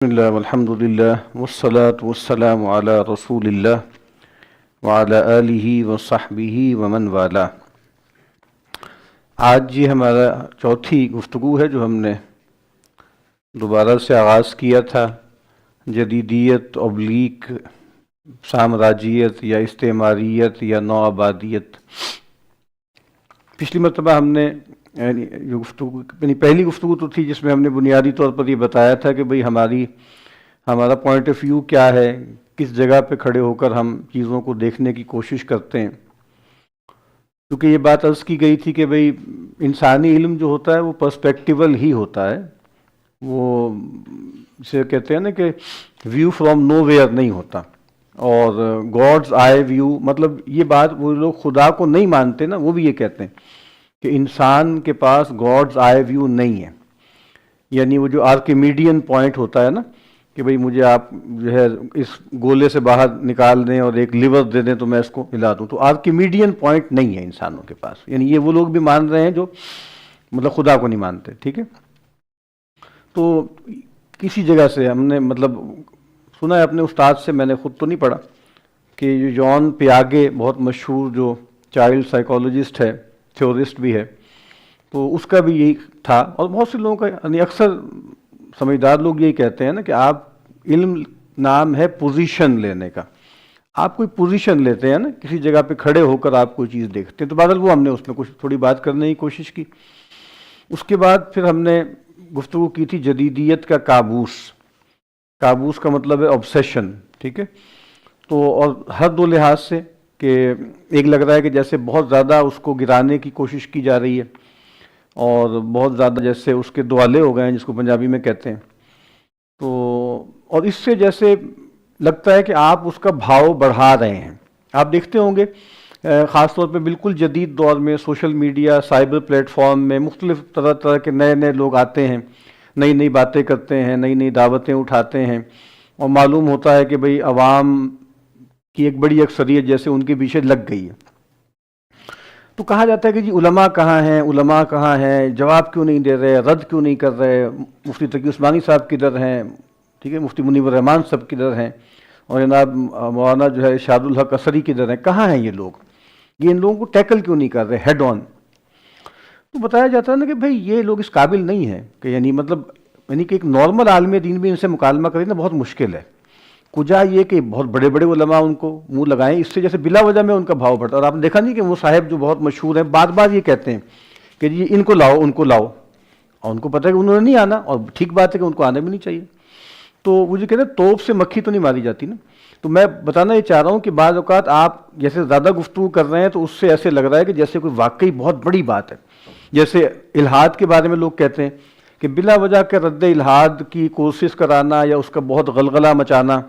بسم اللہ والحمد للہ والصلاة والسلام علی رسول اللہ وعلی آلہ وصحبہ ومن والا۔ آج یہ ہمارا چوتھی گفتگو ہے جو ہم نے دوبارہ سے آغاز کیا تھا، جدیدیت ابلیغ سامراجیت یا استعماریت یا نوآبادیت۔ پچھلی مرتبہ ہم نے پہلی گفتگو تو تھی جس میں ہم نے بنیادی طور پر یہ بتایا تھا کہ بھئی ہمارا پوائنٹ آف ویو کیا ہے، کس جگہ پہ کھڑے ہو کر ہم چیزوں کو دیکھنے کی کوشش کرتے ہیں۔ کیونکہ یہ بات عرض کی گئی تھی کہ بھئی انسانی علم جو ہوتا ہے وہ پرسپیکٹیول ہی ہوتا ہے، وہ اسے کہتے ہیں نا کہ ویو فرام نو ویئر نہیں ہوتا، اور گاڈز آئی ویو مطلب یہ بات وہ لوگ خدا کو نہیں مانتے نا، وہ بھی یہ کہتے ہیں کہ انسان کے پاس گاڈز آئی ویو نہیں ہے، یعنی وہ جو آرکیمیڈین پوائنٹ ہوتا ہے نا کہ بھئی مجھے آپ جو ہے اس گولے سے باہر نکال دیں اور ایک لیور دے دیں تو میں اس کو ہلا دوں، تو آرکیمیڈین پوائنٹ نہیں ہے انسانوں کے پاس، یعنی یہ وہ لوگ بھی مان رہے ہیں جو مطلب خدا کو نہیں مانتے، ٹھیک ہے۔ تو کسی جگہ سے ہم نے مطلب سنا ہے اپنے استاد سے، میں نے خود تو نہیں پڑھا، کہ جان پیاگے بہت مشہور جو چائلڈ سائیکالوجسٹ ہے، تھیورسٹ بھی ہے، تو اس کا بھی یہی تھا، اور بہت سے لوگوں کا یعنی اکثر سمجھدار لوگ یہی کہتے ہیں نا کہ آپ علم نام ہے پوزیشن لینے کا، آپ کوئی پوزیشن لیتے ہیں نا، کسی جگہ پہ کھڑے ہو کر آپ کوئی چیز دیکھتے ہیں، تو بہرحال وہ ہم نے اس میں کچھ تھوڑی بات کرنے کی کوشش کی۔ اس کے بعد پھر ہم نے گفتگو کی تھی جدیدیت کا کابوس، کابوس کا مطلب ہے obsession، ٹھیک ہے۔ تو اور ہر دو لحاظ سے کہ ایک لگ رہا ہے کہ جیسے بہت زیادہ اس کو گرانے کی کوشش کی جا رہی ہے، اور بہت زیادہ جیسے اس کے دوالے ہو گئے ہیں جس کو پنجابی میں کہتے ہیں، تو اور اس سے جیسے لگتا ہے کہ آپ اس کا بھاؤ بڑھا رہے ہیں۔ آپ دیکھتے ہوں گے خاص طور پہ بالکل جدید دور میں social media, cyber plate form میں مختلف طرح طرح کے نئے نئے لوگ آتے ہیں، نئی نئی باتیں کرتے ہیں، نئی نئی دعوتیں اٹھاتے ہیں، اور معلوم ہوتا ہے کہ بھئی عوام کی ایک بڑی اکثریت جیسے ان کے پیچھے لگ گئی ہے۔ تو کہا جاتا ہے کہ جی علماء کہاں ہیں، علماء کہاں ہیں، جواب کیوں نہیں دے رہے، رد کیوں نہیں کر رہے، مفتی تقی عثمانی صاحب کدھر ہیں، ٹھیک ہے، مفتی منیب الرحمان صاحب کدھر ہیں، اور جناب مولانا جو ہے شاد الحق اثری کدھر ہیں، کہاں ہیں یہ لوگ، یہ ان لوگوں کو ٹیکل کیوں نہیں کر رہے ہیڈ آن۔ تو بتایا جاتا ہے نا کہ بھئی یہ لوگ اس قابل نہیں ہیں کہ یعنی کہ ایک نارمل عالم دین بھی ان سے مکالمہ کرے نا بہت مشکل ہے، کجا یہ کہ بہت بڑے بڑے علماء ان کو منہ لگائیں، اس سے جیسے بلا وجہ میں ان کا بھاؤ بڑھتا ہے۔ اور آپ نے دیکھا نہیں کہ وہ صاحب جو بہت مشہور ہیں بار بار یہ کہتے ہیں کہ جی ان کو لاؤ، ان کو لاؤ، اور ان کو پتہ ہے کہ انہوں نے نہیں آنا، اور ٹھیک بات ہے کہ ان کو آنا بھی نہیں چاہیے۔ تو وہ جو کہتے ہیں توپ سے مکھی تو نہیں ماری جاتی نا۔ تو میں بتانا یہ چاہ رہا ہوں کہ بعض اوقات آپ جیسے زیادہ گفتگو کر رہے ہیں تو اس سے ایسے لگ رہا ہے کہ جیسے کوئی واقعی بہت بڑی بات ہے، جیسے الحاد کے بارے میں لوگ کہتے ہیں کہ بلا وجہ کے رد الحاد کی کوشش کرانا یا اس کا بہت غلغلہ مچانا،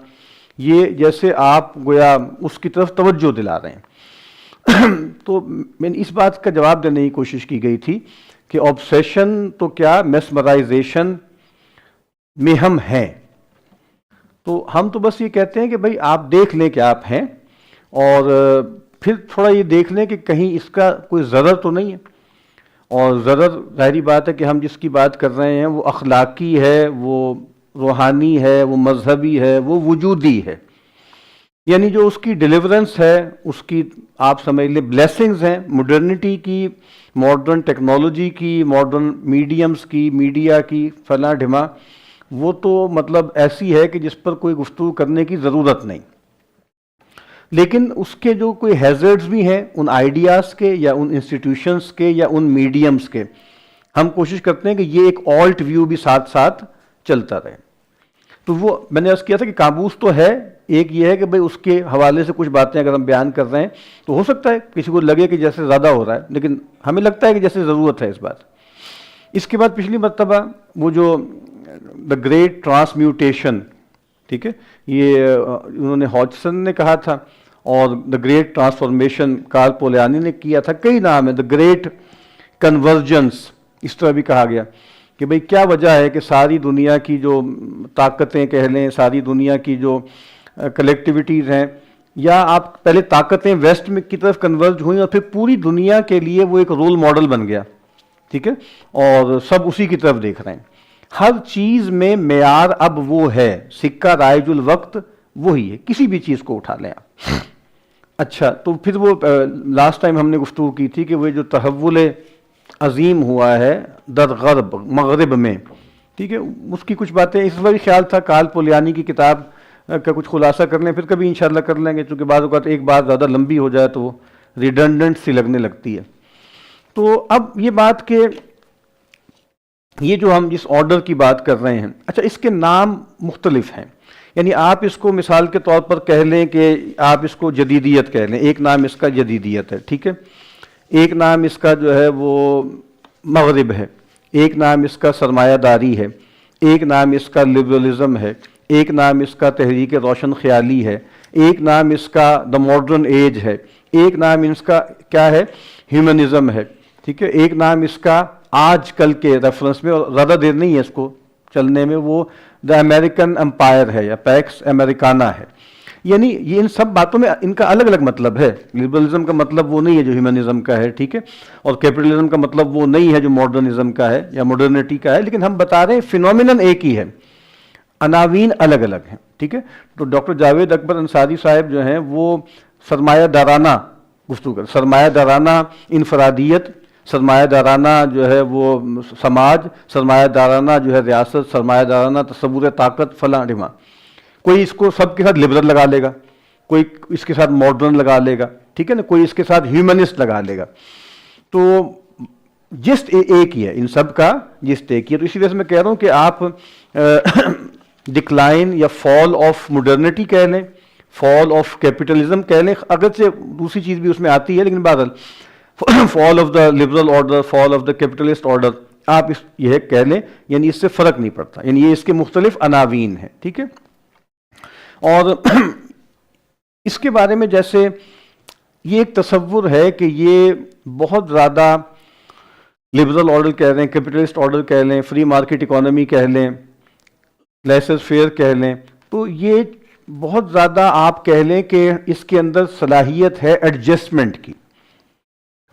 یہ جیسے آپ گویا اس کی طرف توجہ دلا رہے ہیں۔ تو میں نے اس بات کا جواب دینے کی کوشش کی گئی تھی کہ آبسیشن تو کیا میسمرائزیشن میں ہم ہیں، تو ہم تو بس یہ کہتے ہیں کہ بھئی آپ دیکھ لیں کہ آپ ہیں، اور پھر تھوڑا یہ دیکھ لیں کہ کہیں اس کا کوئی ضرر تو نہیں ہے، اور ضرر ظاہری بات ہے کہ ہم جس کی بات کر رہے ہیں وہ اخلاقی ہے، وہ روحانی ہے، وہ مذہبی ہے، وہ وجودی ہے، یعنی جو اس کی ڈیلیورنس ہے، اس کی آپ سمجھ لیں بلیسنگز ہیں، ماڈرنٹی کی، ماڈرن ٹیکنالوجی کی، ماڈرن میڈیمز کی، میڈیا کی، فلاں ڈھما، وہ تو مطلب ایسی ہے کہ جس پر کوئی گفتگو کرنے کی ضرورت نہیں۔ لیکن اس کے جو کوئی ہیزرڈز بھی ہیں ان آئیڈیاز کے یا ان انسٹیٹیوشنز کے یا ان میڈیمز کے، ہم کوشش کرتے ہیں کہ یہ ایک آلٹ ویو بھی ساتھ ساتھ چلتا رہے۔ تو وہ میں نے عرض کیا تھا کہ کابوس تو ہے، ایک یہ ہے کہ بھئی اس کے حوالے سے کچھ باتیں اگر ہم بیان کر رہے ہیں تو ہو سکتا ہے کسی کو لگے کہ جیسے زیادہ ہو رہا ہے، لیکن ہمیں لگتا ہے کہ جیسے ضرورت ہے اس بات۔ اس کے بعد پچھلی مرتبہ وہ جو دا گریٹ ٹرانسمیوٹیشن، ٹھیک ہے، یہ انہوں نے ہاجسن نے کہا تھا، اور دا گریٹ ٹرانسفارمیشن کارل پولیانی نے کیا تھا، کئی نام ہے، دا گریٹ کنورجنس اس طرح بھی کہا گیا کہ بھئی کیا وجہ ہے کہ ساری دنیا کی جو طاقتیں کہہ لیں، ساری دنیا کی جو کلیکٹیویٹیز ہیں، یا آپ پہلے طاقتیں ویسٹ میں کی طرف کنورج ہوئیں اور پھر پوری دنیا کے لیے وہ ایک رول ماڈل بن گیا، ٹھیک ہے، اور سب اسی کی طرف دیکھ رہے ہیں۔ ہر چیز میں معیار اب وہ ہے، سکہ رائج الوقت وہی ہے، کسی بھی چیز کو اٹھا لیں آپ۔ اچھا، تو پھر وہ لاسٹ ٹائم ہم نے گفتگو کی تھی کہ وہ جو تحول عظیم ہوا ہے در غرب، مغرب میں، ٹھیک ہے، اس کی کچھ باتیں اس وقت خیال تھا کال پولیانی کی کتاب کا کچھ خلاصہ کر لیں، پھر کبھی انشاءاللہ کر لیں گے، چونکہ بعض اوقات ایک بات زیادہ لمبی ہو جائے تو وہ ریڈنڈنٹ سی لگنے لگتی ہے۔ تو اب یہ بات کہ یہ جو ہم جس آرڈر کی بات کر رہے ہیں، اچھا اس کے نام مختلف ہیں، یعنی آپ اس کو مثال کے طور پر کہہ لیں کہ آپ اس کو جدیدیت کہہ لیں، ایک نام اس کا جدیدیت ہے، ٹھیک ہے، ایک نام اس کا جو ہے وہ مغرب ہے، ایک نام اس کا سرمایہ داری ہے، ایک نام اس کا لبرلزم ہے، ایک نام اس کا تحریک روشن خیالی ہے، ایک نام اس کا دا ماڈرن ایج ہے، ایک نام اس کا کیا ہے، ہیومنزم ہے، ٹھیک ہے، ایک نام اس کا آج کل کے ریفرنس میں، اور زیادہ دیر نہیں ہے اس کو چلنے میں، وہ دا امریکن امپائر ہے یا پیکس امریکانا ہے۔ یعنی یہ ان سب باتوں میں ان کا الگ الگ مطلب ہے، لبرلزم کا مطلب وہ نہیں ہے جو ہیومنزم کا ہے، ٹھیک ہے، اور کیپٹلزم کا مطلب وہ نہیں ہے جو ماڈرنزم کا ہے یا ماڈرنٹی کا ہے، لیکن ہم بتا رہے ہیں فینومینن ایک ہی ہے، عناوین الگ الگ ہیں، ٹھیک ہے۔ تو ڈاکٹر جاوید اکبر انصاری صاحب جو ہیں وہ سرمایہ دارانہ گفتگو کر، سرمایہ دارانہ انفرادیت، سرمایہ دارانہ جو ہے وہ سماج، سرمایہ دارانہ جو ہے ریاست، سرمایہ دارانہ تصور طاقت، فلاں ڈھیماں، کوئی اس کو سب کے ساتھ لبرل لگا لے گا، کوئی اس کے ساتھ ماڈرن لگا لے گا، ٹھیک ہے نا، کوئی اس کے ساتھ ہیومنسٹ لگا لے گا، تو جسٹ ایک ہی ہے، ان سب کا جسٹ ایک ہی ہے۔ تو اسی وجہ سے میں کہہ رہا ہوں کہ آپ ڈکلائن یا فال آف ماڈرنٹی کہہ لیں، فال آف کیپٹلزم کہہ لیں، اگرچہ دوسری چیز بھی اس میں آتی ہے، لیکن بہرحال fall of the liberal order, fall of the capitalist order, آپ اس یہ کہہ لیں، یعنی اس سے فرق نہیں پڑتا، یعنی یہ اس کے مختلف عناوین ہیں، ٹھیک ہے۔ اور اس کے بارے میں جیسے یہ ایک تصور ہے کہ یہ بہت زیادہ لبرل آرڈر کہہ لیں، کیپٹلسٹ آرڈر کہہ لیں، فری مارکیٹ اکانومی کہہ لیں، لیسر فیئر کہہ لیں، تو یہ بہت زیادہ آپ کہہ لیں کہ اس کے اندر صلاحیت ہے ایڈجسٹمنٹ کی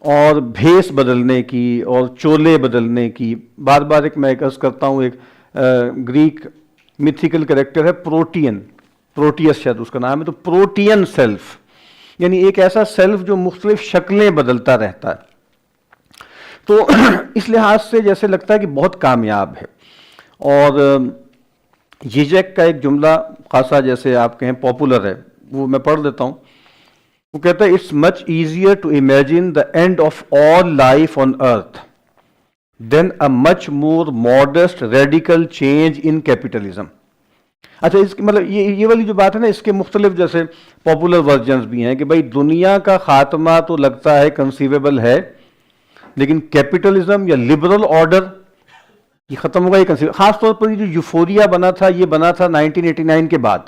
اور بھیس بدلنے کی اور چولے بدلنے کی۔ بار بار میں ایک عرض کرتا ہوں، ایک گریک میتھیکل کریکٹر ہے پروٹیس شاید اس کا نام ہے، تو پروٹین سیلف، یعنی ایک ایسا سیلف جو مختلف شکلیں بدلتا رہتا ہے، تو اس لحاظ سے جیسے لگتا ہے کہ بہت کامیاب ہے۔ اور جیجیک کا ایک جملہ خاصا جیسے آپ کہیں پاپولر ہے، وہ میں پڑھ دیتا ہوں، وہ کہتا ہے it's much easier to imagine the end of all life on earth than a much more modest radical change in capitalism. اچھا، اس کی مطلب یہ والی جو بات ہے نا، اس کے مختلف جیسے پاپولر ورژنز بھی ہیں کہ بھائی دنیا کا خاتمہ تو لگتا ہے کنسیویبل ہے، لیکن کیپٹلزم یا لبرل آرڈر یہ ختم ہوگا، یہ کنسیویبل، خاص طور پر یہ جو یوفوریا بنا تھا، یہ بنا تھا 1989 کے بعد،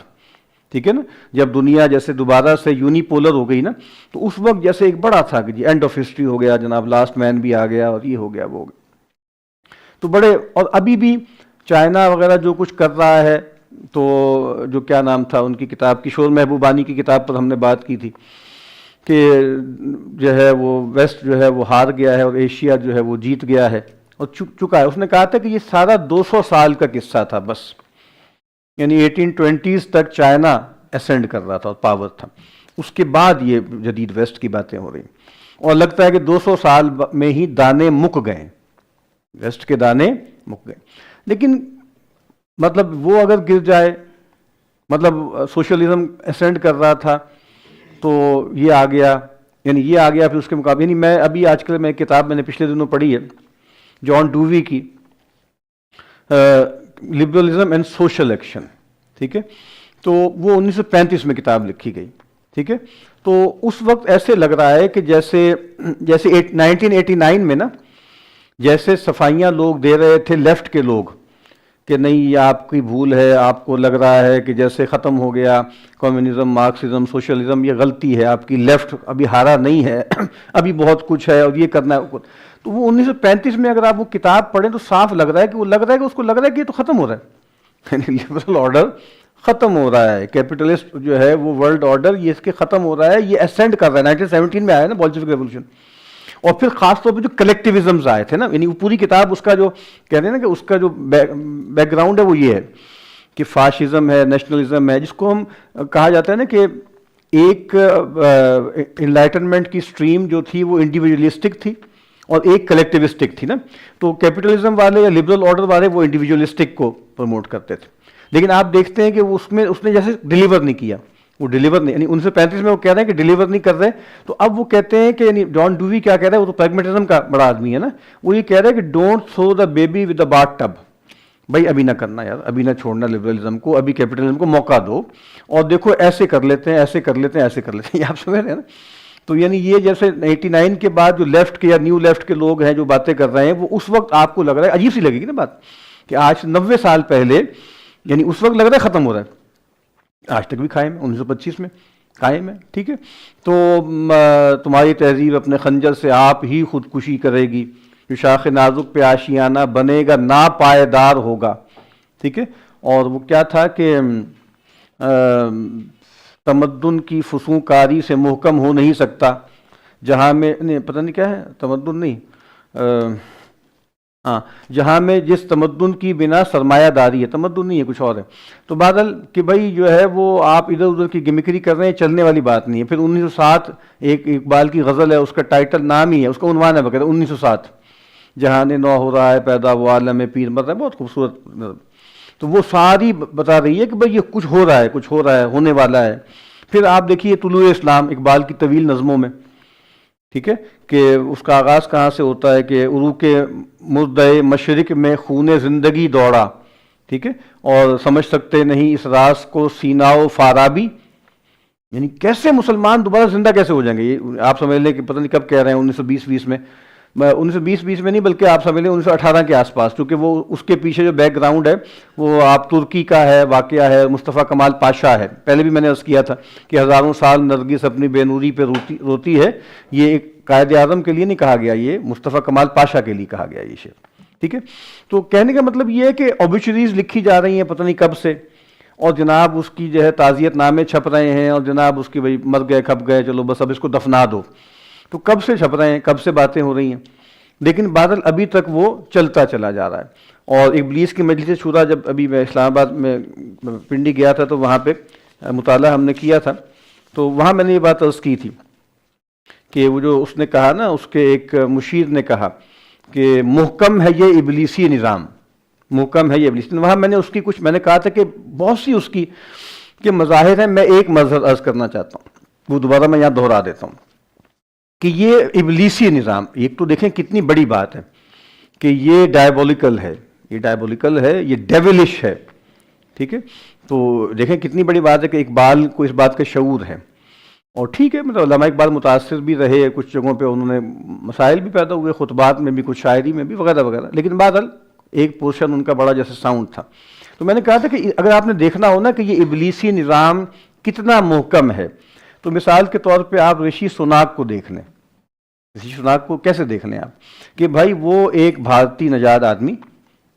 ٹھیک ہے نا، جب دنیا جیسے دوبارہ سے یونی پولر ہو گئی نا، تو اس وقت جیسے ایک بڑا تھا کہ جی اینڈ آف ہسٹری ہو گیا جناب، لاسٹ مین بھی آ گیا اور یہ ہو گیا وہ ہو گیا، تو بڑے، اور ابھی بھی چائنا وغیرہ جو کچھ کر رہا ہے، تو جو کیا نام تھا ان کی کتاب، کشور محبوبانی کی کتاب پر ہم نے بات کی تھی کہ جو ہے وہ ویسٹ جو ہے وہ ہار گیا ہے اور ایشیا جو ہے وہ جیت گیا ہے اور چکا ہے۔ اس نے کہا تھا کہ یہ سارا 200 سال کا قصہ تھا بس، یعنی 1820 تک چائنا اسینڈ کر رہا تھا اور پاور تھا، اس کے بعد یہ جدید ویسٹ کی باتیں ہو رہی، اور لگتا ہے کہ 200 سال میں ہی دانے مک گئے، ویسٹ کے دانے مک گئے۔ لیکن مطلب وہ اگر گر جائے، مطلب سوشلزم اسینڈ کر رہا تھا تو یہ آ گیا، یعنی یہ آ گیا، پھر اس کے مقابلے، یعنی میں ابھی آج کل میں کتاب میں نے پچھلے دنوں پڑھی ہے جان ڈووی کی، لبرلزم اینڈ سوشل ایکشن، ٹھیک ہے، تو وہ 1935 میں کتاب لکھی گئی، ٹھیک ہے، تو اس وقت ایسے لگ رہا ہے کہ جیسے 1989 میں نا، جیسے صفائیاں لوگ دے رہے تھے لیفٹ کے لوگ کہ نہیں یہ آپ کی بھول ہے، آپ کو لگ رہا ہے کہ جیسے ختم ہو گیا کمیونزم، مارکسزم، سوشلزم، یہ غلطی ہے آپ کی، لیفٹ ابھی ہارا نہیں ہے، ابھی بہت کچھ ہے اور یہ کرنا ہے، تو وہ 1935 میں اگر آپ وہ کتاب پڑھیں تو صاف لگ رہا ہے کہ وہ لگ رہا ہے کہ اس کو لگ رہا ہے کہ یہ تو ختم ہو رہا ہے، یعنی لبرل آرڈر ختم ہو رہا ہے، کیپٹلسٹ جو ہے وہ ورلڈ آرڈر یہ اس کے ختم ہو رہا ہے، یہ اسینڈ کر رہا ہے، 1917 میں آیا نا بولشوک ریولوشن، اور پھر خاص طور پہ جو کلیکٹیوزمز آئے تھے نا، یعنی وہ پوری کتاب اس کا جو کہتے ہیں نا کہ اس کا جو بیک گراؤنڈ ہے وہ یہ ہے کہ فاشزم ہے، نیشنلزم ہے، جس کو ہم کہا جاتا ہے نا کہ ایک انلائٹنمنٹ کی سٹریم جو تھی وہ انڈیویجولسٹک تھی اور ایک کلیکٹیوسٹک تھی نا. تو کیپٹلزم والے یا لبرل آرڈر والے وہ انڈیویجولسٹک کو پروموٹ کرتے تھے، لیکن آپ دیکھتے ہیں کہ اس نے جیسے ڈیلیور نہیں کیا، وہ ڈیلیور نہیں، یعنی 1935 میں وہ کہہ رہے ہیں کہ ڈیلیور نہیں کر رہے. تو اب وہ کہتے ہیں کہ یعنی جان ڈووی کیا کہہ رہا ہے، وہ تو پریگمیٹزم کا بڑا آدمی ہے نا، وہ یہ کہہ رہا ہے کہ don't through the baby with the bath tub, بھائی ابھی نہ کرنا یار، ابھی نہ چھوڑنا لبرلزم کو، ابھی کیپٹلزم کو موقع دو، اور دیکھو ایسے کر لیتے ہیں، ایسے کر لیتے ہیں، ایسے کر لیتے ہیں. یہ آپ سمجھ رہے ہیں نا. تو یعنی یہ جیسے 89 کے بعد جو لیفٹ کے یا نیو لیفٹ کے لوگ ہیں جو باتیں کر رہے ہیں، وہ اس وقت آپ کو لگ رہا ہے عجیب سی لگے گی نا بات کہ آج 90 سال پہلے، یعنی اس وقت لگ رہا ہے ختم ہو رہا ہے، آج تک بھی قائم ہے، 1925 میں قائم ہے. ٹھیک ہے. تو تمہاری تہذیب اپنے خنجر سے آپ ہی خودکشی کرے گی، جو شاخ نازک پہ آشیانہ بنے گا ناپائیدار ہوگا. ٹھیک ہے. اور وہ کیا تھا کہ تمدن کی فسوں کاری سے محکم ہو نہیں سکتا، جہاں میں نہیں پتہ نہیں کیا ہے، تمدن نہیں، ہاں، جہاں میں جس تمدن کی بنا سرمایہ داری ہے، تمدن نہیں ہے کچھ اور ہے. تو بادل کہ بھائی جو ہے وہ آپ ادھر ادھر کی گمکری کر رہے ہیں، چلنے والی بات نہیں ہے. پھر 1907 ایک اقبال کی غزل ہے، اس کا ٹائٹل نام ہی ہے، اس کا عنوان ہے بقاعدہ 1907، جہاں نو ہو رہا ہے پیدا وہ عالم پیر مر رہا ہے. بہت خوبصورت. تو وہ ساری بتا رہی ہے کہ بھئی یہ کچھ ہو رہا ہے، کچھ ہو رہا ہے، ہونے والا ہے. پھر آپ دیکھیے طلوع اسلام اقبال کی طویل نظموں میں، ٹھیک ہے، کہ اس کا آغاز کہاں سے ہوتا ہے کہ عروق مردہ مشرق میں خون زندگی دوڑا. ٹھیک ہے. اور سمجھ سکتے نہیں اس راز کو سینا و فارابی، یعنی کیسے مسلمان دوبارہ زندہ کیسے ہو جائیں گے. یہ آپ سمجھ لیں کہ پتہ نہیں کب کہہ رہے ہیں، 1920 میں 1920 میں نہیں بلکہ آپ سمجھ لیں 1918 کے آس پاس، کیونکہ وہ اس کے پیچھے جو بیک گراؤنڈ ہے وہ آپ ترکی کا ہے، واقعہ ہے مصطفیٰ کمال پاشا ہے. پہلے بھی میں نے عرض کیا تھا کہ ہزاروں سال نرگس اپنی بے نوری پہ روتی ہے، یہ ایک قائد اعظم کے لیے نہیں کہا گیا، یہ مصطفیٰ کمال پاشا کے لیے کہا گیا یہ شعر. ٹھیک ہے. تو کہنے کا مطلب یہ ہے کہ اوبیچریز لکھی جا رہی ہیں پتہ نہیں کب سے، اور جناب اس کی جو ہے تعزیت نامے چھپ رہے ہیں، اور جناب اس کی بھائی مر گئے کھپ گئے، چلو بس اب اس کو دفنا دو. تو کب سے چھپ رہے ہیں، کب سے باتیں ہو رہی ہیں، لیکن بادل ابھی تک وہ چلتا چلا جا رہا ہے. اور ابلیس کی مجلس شورا، جب ابھی میں اسلام آباد میں پنڈی گیا تھا تو وہاں پہ مطالعہ ہم نے کیا تھا، تو وہاں میں نے یہ بات عرض کی تھی کہ وہ جو اس نے کہا نا، اس کے ایک مشیر نے کہا کہ محکم ہے یہ ابلیسی نظام، محکم ہے یہ ابلیسی. وہاں میں نے اس کی کچھ میں نے کہا تھا کہ بہت سی اس کی کہ مظاہر ہیں. میں ایک مظہر عرض کرنا چاہتا ہوں، وہ دوبارہ میں یہاں دہرا دیتا ہوں کہ یہ ابلیسی نظام، ایک تو دیکھیں کتنی بڑی بات ہے کہ یہ ڈائبولیکل ہے، یہ ڈائبولیکل ہے، یہ ڈیولش ہے. ٹھیک ہے. تو دیکھیں کتنی بڑی بات ہے کہ اقبال کو اس بات کا شعور ہے. اور ٹھیک ہے، مطلب علامہ اقبال متاثر بھی رہے، کچھ جگہوں پہ انہوں نے مسائل بھی پیدا ہوئے، خطبات میں بھی، کچھ شاعری میں بھی، وغیرہ وغیرہ، لیکن بہرحال ایک پورشن ان کا بڑا جیسے ساؤنڈ تھا. تو میں نے کہا تھا کہ اگر آپ نے دیکھنا ہو نا کہ یہ ابلیسی نظام کتنا محکم ہے، تو مثال کے طور پہ آپ رشی سوناک کو دیکھ لیں. رشی سوناک کو کیسے دیکھ لیں آپ کہ بھائی وہ ایک بھارتی نژاد آدمی،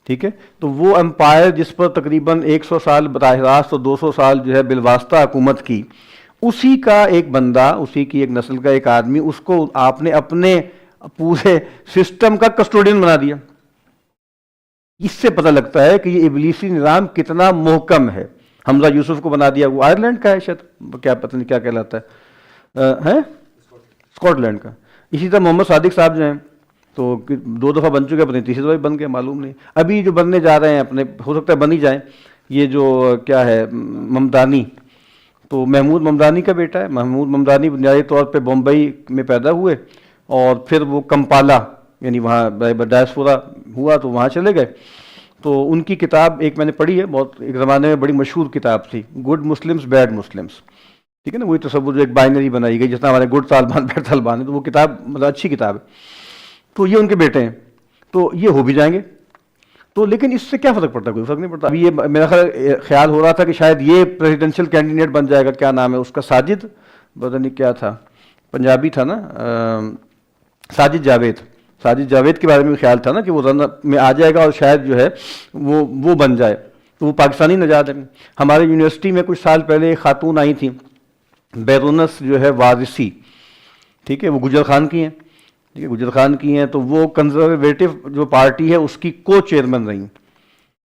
ٹھیک ہے، تو وہ امپائر جس پر تقریباً 100 سال براہ راست اور 200 سال جو ہے بالواسطہ حکومت کی، اسی کا ایک بندہ، اسی کی ایک نسل کا ایک آدمی، اس کو آپ نے اپنے پورے سسٹم کا کسٹوڈین بنا دیا. اس سے پتہ لگتا ہے کہ یہ ابلیسی نظام کتنا محکم ہے. حمزہ یوسف کو بنا دیا، وہ آئرلینڈ کا ہے شاید، کیا پتہ نہیں کیا کہلاتا ہے اسکاٹ لینڈ کا. اسی طرح محمد صادق صاحب جو ہیں تو 2 دفعہ بن چکے، پتہ نہیں تیسری دفعہ بھی بن گئے، معلوم نہیں. ابھی جو بننے جا رہے ہیں اپنے، ہو سکتا ہے بن ہی جائیں، یہ جو کیا ہے ممدانی، تو محمود ممدانی کا بیٹا ہے. محمود ممدانی بنیادی طور پہ بمبئی میں پیدا ہوئے، اور پھر وہ کمپالا یعنی وہاں ڈائسپورا ہوا تو وہاں چلے گئے. تو ان کی کتاب ایک میں نے پڑھی ہے، بہت ایک زمانے میں بڑی مشہور کتاب تھی، گڈ مسلمس بیڈ مسلمس. ٹھیک ہے نا، وہی تصور جو ایک بائنری بنائی گئی، جس طرح ہمارے گڈ طالبان بیڈ طالبان ہے، تو وہ کتاب مطلب اچھی کتاب ہے. تو یہ ان کے بیٹے ہیں، تو یہ ہو بھی جائیں گے. تو لیکن اس سے کیا فرق پڑتا ہے؟ کوئی فرق نہیں پڑتا. ابھی یہ میرا خیال ہو رہا تھا کہ شاید یہ پریزیڈنشل کینڈیڈیٹ بن جائے گا، کیا نام ہے اس کا، ساجد، پتہ نہیں کیا تھا، پنجابی تھا نا، ساجد جاوید. ساجد جاوید کے بارے میں خیال تھا نا کہ وہ رن میں آ جائے گا اور شاید جو ہے وہ بن جائے. تو وہ پاکستانی نژاد ہے. ہمارے یونیورسٹی میں کچھ سال پہلے ایک خاتون آئی تھیں، بیرونس جو ہے وارثی، ٹھیک ہے، وہ گجر خان کی ہیں. ٹھیک ہے، گجر خان کی ہیں، تو وہ کنزرویٹو جو پارٹی ہے اس کی کو چیئرمین رہیں،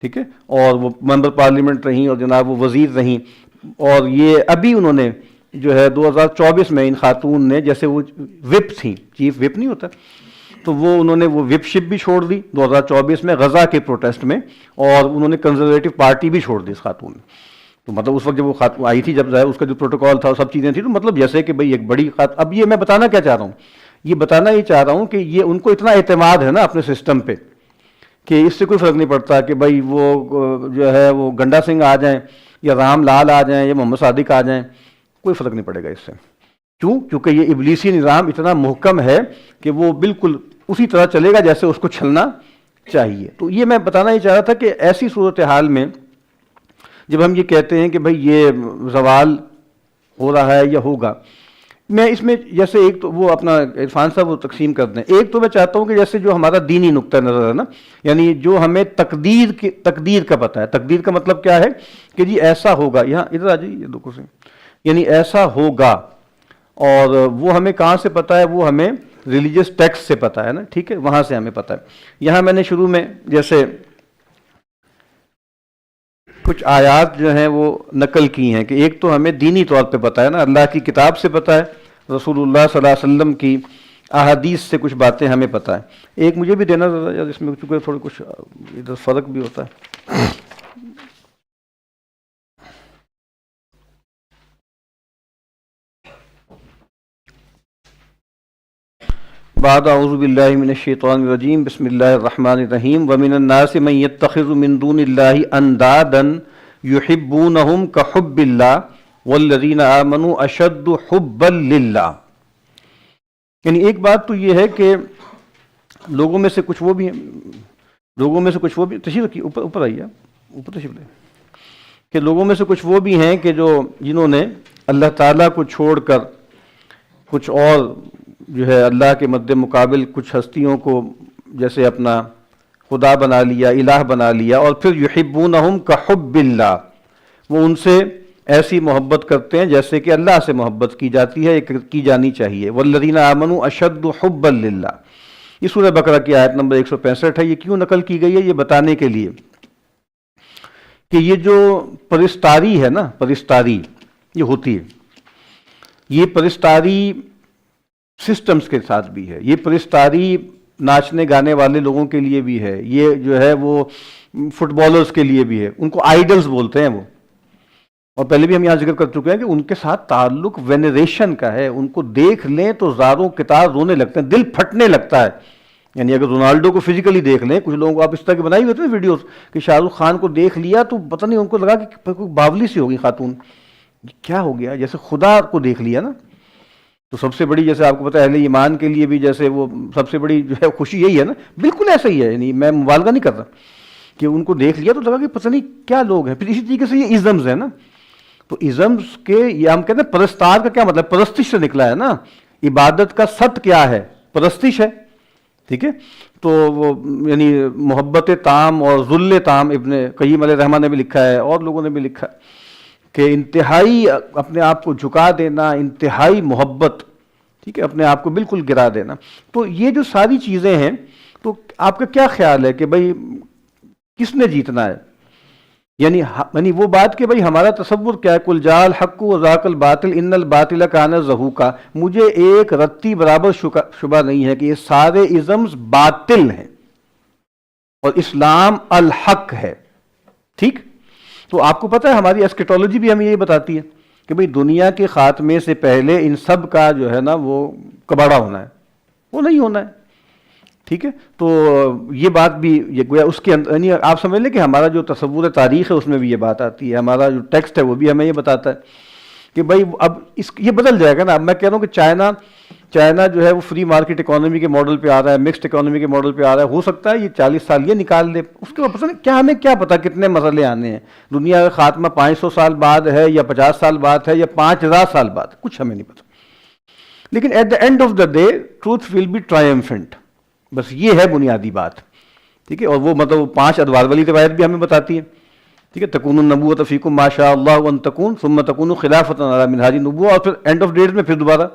ٹھیک ہے، اور وہ ممبر پارلیمنٹ رہیں، اور جناب وہ وزیر رہیں، اور یہ ابھی انہوں نے جو ہے 2024 میں ان خاتون نے، جیسے وہ وپ تھیں، چیف وپ نہیں ہوتا، تو وہ انہوں نے وہ وپ شپ بھی چھوڑ دی 2024 میں غزہ کے پروٹیسٹ میں، اور انہوں نے کنزرویٹو پارٹی بھی چھوڑ دی اس خاتون نے۔ تو مطلب اس وقت جب وہ خاتون آئی تھی، جب اس کا جو پروٹوکول تھا وہ سب چیزیں تھیں، تو مطلب جیسے کہ بھئی ایک بڑی اب یہ میں بتانا کیا چاہ رہا ہوں، یہ بتانا یہ چاہ رہا ہوں کہ یہ ان کو اتنا اعتماد ہے نا اپنے سسٹم پہ کہ اس سے کوئی فرق نہیں پڑتا کہ بھئی وہ جو ہے وہ گنڈا سنگھ آ جائیں یا رام لال آ جائیں یا محمد صادق آ جائیں، کوئی فرق نہیں پڑے گا اس سے۔ کیوں؟ کیونکہ یہ ابلیسی نظام اتنا محکم ہے کہ وہ بالکل اسی طرح چلے گا جیسے اس کو چلنا چاہیے۔ تو یہ میں بتانا ہی چاہ رہا تھا کہ ایسی صورتحال میں جب ہم یہ کہتے ہیں کہ بھئی یہ زوال ہو رہا ہے یا ہوگا، میں اس میں جیسے ایک تو وہ اپنا عرفان صاحب وہ تقسیم کر دیں، ایک تو میں چاہتا ہوں کہ جیسے جو ہمارا دینی نقطہ نظر ہے نا، یعنی جو ہمیں تقدیر کا پتہ ہے، تقدیر کا مطلب کیا ہے کہ جی ایسا ہوگا، یہاں ادھر آ جائیے یہ دو کرسی، یعنی ایسا ہوگا، اور وہ ہمیں کہاں سے پتہ ہے؟ وہ ہمیں ریلیجس ٹیکسٹ سے پتہ ہے نا، ٹھیک ہے، وہاں سے ہمیں پتہ ہے۔ یہاں میں نے شروع میں جیسے کچھ آیات جو ہیں وہ نقل کی ہیں کہ ایک تو ہمیں دینی طور پہ پتہ ہے نا، اللہ کی کتاب سے پتہ ہے، رسول اللہ صلی اللہ علیہ وسلم کی احادیث سے کچھ باتیں ہمیں پتہ ہے۔ ایک مجھے بھی دینا ذرا یار، اس میں چونکہ تھوڑا کچھ ادھر فرق بھی ہوتا ہے۔ بعد اعوذ باللہ من الشیطان الرجیم، بسم اللہ الرحمن الرحیم، ومن الناس من يتخذ من دون اللہ اندادا یحبونہم کحب اللہ والذین آمنوا اشد حبا للہ۔ یعنی ایک بات تو یہ ہے کہ لوگوں میں سے کچھ وہ بھی ہیں، تشریف رکھیے، اوپر آئیے، اوپر تشریف لیں، کہ لوگوں میں سے کچھ وہ بھی ہیں کہ جنہوں نے اللہ تعالیٰ کو چھوڑ کر کچھ اور جو ہے اللہ کے مد مقابل کچھ ہستیوں کو جیسے اپنا خدا بنا لیا، الہ بنا لیا، اور پھر یحبونہم کحب اللہ، وہ ان سے ایسی محبت کرتے ہیں جیسے کہ اللہ سے محبت کی جاتی ہے، کی جانی چاہیے۔ والذین آمنوا اشد حبا للہ، یہ سورہ بقرہ کی آیت نمبر 165 ہے۔ یہ کیوں نقل کی گئی ہے؟ یہ بتانے کے لیے کہ یہ جو پرستاری ہے نا، پرستاری یہ ہوتی ہے، یہ پرستاری سسٹمز کے ساتھ بھی ہے، یہ پرستاری ناچنے گانے والے لوگوں کے لیے بھی ہے، یہ جو ہے وہ فٹ بالرز کے لیے بھی ہے، ان کو آئیڈلز بولتے ہیں وہ، اور پہلے بھی ہم یہاں ذکر کر چکے ہیں کہ ان کے ساتھ تعلق وینریشن کا ہے، ان کو دیکھ لیں تو زاروں کتار رونے لگتے ہیں، دل پھٹنے لگتا ہے۔ یعنی اگر رونالڈو کو فزیکلی دیکھ لیں، کچھ لوگوں کو آپ اس طرح کے بنائی ہوئے تھے ویڈیوز کہ شاہ رخ خان کو دیکھ لیا تو پتہ نہیں ان کو لگا کہ کوئی باولی سی ہوگی خاتون، کیا ہو گیا، جیسے خدا کو دیکھ لیا نا۔ تو سب سے بڑی، جیسے آپ کو پتہ ہے اہل ایمان کے لیے بھی جیسے وہ سب سے بڑی جو ہے خوشی یہی ہے نا، بالکل ایسا ہی ہے، یعنی میں مبالغہ نہیں کر رہا کہ ان کو دیکھ لیا تو لگا کہ پتہ نہیں کیا لوگ ہیں۔ پھر اسی طریقے سے یہ ازمز ہیں نا، تو ازمز کے یہ ہم کہتے ہیں پرستار کا کیا مطلب؟ پرستش سے نکلا ہے نا، عبادت کا ست کیا ہے؟ پرستش ہے، ٹھیک ہے۔ تو وہ یعنی محبت تام اور ذل تام، ابن قیم علیہ الرحمہ نے بھی لکھا ہے اور لوگوں نے بھی لکھا ہے کہ انتہائی اپنے آپ کو جھکا دینا، انتہائی محبت، ٹھیک ہے، اپنے آپ کو بالکل گرا دینا۔ تو یہ جو ساری چیزیں ہیں، تو آپ کا کیا خیال ہے کہ بھئی کس نے جیتنا ہے؟ یعنی وہ بات کہ بھئی ہمارا تصور کیا ہے، قل جاء الحق وزاق الباطل ان الباطل کان زہوقا، مجھے ایک رتی برابر شبہ نہیں ہے کہ یہ سارے ازمز باطل ہیں اور اسلام الحق ہے، ٹھیک۔ تو آپ کو پتہ ہے ہماری ایسکیٹولوجی بھی ہمیں یہی بتاتی ہے کہ بھئی دنیا کے خاتمے سے پہلے ان سب کا جو ہے نا وہ کباڑا ہونا ہے، وہ نہیں ہونا ہے، ٹھیک ہے۔ تو یہ بات بھی یہ گویا اس کے اندر، یعنی آپ سمجھ لیں کہ ہمارا جو تصور تاریخ ہے اس میں بھی یہ بات آتی ہے، ہمارا جو ٹیکسٹ ہے وہ بھی ہمیں یہ بتاتا ہے کہ بھئی اب یہ بدل جائے گا نا۔ اب میں کہہ رہا ہوں کہ چائنا جو ہے وہ فری مارکیٹ اکانومی کے ماڈل پہ آ رہا ہے، مکسڈ اکانومی کے ماڈل پہ آ رہا ہے، ہو سکتا ہے یہ 40 سال یہ نکال دے، اس کے بعد پتہ نہیں کیا، ہمیں کیا پتا کتنے مسئلے آنے ہیں، دنیا کا خاتمہ 500 سال بعد ہے یا 50 سال بعد ہے یا 5000 سال بعد، کچھ ہمیں نہیں پتا۔ لیکن at the end of the day truth will be triumphant, بس یہ ہے بنیادی بات، ٹھیک ہے۔ اور وہ مطلب 5 ادوار والی روایت بھی ہمیں بتاتی ہے، ٹھیک ہے، تکون النبوۃ فیکم ما شاء اللہ ان تکون ثم تکون خلافۃ علی منہاج النبوۃ، اور پھر اینڈ آف ڈیٹ میں پھر دوبارہ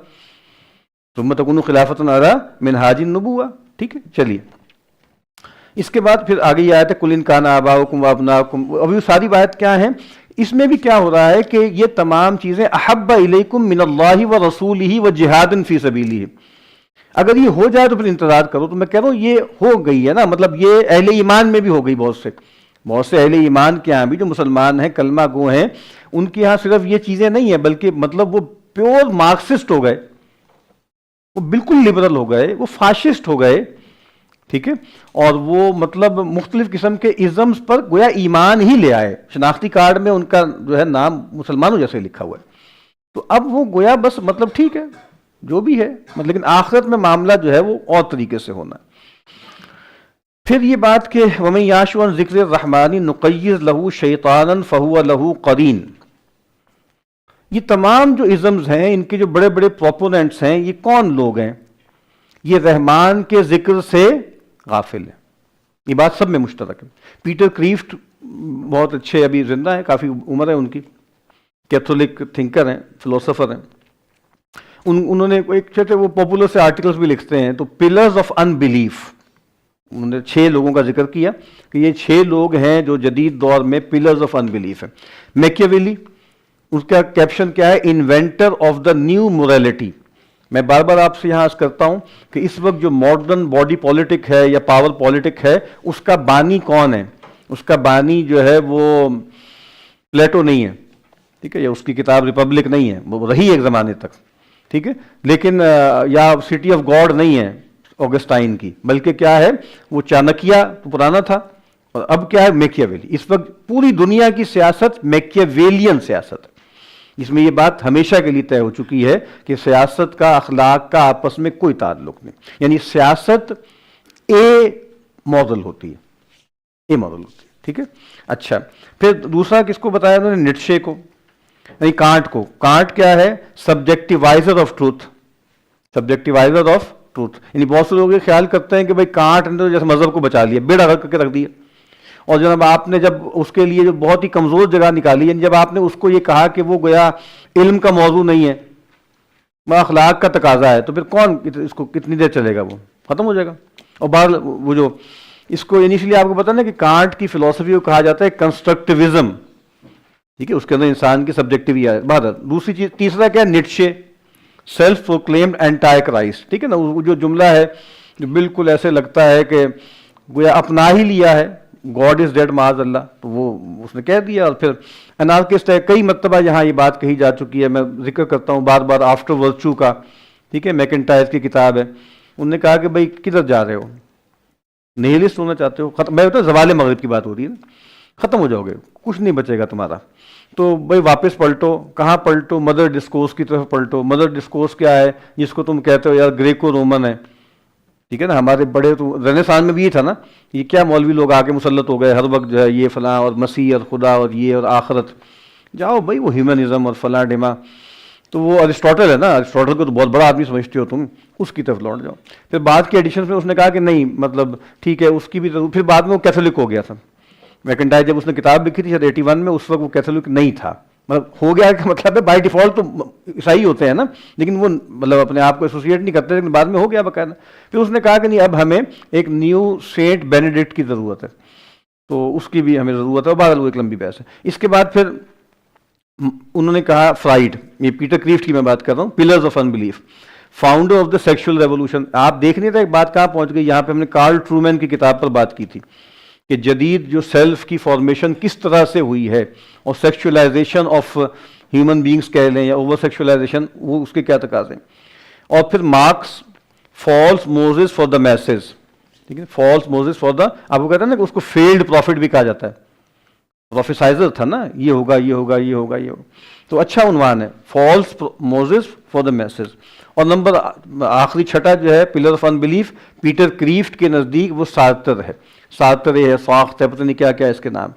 ثم تکون خلافۃ علی منہاج النبوہ. ٹھیک ہے, چلیے اس کے بعد پھر آگے یہ آیت ہے قل ان کان آباؤکم وابناؤکم. ابھی ساری بات کیا ہے, اس میں بھی کیا ہو رہا ہے کہ یہ تمام چیزیں احب الیکم من اللہ ورسولہ وجہاد فی سبیلہ. اگر یہ ہو جائے تو پھر انتظار کرو. تو میں کہہ رہا ہوں یہ ہو گئی ہے نا, مطلب یہ اہل ایمان میں بھی ہو گئی. بہت سے اہل ایمان کے یہاں بھی جو مسلمان ہیں, کلمہ گو ہیں, ان کے یہاں صرف یہ چیزیں نہیں ہیں, بلکہ مطلب وہ پیور مارکسسٹ ہو گئے, وہ بالکل لبرل ہو گئے, وہ فاشسٹ ہو گئے. ٹھیک ہے, اور وہ مطلب مختلف قسم کے ازمز پر گویا ایمان ہی لے آئے. شناختی کارڈ میں ان کا جو ہے نام مسلمانوں جیسے لکھا ہوا ہے. تو اب وہ گویا بس مطلب ٹھیک ہے جو بھی ہے, لیکن آخرت میں معاملہ جو ہے وہ اور طریقے سے ہونا ہے. پھر یہ بات کہ وَمَن يَعْشُ عَن ذِكْرِ الرَّحْمَنِ نُقَيِّضْ لَهُ شَيْطَانًا فَهُوَ لَهُ قَرِينٌ. یہ تمام جو ازمز ہیں, ان کے جو بڑے بڑے پروپوننٹس ہیں, یہ کون لوگ ہیں؟ یہ رحمان کے ذکر سے غافل ہیں. یہ بات سب میں مشترک ہے. پیٹر کریفٹ بہت اچھے ابھی زندہ ہیں, کافی عمر ہے ان کی, کیتھولک تھنکر ہیں, فلسفر ہیں. انہوں نے ایک چھوٹے وہ پاپولر سے آرٹیکلز بھی لکھتے ہیں. تو پلرز آف ان بلیف, انہوں نے 6 لوگوں کا ذکر کیا کہ یہ 6 لوگ ہیں جو جدید دور میں پلرز آف ان بلیف ہیں. میکیاویلی, اس کا کیپشن کیا ہے؟ Inventor of the new morality. میں بار بار آپ سے یہاں عرض کرتا ہوں کہ اس وقت جو ماڈرن باڈی پولیٹک ہے یا پاور پولیٹک ہے, اس کا بانی کون ہے؟ اس کا بانی جو ہے وہ پلیٹو نہیں ہے, ٹھیک ہے, یا اس کی کتاب ریپبلک نہیں ہے, وہ رہی ایک زمانے تک, ٹھیک ہے, لیکن یا سٹی آف گاڈ نہیں ہے اوگسٹائن کی, بلکہ کیا ہے وہ چانکیہ تو پرانا تھا, اور اب کیا ہے میکیاویلی. اس وقت پوری دنیا کی سیاست میکیاویلین سیاست ہے, جس میں یہ بات ہمیشہ کے لیے طے ہو چکی ہے کہ سیاست کا اخلاق کا آپس میں کوئی تعلق نہیں. یعنی سیاست اے ماڈل ہوتی ہے, اے ماڈل ہوتی ہے. ٹھیک ہے, اچھا پھر دوسرا کس کو بتایا انہوں نے؟ نیٹشے کو, یعنی کانٹ کو. کانٹ کیا ہے؟ سبجیکٹیوائزر آف ٹروتھ. سبجیکٹیوائزر آف ٹروتھ, یعنی بہت سے لوگ یہ خیال کرتے ہیں کہ بھائی کانٹ نے تو جیسے مذہب کو بچا لیا, بیڑا غرق کر کے رکھ دیا. اور جناب آپ نے جب اس کے لیے جو بہت ہی کمزور جگہ نکالی, یعنی جب آپ نے اس کو یہ کہا کہ وہ گویا علم کا موضوع نہیں ہے, وہ اخلاق کا تقاضا ہے, تو پھر کون اس کو کتنی دیر چلے گا, وہ ختم ہو جائے گا. اور باہر وہ جو اس کو انیشلی آپ کو پتا نا کہ کانٹ کی فلسفی کو کہا جاتا ہے کنسٹرکٹیوزم. ٹھیک ہے, اس کے اندر انسان کی سبجیکٹیوٹی ہے. باہر دوسری چیز, تیسرا کیا ہے؟ Nietzsche, self proclaimed anti Christ. ٹھیک ہے نا, وہ جو جملہ ہے جو بالکل ایسے لگتا ہے کہ گویا اپنا ہی لیا ہے, گاڈ از ڈیڈ معاذ اللہ, تو وہ اس نے کہہ دیا. اور پھر انارکسٹ ہے, کئی مرتبہ یہاں یہ بات کہی جا چکی ہے, میں ذکر کرتا ہوں بار بار آفٹر ورچو کا. ٹھیک ہے, میکنٹائر کی کتاب ہے. انہوں نے کہا کہ بھائی کدھر جا رہے ہو, نیہلسٹ ہونا چاہتے ہو؟ ختم, میں بتاؤں زوال مغرب کی بات ہو رہی ہے نا, ختم ہو جاؤ گے, کچھ نہیں بچے گا تمہارا. تو بھائی واپس پلٹو. کہاں پلٹو؟ مدر ڈسکورس کی طرف پلٹو. مدر ڈسکورس کیا ہے؟ جس کو تم کہتے ہو یار گریکو رومن ہے. ٹھیک ہے نا, ہمارے بڑے تو رنیسانس میں بھی یہ تھا نا, یہ کیا مولوی لوگ آ کے مسلط ہو گئے ہر وقت جو ہے یہ فلاں اور مسیح اور خدا اور یہ اور آخرت. جاؤ بھائی وہ ہیومنزم اور فلاں ڈیما, تو وہ ارسٹوٹل ہے نا, ارسٹوٹل کو تو بہت بڑا آدمی سمجھتے ہو تم, اس کی طرف لوٹ جاؤ. پھر بعد کے ایڈیشنز میں اس نے کہا کہ نہیں مطلب ٹھیک ہے اس کی بھی ضرور. پھر بعد میں وہ کیتھولک ہو گیا تھا. میکنٹائر جب اس نے کتاب لکھی تھی شاید 81 میں, اس وقت وہ کیتھولک نہیں تھا. مطلب ہو گیا کہ مطلب ہے بائی ڈیفالٹ تو عیسائی ہوتے ہیں نا, لیکن وہ مطلب اپنے آپ کو ایسوسیٹ نہیں کرتے, لیکن بعد میں ہو گیا باقاعدہ. پھر اس نے کہا کہ نہیں اب ہمیں ایک نیو سینٹ بینیڈکٹ کی ضرورت ہے, تو اس کی بھی ہمیں ضرورت ہے. اور بعد وہ ایک لمبی بحث ہے. اس کے بعد پھر انہوں نے کہا فرائڈ, یہ پیٹر کریفٹ کی میں بات کر رہا ہوں, pillars of in belief, founder of the sexual revolution. آپ دیکھ نہیں تھے ایک بات کہاں پہنچ گئی, یہاں پہ ہم نے کارل ٹرومین کی کتاب پر بات کی تھی کہ جدید جو سیلف کی فارمیشن کس طرح سے ہوئی ہے, اور سیکشولائزیشن آف ہیومن بینگس کہہ لیں یا اوور سیکشولائزیشن, وہ اس کے کیا تقاضے. اور پھر marks false Moses for the masses. ٹھیک ہے, فالس موزز فار دا, آپ کو کہتے ہیں نا کہ اس کو فیلڈ پروفٹ بھی کہا جاتا ہے, پروفیسائزر تھا نا, یہ ہوگا یہ ہوگا یہ ہوگا یہ ہوگا. تو اچھا عنوان ہے, false Moses for the masses. اور نمبر آخری چھٹا جو ہے pillar of in belief, Peter craft کے نزدیک وہ سارتر ہے. سارتر ہے, ساخت ہے, پتہ نہیں کیا کیا اس کے نام.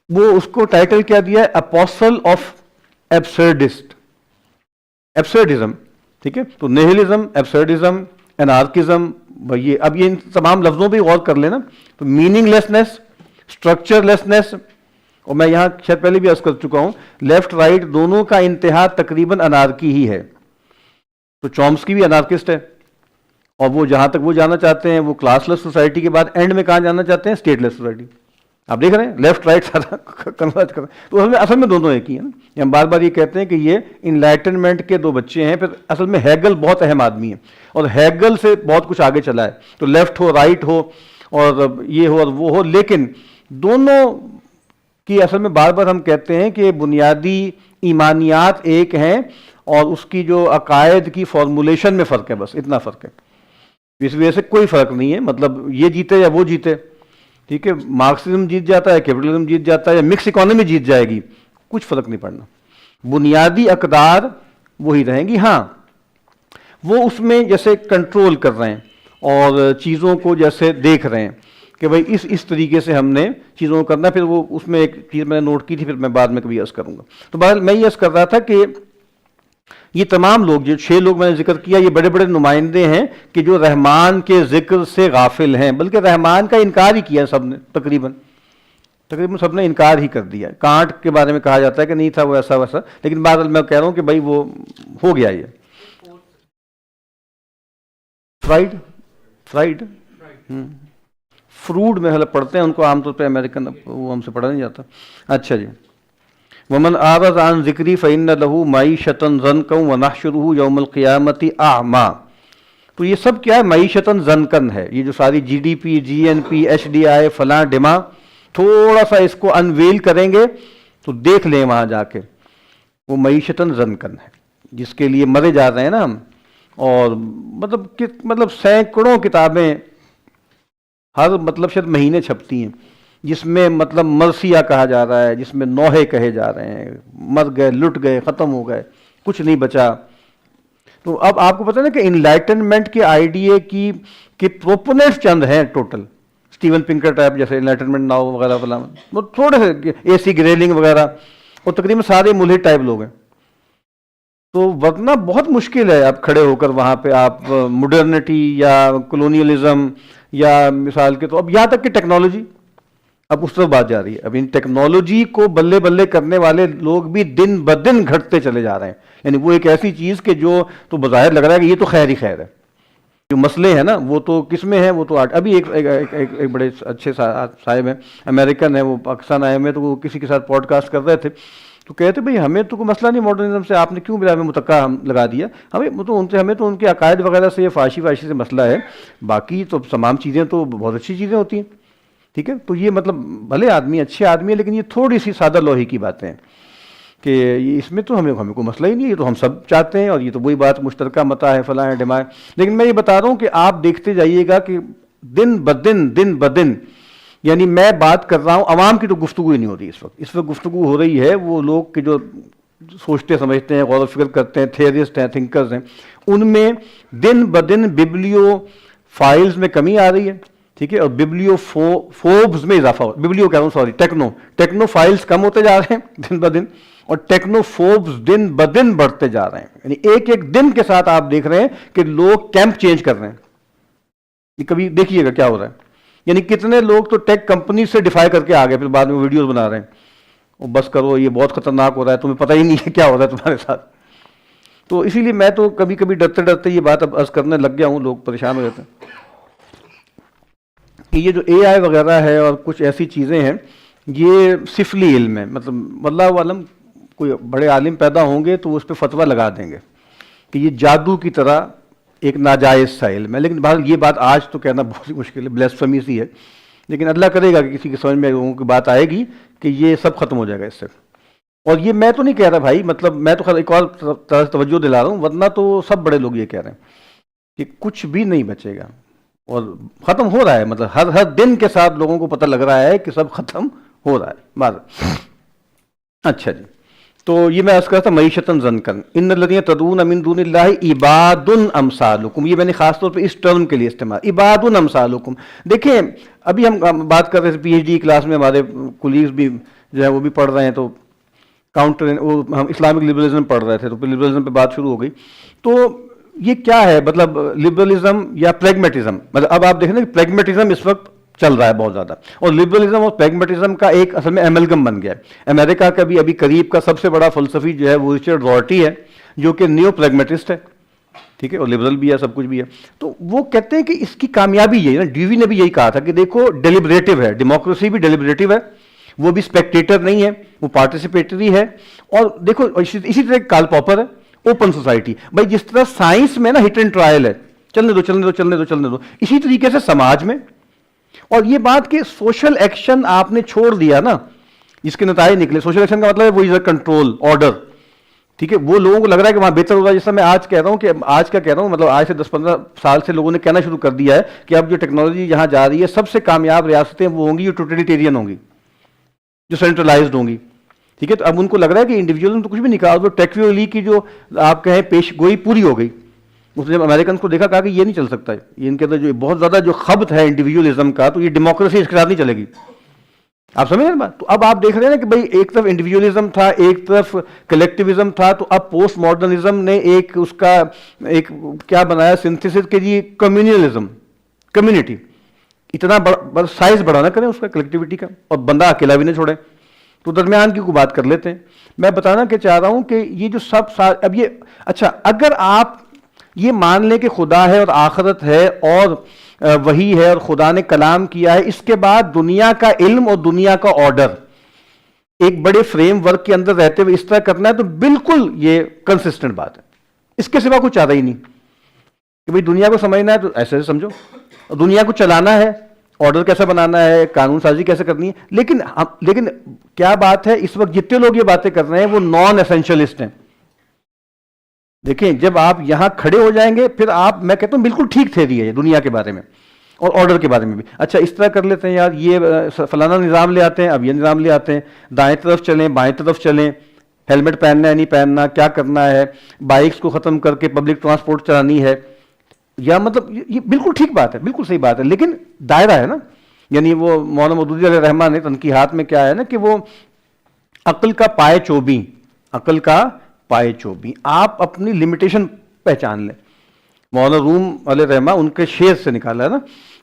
وہ اس کو ٹائٹل کیا دیا ہے؟ Apostle of absurdist, absurdism. ٹھیک ہے, تو نیہلزم, ایبسرڈزم, انارکزم, یہ اب یہ ان تمام لفظوں پہ غور کر لینا. تو میننگ لیسنس, اسٹرکچر لیسنس, اور میں یہاں شاید پہلے بھی عرض کر چکا ہوں لیفٹ رائٹ دونوں کا انتہا تقریباً انارکی ہی ہے. تو چومسکی بھی انارکسٹ ہے، اور وہ جہاں تک وہ جانا چاہتے ہیں وہ کلاس لیس سوسائٹی کے بعد اینڈ میں کہاں جانا چاہتے ہیں؟ اسٹیٹ لیس سوسائٹی. آپ دیکھ رہے ہیں لیفٹ رائٹ سارا کنورج کر رہے ہیں. تو اصل میں دونوں ایک ہی ہیں. ہم بار بار یہ کہتے ہیں کہ یہ انلائٹنمنٹ کے دو بچے ہیں. پھر اصل میں ہیگل بہت اہم آدمی ہے اور ہیگل سے بہت کچھ آگے چلا ہے. تو لیفٹ ہو رائٹ ہو اور یہ ہو اور وہ ہو، لیکن دونوں کی اصل میں بار بار ہم کہتے ہیں کہ بنیادی ایمانیات ایک ہیں اور اس کی جو عقائد کی فارمولیشن میں فرق ہے، بس اتنا فرق ہے. اس وجہ سے کوئی فرق نہیں ہے، مطلب یہ جیتے یا وہ جیتے. ٹھیک ہے، مارکسزم جیت جاتا ہے، کیپٹلزم جیت جاتا ہے، یا مکس اکانومی جیت جائے گی، کچھ فرق نہیں پڑنا. بنیادی اقدار وہی رہیں گی. ہاں وہ اس میں جیسے کنٹرول کر رہے ہیں اور چیزوں کو جیسے دیکھ رہے ہیں کہ بھئی اس طریقے سے ہم نے چیزوں کو کرنا ہے. پھر وہ اس میں ایک چیز میں نے نوٹ کی تھی، پھر میں بعد میں کبھی عرض کروں گا. تو بہرحال میں یہ عرض کر رہا تھا کہ یہ تمام لوگ، جو 6 لوگ میں نے ذکر کیا، یہ بڑے بڑے نمائندے ہیں کہ جو رحمان کے ذکر سے غافل ہیں، بلکہ رحمان کا انکار ہی کیا سب نے. تقریباً سب نے انکار ہی کر دیا. کانٹ کے بارے میں کہا جاتا ہے کہ نہیں تھا وہ ایسا ویسا، لیکن بعد میں کہہ رہا ہوں کہ بھائی وہ ہو گیا. یہ فرائڈ فروڈ میں حلب پڑھتے ہیں ان کو عام طور پہ امریکن، وہ ہم سے پڑھا نہیں جاتا. اچھا جی. ومن اعرض عن ذکری فإن له معیشۃ ضنکا ونحشره یوم القیامۃ اعمی. تو یہ سب کیا ہے؟ معیشۃ ضنکن ہے. یہ جو ساری G D P, G N P, H D I, فلاں ڈما، تھوڑا سا اس کو انویل کریں گے تو دیکھ لیں وہاں جا کے، وہ معیشۃ ضنکن ہے جس کے لیے مرے جا رہے ہیں نا ہم. اور مطلب سینکڑوں کتابیں ہر شاید مہینے چھپتی ہیں جس میں مطلب مرثیہ کہا جا رہا ہے، جس میں نوحے کہے جا رہے ہیں، مر گئے، لٹ گئے، ختم ہو گئے، کچھ نہیں بچا. تو اب آپ کو پتہ ہے نا کہ انلائٹنمنٹ کے آئیڈیے کی پروپوننٹس چند ہیں ٹوٹل. اسٹیون پنکر ٹائپ جیسے انلائٹنمنٹ ناؤ وغیرہ وغیرہ، وہ تھوڑے سے اے سی گریلنگ وغیرہ، اور تقریباً سارے ملحد ٹائپ لوگ ہیں. تو ورنہ بہت مشکل ہے آپ کھڑے ہو کر وہاں پہ آپ مڈرنٹی یا کلونیلزم یا مثال کے تو اب یہاں تک کہ ٹیکنالوجی، اب اس طرف بات جا رہی ہے. اب ان ٹیکنالوجی کو بلے بلے کرنے والے لوگ بھی دن بدن گھٹتے چلے جا رہے ہیں. یعنی وہ ایک ایسی چیز کہ جو تو بظاہر لگ رہا ہے کہ یہ تو خیر ہی خیر ہے. جو مسئلے ہیں نا وہ تو کس میں ہیں؟ وہ تو ابھی ایک بڑے اچھے صاحب ہیں، امریکن ہیں، وہ پاکستان آئے ہوئے، تو وہ کسی کے ساتھ پوڈ کاسٹ کر رہے تھے تو کہتے بھئی ہمیں تو کوئی مسئلہ نہیں ماڈرنزم سے، آپ نے کیوں بلا میں متقع ہم لگا دیا؟ ہمیں تو ان کے عقائد وغیرہ سے، یہ فاشی سے مسئلہ ہے، باقی تو تمام چیزیں تو بہت اچھی چیزیں ہوتی ہیں. ٹھیک ہے، تو یہ مطلب بھلے آدمی اچھے آدمی ہے، لیکن یہ تھوڑی سی سادہ لوہی کی باتیں ہیں کہ اس میں تو ہمیں کوئی مسئلہ ہی نہیں ہے، یہ تو ہم سب چاہتے ہیں اور یہ تو وہی بات مشترکہ متا ہے، فلاں ہے، ڈما ہے. لیکن میں یہ بتا رہا ہوں کہ آپ دیکھتے جائیے گا کہ دن بدن یعنی میں بات کر رہا ہوں، عوام کی تو گفتگو ہی نہیں ہو رہی اس وقت گفتگو ہو رہی ہے وہ لوگ کہ جو سوچتے سمجھتے ہیں، غور و فکر کرتے ہیں، تھیورسٹ ہیں، تھنکرز ہیں، ان میں دن بدن ببلیو فائلز میں کمی آ رہی ہے. ٹھیک ہے، اور ببلیو فوبز میں اضافہ ہو، ببلیو کہہ رہا ہوں سوری، ٹیکنو فائلز کم ہوتے جا رہے ہیں دن بدن، اور ٹیکنو فوبز دن بدن بڑھتے جا رہے ہیں. یعنی ایک دن کے ساتھ آپ دیکھ رہے ہیں کہ لوگ کیمپ چینج کر رہے ہیں. یہ کبھی دیکھیے گا کیا ہو رہا ہے. یعنی کتنے لوگ تو ٹیک کمپنی سے ڈیفائی کر کے آ گئے، پھر بعد میں ویڈیوز بنا رہے ہیں، اور بس کرو یہ بہت خطرناک ہو رہا ہے، تمہیں پتہ ہی نہیں ہے کیا ہو رہا ہے تمہارے ساتھ. تو اسی لیے میں تو کبھی کبھی ڈرتے یہ بات اب عرض کرنے لگ گیا ہوں، لوگ پریشان ہو جاتے ہیں کہ یہ جو اے آئی وغیرہ ہے اور کچھ ایسی چیزیں ہیں، یہ سفلی علم ہے. مطلب واللہ عالم کوئی بڑے عالم پیدا ہوں گے تو اس پہ فتویٰ لگا دیں گے کہ یہ جادو کی طرح ایک ناجائز سا علم ہے. لیکن بہرحال یہ بات آج تو کہنا بہت ہی مشکل ہے، بلیسفمی سی ہے، لیکن اللہ کرے گا کہ کسی کی سمجھ میں لوگوں کی بات آئے گی کہ یہ سب ختم ہو جائے گا اس سے. اور یہ میں تو نہیں کہہ رہا بھائی، مطلب میں تو ایک اور طرح سے توجہ دلا رہا ہوں، ورنہ تو سب بڑے لوگ یہ کہہ رہے ہیں کہ کچھ بھی نہیں بچے گا اور ختم ہو رہا ہے. مطلب ہر دن کے ساتھ لوگوں کو پتہ لگ رہا ہے کہ سب ختم ہو رہا ہے. اچھا جی، تو یہ میں عرض کر رہا تھا معیشۃ ضنکن، ان الذین تدعون من دون اللہ عباد امثالکم. یہ میں نے خاص طور پہ اس ٹرم کے لیے استعمال، عباد امثالکم. دیکھیں ابھی ہم بات کر رہے تھے پی ایچ ڈی کلاس میں، ہمارے کولیگز بھی جو ہے وہ بھی پڑھ رہے ہیں، تو ہم اسلامک لبرلزم پڑھ رہے تھے، تو لبرلزم پہ بات شروع ہو گئی. تو یہ کیا ہے مطلب لبرلزم یا پریگمیٹزم؟ مطلب اب آپ دیکھیں نا کہ پریگمیٹزم اس وقت چل رہا ہے بہت زیادہ، اور لبرلزم اور پریگمیٹزم کا ایک اصل میں ایملگم بن گیا ہے. امریکہ کا بھی ابھی قریب کا سب سے بڑا فلسفی جو ہے وہ رچرڈ راورٹی ہے، جو کہ نیو پریگمیٹسٹ ہے. ٹھیک ہے، اور لبرل بھی ہے، سب کچھ بھی ہے. تو وہ کہتے ہیں کہ اس کی کامیابی یہی نا، ڈیوی نے بھی یہی کہا تھا کہ دیکھو ڈیلیبریٹو ہے، ڈیموکریسی بھی ڈیلیبریٹو ہے، وہ بھی اسپیکٹیٹر نہیں ہے، وہ پارٹیسپیٹری ہے. اور دیکھو اسی طرح کارل پاپر ہے، اوپن سوسائٹی. بھائی جس طرح سائنس میں نا ہٹ اینڈ ٹرائل ہے، چلنے دو چلنے دو چلنے دو چلنے دو، اسی طریقے سے سماج میں. اور یہ بات کہ سوشل ایکشن آپ نے چھوڑ دیا نا، جس کے نتائج نکلے. سوشل ایکشن کا مطلب ہے وہ کنٹرول آرڈر. ٹھیک ہے، وہ لوگوں کو لگ رہا ہے کہ وہاں بہتر ہوگا. جیسا میں آج کہہ رہا ہوں کہ آج کا کہہ رہا ہوں، مطلب آج سے 10-15 سال سے لوگوں نے کہنا شروع کر دیا ہے کہ اب جو ٹیکنالوجی یہاں جا رہی ہے، سب سے کامیاب ریاستیں وہ ہوں گی جو ٹوٹلیٹیرین ہوں گی، جو سینٹرلائزڈ ہوں گی. ٹھیک ہے، تو اب ان کو لگ رہا ہے کہ انڈیویجولزم تو کچھ بھی نہیں کہا، وہ ٹیکویلی کی جو آپ کہیں پیش گوئی پوری ہو گئی. اس نے جب امریکنس کو دیکھا، کہا کہ یہ نہیں چل سکتا ہے، یہ ان کے اندر جو بہت زیادہ جو خبط ہے انڈیویجولزم کا، تو یہ ڈیموکریسی اس کے ساتھ نہیں چلے گی. آپ سمجھ رہے ہیں بات؟ تو اب آپ دیکھ رہے ہیں کہ بھائی ایک طرف انڈیویجولزم تھا، ایک طرف کلیکٹیوزم تھا، تو اب پوسٹ ماڈرنزم نے ایک اس کا ایک کیا بنایا سنتھیسس کے جی کمیونلزم، کمیونٹی. اتنا بڑا سائز بڑا نہ کریں اس کا کلیکٹیوٹی کا، اور بندہ اکیلا بھی نہ چھوڑیں. تو درمیان کی کوئی بات کر لیتے ہیں. میں بتانا کہ چاہ رہا ہوں کہ یہ جو سب اب یہ اچھا، اگر آپ یہ مان لیں کہ خدا ہے اور آخرت ہے اور وہی ہے اور خدا نے کلام کیا ہے، اس کے بعد دنیا کا علم اور دنیا کا آرڈر ایک بڑے فریم ورک کے اندر رہتے ہوئے اس طرح کرنا ہے، تو بالکل یہ کنسسٹنٹ بات ہے. اس کے سوا کچھ چاہتا ہی نہیں کہ بھئی دنیا کو سمجھنا ہے تو ایسے سمجھو، دنیا کو چلانا ہے، آرڈر کیسے بنانا ہے، قانون سازی کیسے کرنی ہے. لیکن کیا بات ہے، اس وقت جتنے لوگ یہ باتیں کر رہے ہیں وہ نان ایسنشلسٹ ہیں. دیکھیں جب آپ یہاں کھڑے ہو جائیں گے پھر آپ، میں کہتا ہوں بالکل ٹھیک تھیوری ہے دنیا کے بارے میں اور آرڈر کے بارے میں بھی. اچھا اس طرح کر لیتے ہیں یار، یہ فلانا نظام لے آتے ہیں، اب یہ نظام لے آتے ہیں، دائیں طرف چلیں بائیں طرف چلیں، ہیلمٹ پہننا ہے نہیں پہننا، کیا کرنا ہے، بائکس کو ختم کر کے پبلک ٹرانسپورٹ چلانی ہے. یا مطلب یہ بالکل ٹھیک بات ہے، بالکل صحیح بات ہے، لیکن دائرہ ہے نا. یعنی وہ مولانا مودودی علیہ الرحمہ نے تنقیحات میں کیا ہے نا کہ وہ عقل کا پائے چوبیں، عقل کا پائے چوبیں، آپ اپنی لمیٹیشن پہچان لیں. مولانا روم علیہ الرحمہ ان کے شعر سے نکالا ہے نا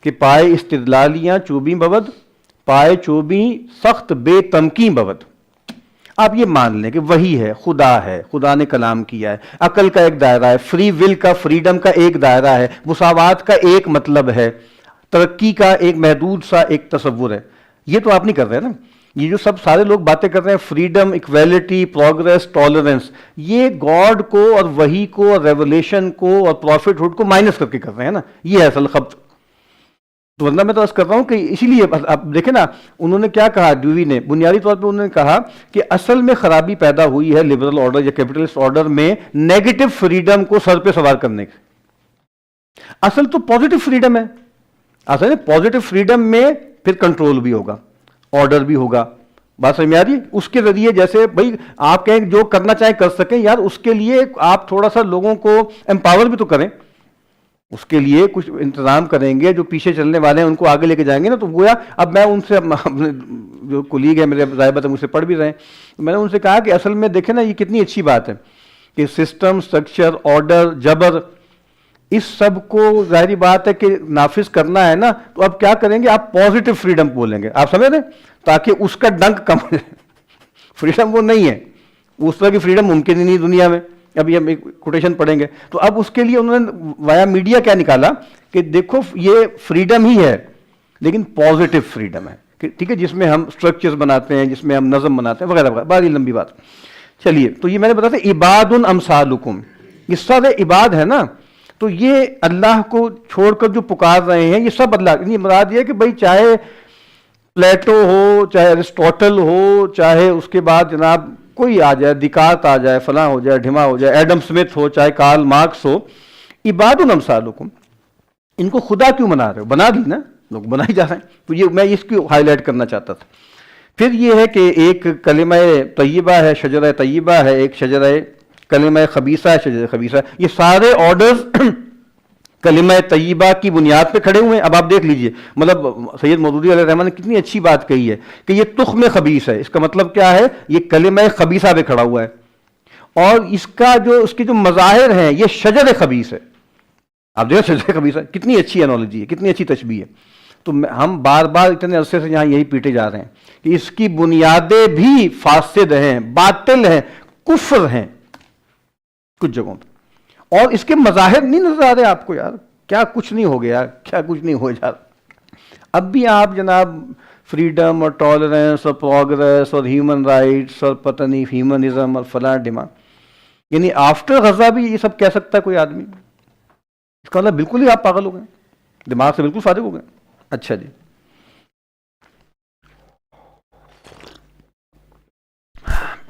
کہ پائے استدلالیاں چوبیں بود، پائے چوبیں سخت بے تمکیں بود. آپ یہ مان لیں کہ وہی ہے، خدا ہے، خدا نے کلام کیا ہے، عقل کا ایک دائرہ ہے، فری ول کا، فریڈم کا ایک دائرہ ہے، مساوات کا ایک مطلب ہے، ترقی کا ایک محدود سا ایک تصور ہے. یہ تو آپ نہیں کر رہے نا. یہ جو سب سارے لوگ باتیں کر رہے ہیں، فریڈم، ایکویلٹی، پروگریس، ٹالرنس، یہ گاڈ کو اور وحی کو اور ریولیشن کو اور پروفٹ ہوڈ کو مائنس کر کے کر رہے ہیں نا. یہ ہے اصل خبر. تو ورنہ میں تو عرض کر رہا ہوں کہ اسی لیے اب دیکھیں نا، انہوں نے کیا کہا ڈیوی نے، بنیادی طور پہ انہوں نے کہا کہ اصل میں خرابی پیدا ہوئی ہے لبرل آرڈر یا کیپٹلسٹ آرڈر میں نیگیٹو فریڈم کو سر پہ سوار کرنے کی. اصل تو پازیٹو فریڈم ہے. اصل ہے پازیٹو فریڈم میں پھر کنٹرول بھی ہوگا، آرڈر بھی ہوگا. بات سمجھ میں آ رہی ہے؟ اس کے ذریعے جیسے بھائی آپ کہیں جو کرنا چاہیں کر سکیں، یار اس کے لیے آپ تھوڑا سا لوگوں کو امپاور بھی تو کریں. اس کے لیے کچھ انتظام کریں گے، جو پیچھے چلنے والے ہیں ان کو آگے لے کے جائیں گے نا. تو گویا اب میں ان سے، جو کولیگ ہے میرے ظاہر مجھ سے پڑھ بھی رہے ہیں، میں نے ان سے کہا کہ اصل میں دیکھیں نا یہ کتنی اچھی بات ہے کہ سسٹم، سٹرکچر، آرڈر، جبر، اس سب کو ظاہری بات ہے کہ نافذ کرنا ہے نا. تو اب کیا کریں گے، آپ پازیٹو فریڈم بولیں گے. آپ سمجھ رہے ہیں؟ تاکہ اس کا ڈنک کم ہو جائے. فریڈم وہ نہیں ہے، اس طرح کی فریڈم ممکن ہی نہیں دنیا میں. ابھی ہم ایک کوٹیشن پڑھیں گے. تو اب اس کے لیے انہوں نے وایا میڈیا کیا نکالا کہ دیکھو یہ فریڈم ہی ہے لیکن پازیٹو فریڈم ہے. ٹھیک ہے، جس میں ہم سٹرکچرز بناتے ہیں، جس میں ہم نظم بناتے ہیں وغیرہ وغیرہ. بڑی لمبی بات. چلیے، تو یہ میں نے بتایا تھا عباد امثالکم، یہ سب عباد ہے نا. تو یہ اللہ کو چھوڑ کر جو پکار رہے ہیں یہ سب اللہ. یعنی مراد یہ ہے کہ بھائی چاہے پلیٹو ہو، چاہے ارسطوٹل ہو، چاہے اس کے بعد جناب کوئی آ جائے، دیکارت آ جائے، فلاں ہو جائے، ڈھما ہو جائے، ایڈم سمتھ ہو، چاہے کارل مارکس ہو، عباد امثالکم. ان کو خدا کیوں بنا رہے ہو؟ بنا دی نا، لوگ بنا ہی جا رہے ہیں. تو یہ میں اس کو ہائی لائٹ کرنا چاہتا تھا. پھر یہ ہے کہ ایک کلمہ طیبہ ہے، شجرہ طیبہ ہے، ایک شجرہ کلمہ خبیثہ ہے، شجرہ خبیثہ. یہ سارے آرڈرز کلمہ طیبہ کی بنیاد پہ کھڑے ہوئے ہیں. اب آپ دیکھ لیجئے، مطلب سید مودودی علیہ الرحمہ نے کتنی اچھی بات کہی ہے کہ یہ تخم خبیث ہے. اس کا مطلب کیا ہے؟ یہ کلمہ خبیثہ پہ کھڑا ہوا ہے، اور اس کے جو مظاہر ہیں یہ شجر خبیث ہے. آپ دیکھیں شجر خبیث ہے، کتنی اچھی انالوجی ہے، کتنی اچھی تشبیہ ہے. تو ہم بار بار اتنے عرصے سے یہاں یہی پیٹے جا رہے ہیں کہ اس کی بنیادیں بھی فاسد ہیں، باطل ہیں، کفر ہیں کچھ جگہوں پہ. اور اس کے مظاہر نہیں نظر آ رہے آپ کو یار؟ کیا کچھ نہیں ہو گیا، کیا کچھ نہیں ہو جا رہا. اب بھی آپ جناب فریڈم اور ٹالرنس اور پروگریس اور ہیومن رائٹس اور پتہ نہیں ہیومنزم اور فلاں ڈیمانڈ، یعنی آفٹر غزہ بھی یہ سب کہہ سکتا ہے کوئی آدمی؟ اس کا مطلب بالکل ہی آپ پاگل ہو گئے، دماغ سے بالکل فارغ ہو گئے. اچھا جی،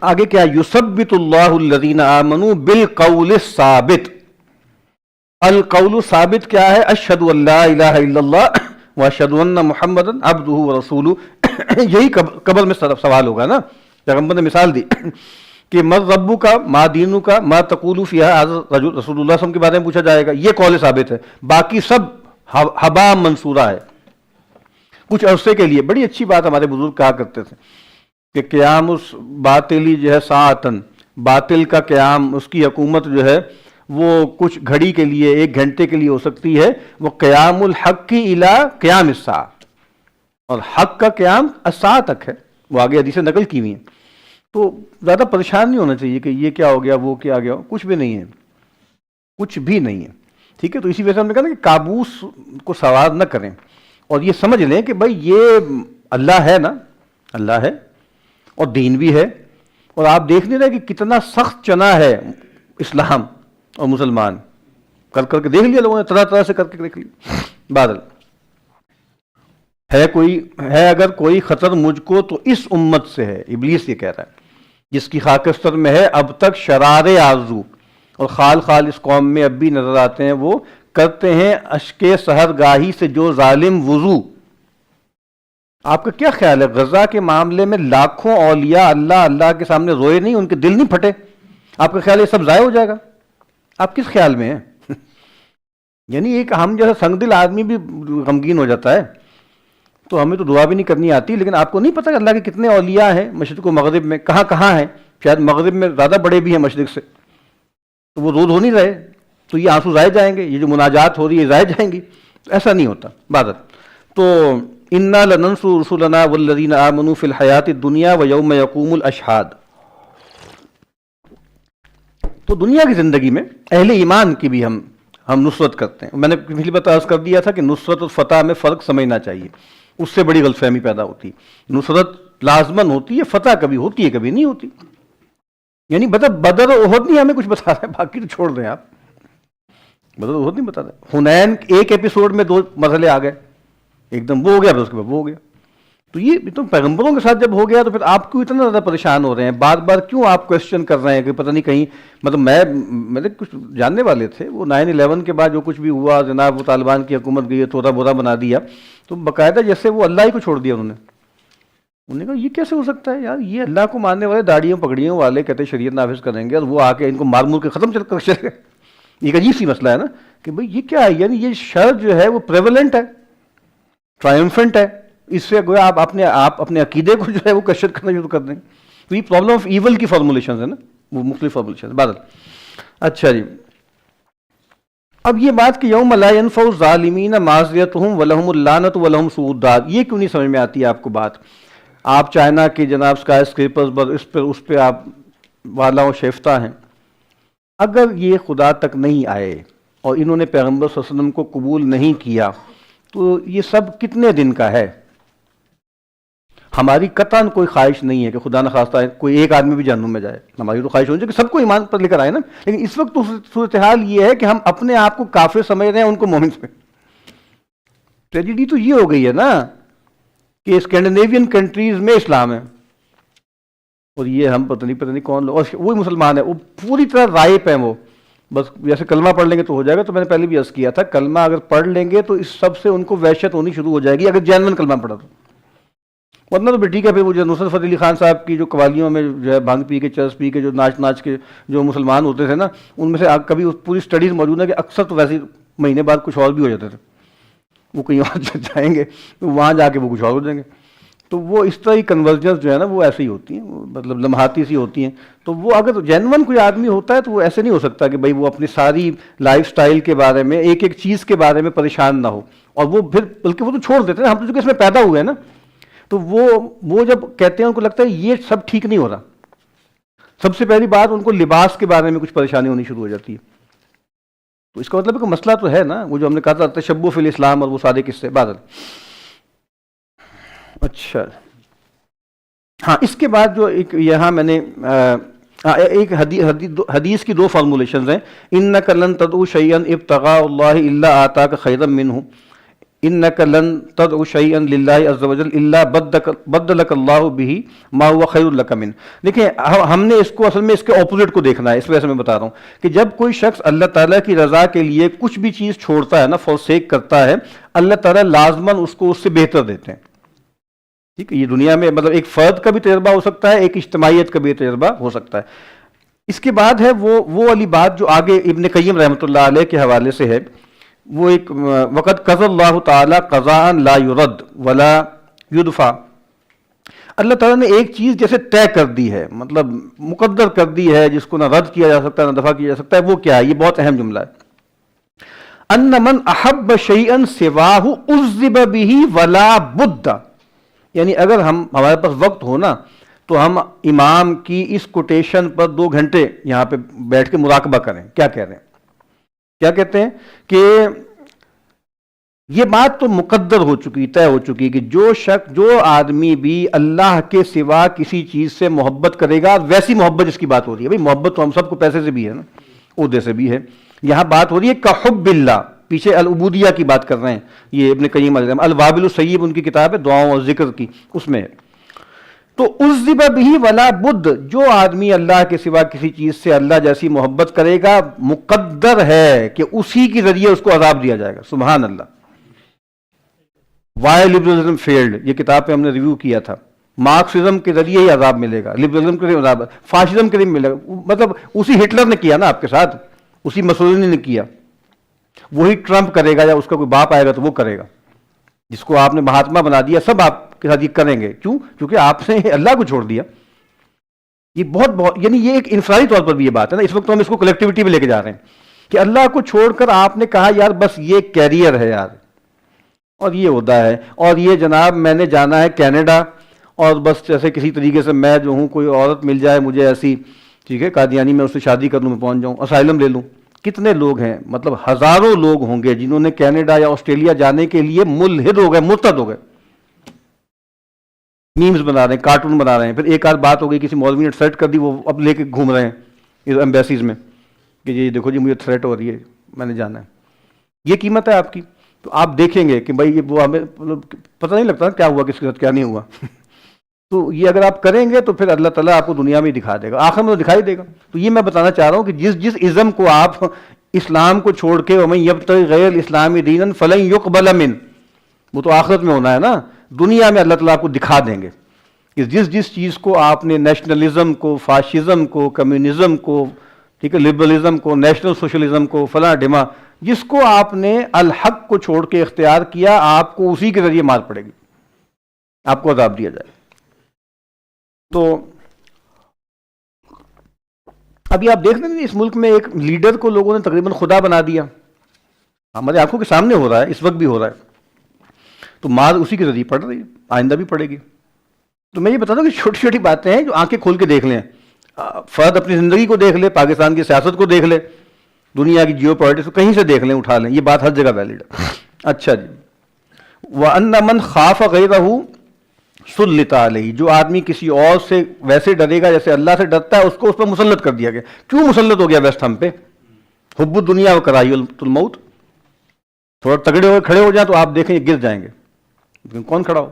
آگے کیا؟ یثبت اللہ الذین آمنوا بالقول الثابت. القول ثابت کیا ہے؟ اشہد ان لا الہ الا اللہ واشہد ان محمدا عبدہ ورسولہ. یہی قبر میں سوال ہوگا نا. پیغمبر نے مثال دی کہ من ربک کا، ما دینک کا، ما تقول فی ھذا رسول اللہ صلی اللہ علیہ وسلم کے بارے میں پوچھا جائے گا. یہ قول ثابت ہے، باقی سب ہبا منصورہ ہے. کچھ عرصے کے لیے بڑی اچھی بات ہمارے بزرگ کہا کرتے تھے کہ قیام اس باطلی جو ہے ساعتن، باطل کا قیام، اس کی حکومت جو ہے وہ کچھ گھڑی کے لیے، ایک گھنٹے کے لیے ہو سکتی ہے. وہ قیام الحق کی الی قیام الساعہ، اور حق کا قیام الساعہ تک ہے. وہ آگے حدیثیں نقل کی ہوئی ہیں. تو زیادہ پریشان نہیں ہونا چاہیے کہ یہ کیا ہو گیا، وہ کیا گیا. کچھ بھی نہیں ہے، کچھ بھی نہیں ہے. ٹھیک ہے، تو اسی وجہ سے ہم نے کہا نا کہ کابوس کو سوار نہ کریں، اور یہ سمجھ لیں کہ بھائی یہ اللہ ہے نا، اللہ ہے اور دین بھی ہے. اور آپ دیکھ نہیں رہے کہ کتنا سخت چنا ہے اسلام اور مسلمان. کر کے دیکھ لیا لوگوں نے، طرح طرح سے کر کے دیکھ لیا. بادل ہے اگر کوئی خطر مجھ کو تو اس امت سے ہے. ابلیس یہ کہہ رہا ہے جس کی خاکستر میں ہے اب تک شرار آرزو، اور خال اس قوم میں اب بھی نظر آتے ہیں. وہ کرتے ہیں اشک سحر گاہی سے جو ظالم وضو. آپ کا کیا خیال ہے غزہ کے معاملے میں لاکھوں اولیاء اللہ کے سامنے روئے نہیں، ان کے دل نہیں پھٹے؟ آپ کا خیال ہے یہ سب ضائع ہو جائے گا؟ آپ کس خیال میں ہیں؟ یعنی ایک ہم جیسا سنگ دل آدمی بھی غمگین ہو جاتا ہے. تو ہمیں تو دعا بھی نہیں کرنی آتی، لیکن آپ کو نہیں پتہ کہ اللہ کے کتنے اولیاء ہیں مشرق و مغرب میں، کہاں کہاں ہیں. شاید مغرب میں زیادہ بڑے بھی ہیں مشرق سے، تو وہ روز ہو نہیں رہے، تو یہ آنسو ضائع جائیں گے، یہ جو مناجات ہو رہی ہے ضائع جائیں گی. ایسا نہیں ہوتا بادل. تو انا لننصر رسلنا والذین آمنوا فی الحیات الدنیا ویوم یقوم الاشہاد. تو دنیا کی زندگی میں اہل ایمان کی بھی ہم نصرت کرتے ہیں. میں نے پچھلی بار عرض کر دیا تھا کہ نصرت اور فتح میں فرق سمجھنا چاہیے، اس سے بڑی غلط فہمی پیدا ہوتی. نصرت لازماً ہوتی ہے، فتح کبھی ہوتی ہے کبھی نہیں ہوتی. یعنی بدر اور احد نہیں ہمیں کچھ بتا رہا ہے، باقی تو چھوڑ دیں آپ. بدر اور احد نہیں بتا رہے. حنین ایک ایپیسوڈ میں 2 مرحلے آ گئے، ایک دم وہ ہو گیا، پھر اس کے بعد وہ ہو گیا. تو یہ تو پیغمبروں کے ساتھ جب ہو گیا تو پھر آپ کیوں اتنا زیادہ پریشان ہو رہے ہیں؟ بار بار کیوں آپ کوشچن کر رہے ہیں کہ پتہ نہیں کہیں، مطلب میرے کچھ جاننے والے تھے، وہ 9/11 کے بعد جو کچھ بھی ہوا جناب، وہ طالبان کی حکومت گئی، تھوڑا بورا بنا دیا، تو باقاعدہ جیسے وہ اللہ ہی کو چھوڑ دیا انہوں نے کہا یہ کیسے ہو سکتا ہے یار، یہ اللہ کو ماننے والے داڑھیوں پگڑیوں والے کہتے ہیں شریعت نافذ کریں گے، اور وہ آ کے ان کو مار مور کے ختم کر چلے گئے. ایک عجیب سی مسئلہ ہے نا کہ بھئی یہ کیا ہے، یعنی یہ شر جو ہے وہ پریولنٹ ہے، ٹرائمفنٹ ہے. اس سے گویا آپ اپنے عقیدے کو جو ہے وہ کشف کرنا شروع کر دیں. تو یہ پرابلم آف ایول کی فارمولیشنز ہیں نا، وہ مختلف فارمولیشنز. بادل اچھا جی، اب یہ بات کہ یوم لا ينفع الظالمین معذرتهم ولہم اللعنۃ ولہم سوء الدار، یہ کیوں نہیں سمجھ میں آتی ہے آپ کو بات؟ آپ چائنا کے جناب اسکائی اسکریپرز پر اس پہ آپ والا و شیفتہ ہیں. اگر یہ خدا تک نہیں آئے اور انہوں نے پیغمبر صلی اللہ علیہ وسلم کو قبول نہیں کیا تو یہ سب کتنے دن کا ہے؟ ہماری قطعاً کوئی خواہش نہیں ہے کہ خدا نخواستہ کوئی ایک آدمی بھی جہنم میں جائے. ہماری تو خواہش ہونی چاہیے کہ سب کو ایمان پر لے کر آئے نا. لیکن اس وقت تو صورتحال یہ ہے کہ ہم اپنے آپ کو کافر سمجھ رہے ہیں، ان کو مومن سمجھ. ٹریجڈی تو یہ ہو گئی ہے نا کہ اسکینڈینیوین کنٹریز میں اسلام ہے، اور یہ ہم پتہ نہیں کون لوگ، اور وہی مسلمان ہیں، وہ پوری طرح رائپ ہیں. وہ بس جیسے کلمہ پڑھ لیں گے تو ہو جائے گا. تو میں نے پہلے بھی عرض کیا تھا، کلمہ اگر پڑھ لیں گے تو اس سب سے ان کو وحشت ہونی شروع ہو جائے گی اگر جینون کلمہ پڑھا تو. ورنہ تو ٹھیک ہے. پھر وہ جو نصرت فتح علی خان صاحب کی جو قوالیوں میں جو ہے بھنگ پی کے چرس پی کے جو ناچ کے جو مسلمان ہوتے تھے نا، ان میں سے کبھی پوری سٹڈیز موجود ہے کہ اکثر تو ویسے مہینے بعد کچھ اور بھی ہو جاتے تھے. وہ کہیں اور جائیں گے تو وہاں جا کے وہ کچھ اور ہو جائیں گے. تو وہ اس طرح کی کنورجنس جو ہے نا وہ ایسے ہی ہوتی ہیں، مطلب لمحاتی سی ہوتی ہیں. تو وہ اگر جینون کوئی آدمی ہوتا ہے تو وہ ایسے نہیں ہو سکتا کہ بھائی وہ اپنی ساری لائف سٹائل کے بارے میں ایک ایک چیز کے بارے میں پریشان نہ ہو. اور وہ پھر بلکہ وہ تو چھوڑ دیتے ہیں. ہم تو چونکہ اس میں پیدا ہوئے ہیں نا، تو وہ جب کہتے ہیں ان کو لگتا ہے یہ سب ٹھیک نہیں ہو رہا. سب سے پہلی بات ان کو لباس کے بارے میں کچھ پریشانی ہونی شروع ہو جاتی ہے. تو اس کا مطلب ہے کہ مسئلہ تو ہے نا، وہ جو ہم نے کہا تھا تشبہ فی الاسلام اور وہ سارے قصے بادل. اچھا ہاں، اس کے بعد جو ایک یہاں میں نے ایک حدیث کی دو فارمولیشنز ہیں. انک لن تدعو شیئا ابتغاء اللہ الا آتاک خیرا منہ، انک لن تدعو شیئا للہ عز وجل الا بدلک اللہ بہ ما هو خیر لک منہ. دیکھیں ہم نے اس کو اصل میں اس کے اپوزٹ کو دیکھنا ہے، اس وجہ سے میں بتا رہا ہوں کہ جب کوئی شخص اللہ تعالیٰ کی رضا کے لیے کچھ بھی چیز چھوڑتا ہے نا، فورسیک کرتا ہے، اللہ تعالیٰ لازماً اس کو اس سے بہتر دیتے ہیں. ٹھیک ہے، یہ دنیا میں مطلب ایک فرد کا بھی تجربہ ہو سکتا ہے، ایک اجتماعیت کا بھی تجربہ ہو سکتا ہے. اس کے بعد ہے وہ والی بات جو آگے ابن قیم رحمۃ اللہ علیہ کے حوالے سے ہے، وہ ایک وقت قضى اللہ تعالی قضاء لا يرد ولا يدفع. اللہ تعالیٰ نے ایک چیز جیسے طے کر دی ہے، مطلب مقدر کر دی ہے، جس کو نہ رد کیا جا سکتا ہے نہ دفع کیا جا سکتا ہے. وہ کیا ہے؟ یہ بہت اہم جملہ ہے. ان من احب شیئا سواہ عذب به ولا بد. یعنی اگر ہمارے پاس وقت ہو نا تو ہم امام کی اس کوٹیشن پر 2 گھنٹے یہاں پہ بیٹھ کے مراقبہ کریں. کیا کہہ رہے ہیں؟ کیا کہتے ہیں کہ یہ بات تو مقدر ہو چکی، طے ہو چکی کہ جو آدمی بھی اللہ کے سوا کسی چیز سے محبت کرے گا، ویسی محبت جس کی بات ہو رہی ہے، بھائی محبت تو ہم سب کو پیسے سے بھی ہے نا، عہدے سے بھی ہے، یہاں بات ہو رہی ہے کحب اللہ. پیچھے العبودیہ کی بات کر رہے ہیں، یہ ابن قیم الوابل الصیب ان کی کتاب ہے دعاؤں اور ذکر کی، اس میں ہے. تو عذب به ولا بد، جو آدمی اللہ کے سوا کسی چیز سے اللہ جیسی محبت کرے گا، مقدر ہے کہ اسی کے ذریعے اس کو عذاب دیا جائے گا. سبحان اللہ. وائی لبرلزم فیلڈ، یہ کتاب پہ ہم نے ریویو کیا تھا. مارکسزم کے ذریعے ہی عذاب ملے گا، لبرلزم کے ذریعے عذاب، فاشزم کے ذریعے ملے گا. مطلب اسی ہٹلر نے کیا نا آپ کے ساتھ، اسی مسولینی نے کیا، وہی ٹرمپ کرے گا، یا اس کا کوئی باپ آئے گا تو وہ کرے گا. جس کو آپ نے مہاتما بنا دیا، سب آپ کے ساتھ یہ کریں گے. کیوں؟ کیونکہ آپ نے اللہ کو چھوڑ دیا. یہ بہت یعنی یہ ایک انفرادی طور پر بھی یہ بات ہے نا. اس وقت ہم اس کو کلیکٹیوٹی میں لے کے جا رہے ہیں کہ اللہ کو چھوڑ کر آپ نے کہا یار بس یہ کیریئر ہے یار، اور یہ عہدہ ہے، اور یہ جناب میں نے جانا ہے کینیڈا، اور بس جیسے کسی طریقے سے میں جو ہوں کوئی عورت مل جائے مجھے ایسی، ٹھیک ہے، قادیانی، میں اس سے شادی کر لوں، میں پہنچ جاؤں، اسائلم لے لوں. کتنے لوگ ہیں، مطلب ہزاروں لوگ ہوں گے جنہوں نے کینیڈا یا آسٹریلیا جانے کے لیے ملحد ہو گئے، مرتد ہو گئے، میمز بنا رہے ہیں، کارٹون بنا رہے ہیں. پھر ایک آدھ بات ہو گئی، کسی مولوی نے تھریٹ کر دی، وہ اب لے کے گھوم رہے ہیں ایمبیسیز میں کہ جی دیکھو جی مجھے تھریٹ ہو رہی ہے، میں نے جانا ہے. یہ قیمت ہے آپ کی. تو آپ دیکھیں گے کہ بھائی وہ ہمیں پتہ نہیں لگتا کیا ہوا، کس کے ساتھ کیا نہیں ہوا. تو یہ اگر آپ کریں گے تو پھر اللہ تعالیٰ آپ کو دنیا میں دکھا دے گا، آخر میں تو دکھائی دے گا. تو یہ میں بتانا چاہ رہا ہوں کہ جس ازم کو آپ اسلام کو چھوڑ کے وَمَن يَبْتَغِ غَيْرَ الْإِسْلَامِ دِينًا فَلَن يُقْبَلَ مِنْهُ، وہ تو آخرت میں ہونا ہے نا. دنیا میں اللہ تعالیٰ آپ کو دکھا دیں گے کہ جس چیز کو آپ نے نیشنلزم کو، فاشزم کو، کمیونزم کو، ٹھیک ہے، لبرلزم کو، نیشنل سوشلزم کو، فلاں ڈھما، جس کو آپ نے الحق کو چھوڑ کے اختیار کیا، آپ کو اسی کے ذریعے مار پڑے گی، آپ کو عذاب دیا جائے. تو ابھی آپ دیکھ رہے ہیں اس ملک میں ایک لیڈر کو لوگوں نے تقریباً خدا بنا دیا، ہمارے آنکھوں کے سامنے ہو رہا ہے، اس وقت بھی ہو رہا ہے. تو مار اسی کے ذریعے پڑ رہی ہے، آئندہ بھی پڑے گی. تو میں یہ بتا دوں کہ چھوٹی چھوٹی باتیں ہیں جو آنکھیں کھول کے دیکھ لیں. فرد اپنی زندگی کو دیکھ لے، پاکستان کی سیاست کو دیکھ لے، دنیا کی جیو پولیٹکس کو کہیں سے دیکھ لیں، اٹھا لیں، یہ بات ہر جگہ ویلڈ ہے. اچھا جی، وَأَنَّ مَنْ خَافَ غَيْرَهُ سُلِّطَ عَلَيْهِ، جو آدمی کسی اور سے ویسے ڈرے گا جیسے اللہ سے ڈرتا ہے، اس کو اس پر مسلط کر دیا گیا. کیوں مسلط ہو گیا ویسٹ ہم پہ؟ حب الدنیا وکراہیۃ الموت. تھوڑا تگڑے ہوئے کھڑے ہو جائیں تو آپ دیکھیں گر جائیں گے، لیکن کون کھڑا ہو؟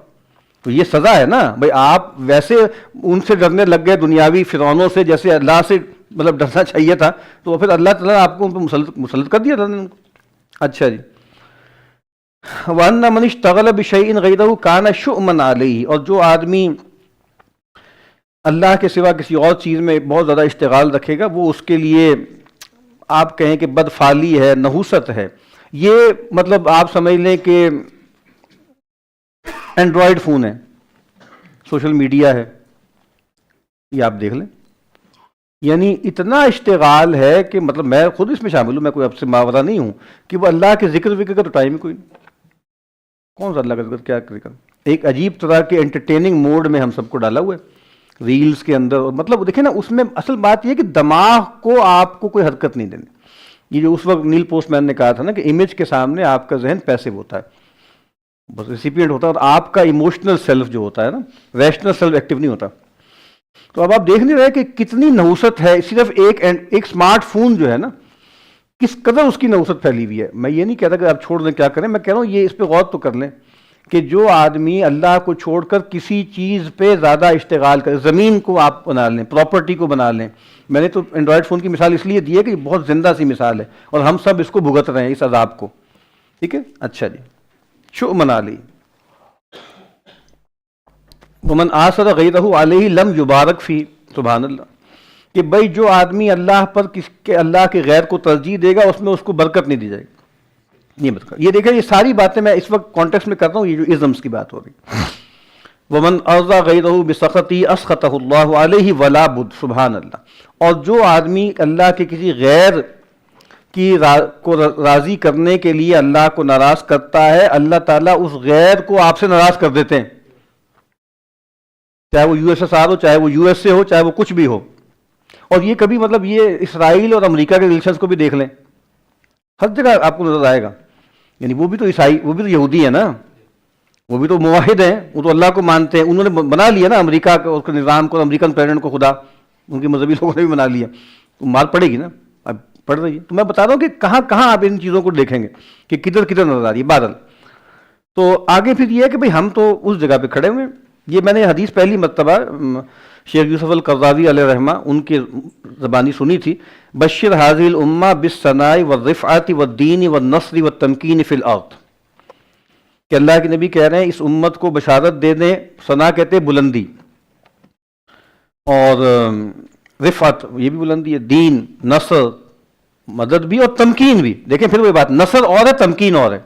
تو یہ سزا ہے نا بھائی. آپ ویسے ان سے ڈرنے لگ گئے دنیاوی فرعونوں سے جیسے اللہ سے مطلب ڈرنا چاہیے تھا، تو پھر اللہ تعالیٰ نے آپ کو ان پہ مسلط کر دیا اللہ نے ان کو. اچھا جی، وَأَنَّ مَنِ اشْتَغَلَ بِشَيْءٍ غَيْرَهُ كَانَ شُؤْمًا عَلَيْهِ، اور جو آدمی اللہ کے سوا کسی اور چیز میں بہت زیادہ اشتغال رکھے گا، وہ اس کے لیے آپ کہیں کہ بدفعلی ہے، نحوست ہے. یہ مطلب آپ سمجھ لیں کہ اینڈرائڈ فون ہے، سوشل میڈیا ہے، یہ آپ دیکھ لیں. یعنی اتنا اشتغال ہے کہ مطلب میں خود اس میں شامل ہوں، میں کوئی اب سے ماورا نہیں ہوں کہ وہ اللہ کے ذکر کا تو ٹائم ہی کوئی نہیں. کون سا اللہ کا ذکر، کیا ذکر؟ ایک عجیب طرح کے انٹرٹیننگ موڈ میں ہم سب کو ڈالا ہوا ہے ریلز کے اندر. اور مطلب دیکھیں نا، اس میں اصل بات یہ کہ دماغ کو آپ کو کوئی حرکت نہیں دینی. یہ جو اس وقت نیل پوسٹ مین نے کہا تھا نا کہ امیج کے سامنے آپ کا ذہن پیسو ہوتا ہے، بس ریسیپینٹ ہوتا ہے، اور آپ کا ایموشنل سیلف جو ہوتا ہے نا، ریشنل سیلف ایکٹیو نہیں ہوتا. تو اب آپ دیکھ نہیں رہے کہ کتنی نحوست ہے صرف ایک اسمارٹ فون جو ہے نا، کس قدر اس کی نحوست پھیلی ہوئی ہے. میں یہ نہیں کہتا کہ آپ چھوڑ دیں کیا کریں، میں کہہ رہا ہوں یہ اس پہ غور تو کر لیں کہ جو آدمی اللہ کو چھوڑ کر کسی چیز پہ زیادہ اشتغال کرے، زمین کو آپ بنا لیں، پراپرٹی کو بنا لیں. میں نے تو اینڈرائڈ فون کی مثال اس لیے دی ہے کہ یہ بہت زندہ سی مثال ہے، اور ہم سب اس کو بھگت رہے ہیں، اس عذاب کو. ٹھیک ہے، اچھا جی. شو منا لی ومن آثر غیرہ علیہ لم یبارک فی. سبحان اللہ. کہ بھائی جو آدمی اللہ پر اللہ کے غیر کو ترجیح دے گا اس میں اس کو برکت نہیں دی جائے گی. یہ دیکھیں، یہ ساری باتیں میں اس وقت کانٹیکسٹ میں کرتا ہوں، یہ جو ازمس کی بات ہو رہی. ومن ارضى غیرہ بسخطی اسخطہ اللہ علیہ ولا بد. سبحان اللہ. اور جو آدمی اللہ کے کسی غیر کی کو راضی کرنے کے لیے اللہ کو ناراض کرتا ہے، اللہ تعالیٰ اس غیر کو آپ سے ناراض کر دیتے ہیں، چاہے وہ یو ایس ایس آر ہو، چاہے وہ یو ایس اے ہو، چاہے وہ کچھ بھی ہو. اور یہ کبھی مطلب یہ اسرائیل اور امریکہ کے ریلیشنز کو بھی دیکھ لیں، ہر جگہ آپ کو نظر آئے گا. یعنی وہ بھی تو عیسائی، وہ بھی تو یہودی ہیں نا، وہ بھی تو موحد ہیں، وہ تو اللہ کو مانتے ہیں. انہوں نے بنا لیا نا امریکہ کے اس کے نظام کو، امریکن پریزیڈنٹ کو خدا. ان کے مذہبی لوگوں نے بھی بنا لیا. تو مار پڑے گی نا، اب پڑ رہی ہے. تو میں بتا رہا ہوں کہ کہاں کہاں آپ ان چیزوں کو دیکھیں گے کہ کدھر کدھر نظر آ رہی ہے بادل. تو آگے پھر یہ ہے کہ بھئی ہم تو اس جگہ پہ کھڑے ہوئے ہیں. یہ میں نے حدیث پہلی مرتبہ شیخ یوسف القرضاوی علیہ رحمہ ان کی زبانی سنی تھی. بشر حاضی الامہ بالثناء والرفعۃ والدین والنصر والتمکین فی الارض. کہ اللہ کے نبی کہہ رہے ہیں اس امت کو بشارت دے دیں. ثنا کہتے ہیں بلندی، اور رفعت یہ بھی بلندی ہے، دین نصر مدد بھی، اور تمکین بھی. دیکھیں پھر وہی بات، نصر اور ہے، تمکین اور ہے.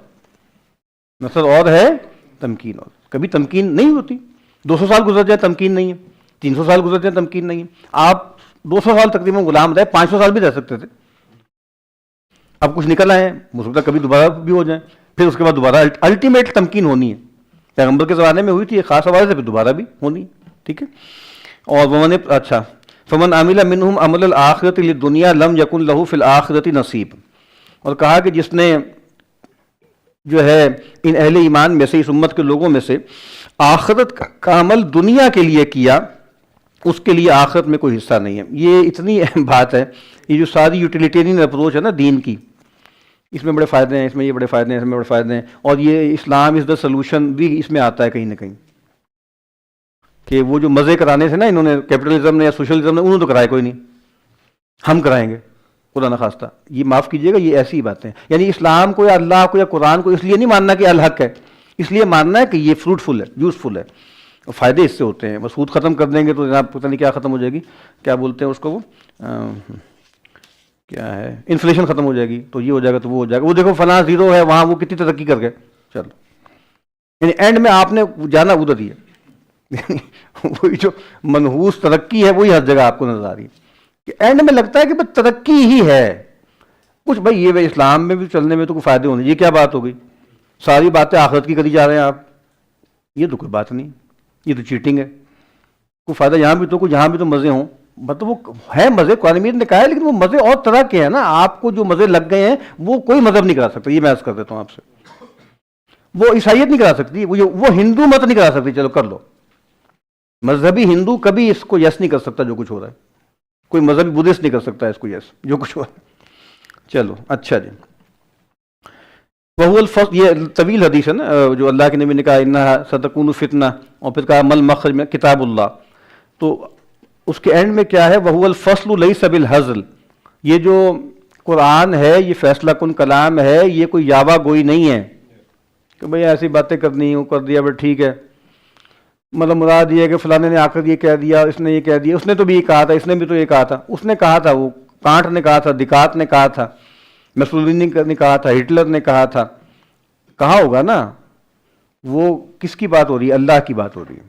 نصر اور ہے، تمکین اور. کبھی تمکین نہیں ہوتی. 200 سال گزر جائے تمکین نہیں ہے، 300 سال گزر جائے تمکین نہیں ہے. آپ 200 سال تقریباً غلام رہے، 500 سال بھی رہ سکتے تھے. اب کچھ نکل آئے ہیں، ہو سکتا ہے کبھی دوبارہ بھی ہو جائیں، پھر اس کے بعد دوبارہ الٹیمیٹ تمکین ہونی ہے. پیغمبر کے زمانے میں ہوئی تھی ایک خاص حوالے سے، پھر دوبارہ بھی ہونی ہے. ٹھیک ہے. اور وہ نے اچھا فمن عمل منہم عمل الآخرۃ للدنیا لم یکن لہ فی الآخرۃ نصیب. اور کہا کہ جس نے جو ہے ان اہل ایمان میں سے، اس امت کے لوگوں میں سے آخرت کا عمل دنیا کے لیے کیا، اس کے لیے آخرت میں کوئی حصہ نہیں ہے. یہ اتنی اہم بات ہے. یہ جو ساری یوٹیلیٹیرین اپروچ ہے نا دین کی، اس میں بڑے فائدے ہیں، اس میں یہ بڑے فائدے ہیں، اس میں بڑے فائدے ہیں. اور یہ اسلام از دا سلوشن بھی اس میں آتا ہے کہیں نہ کہیں. کہ وہ جو مزے کرانے تھے نا انہوں نے، کیپٹلزم نے یا سوشلزم نے، انہوں نے تو کرائے کوئی نہیں، ہم کرائیں گے خدا نخواستہ. یہ معاف کیجیے گا، یہ ایسی باتیں. یعنی اسلام کو یا اللہ کو یا قرآن کو اس لیے نہیں ماننا کہ الحق ہے، اس لیے ماننا ہے کہ یہ فروٹفل ہے، یوزفل ہے، اور فائدے اس سے ہوتے ہیں. بس سود ختم کر دیں گے تو جناب پتہ نہیں کیا ختم ہو جائے گی، کیا بولتے ہیں اس کو، وہ کیا ہے، انفلیشن ختم ہو جائے گی، تو یہ ہو جائے گا تو وہ ہو جائے گا. وہ دیکھو فلاں زیرو ہے وہاں، وہ کتنی ترقی کر گئے. چلو، یعنی اینڈ میں آپ نے جانا ادھر ہی ہے. وہی جو منحوس ترقی ہے وہی ہر جگہ آپ کو نظر آ رہی ہے. کہ اینڈ میں لگتا ہے کہ بس ترقی ہی ہے کچھ. بھائی یہ اسلام میں بھی چلنے میں تو کوئی فائدے ہونے، یہ کیا بات ہو گئی؟ ساری باتیں آخرت کی کری جا رہے ہیں آپ. یہ تو کوئی بات نہیں، یہ تو چیٹنگ ہے. کوئی فائدہ یہاں بھی تو، کوئی یہاں بھی تو مزے ہوں. مطلب وہ ہے مزے، قرآن مجید نے کہا ہے، لیکن وہ مزے اور طرح کے ہیں نا. آپ کو جو مزے لگ گئے ہیں وہ کوئی مذہب نہیں کرا سکتا. یہ میں عرض کر دیتا ہوں آپ سے. وہ عیسائیت نہیں کرا سکتی، وہ ہندو مت نہیں کرا سکتی. چلو کر لو، مذہبی ہندو کبھی اس کو یس نہیں کر سکتا جو کچھ ہو رہا ہے. کوئی مذہبی بدھسٹ نہیں کر سکتا اس کو یس جو کچھ ہو رہا ہے. چلو اچھا جی. وہ الفصل، یہ طویل حدیث ہے نا جو اللہ کے نبی نے کہا انہا ستکون فتنہ، اور پھر کہا مل مخرج میں کتاب اللہ. تو اس کے اینڈ میں کیا ہے؟ وہ الفصل لیس بالہزل. یہ جو قرآن ہے یہ فیصلہ کن کلام ہے، یہ کوئی یاوا گوئی نہیں ہے کہ بھئی ایسی باتیں کرنی ہوں کر دیا بھائی ٹھیک ہے. مطلب مراد یہ ہے کہ فلانے نے آ کر یہ کہہ دیا، اس نے یہ کہہ دیا، اس نے تو بھی یہ کہا تھا، اس نے بھی تو یہ کہا تھا، اس نے کہا تھا، وہ کانٹ نے کہا تھا، دکات نے کہا تھا، مسولینی نے کہا تھا، ہٹلر نے کہا تھا. کہا ہوگا نا. وہ کس کی بات ہو رہی ہے؟ اللہ کی بات ہو رہی ہے.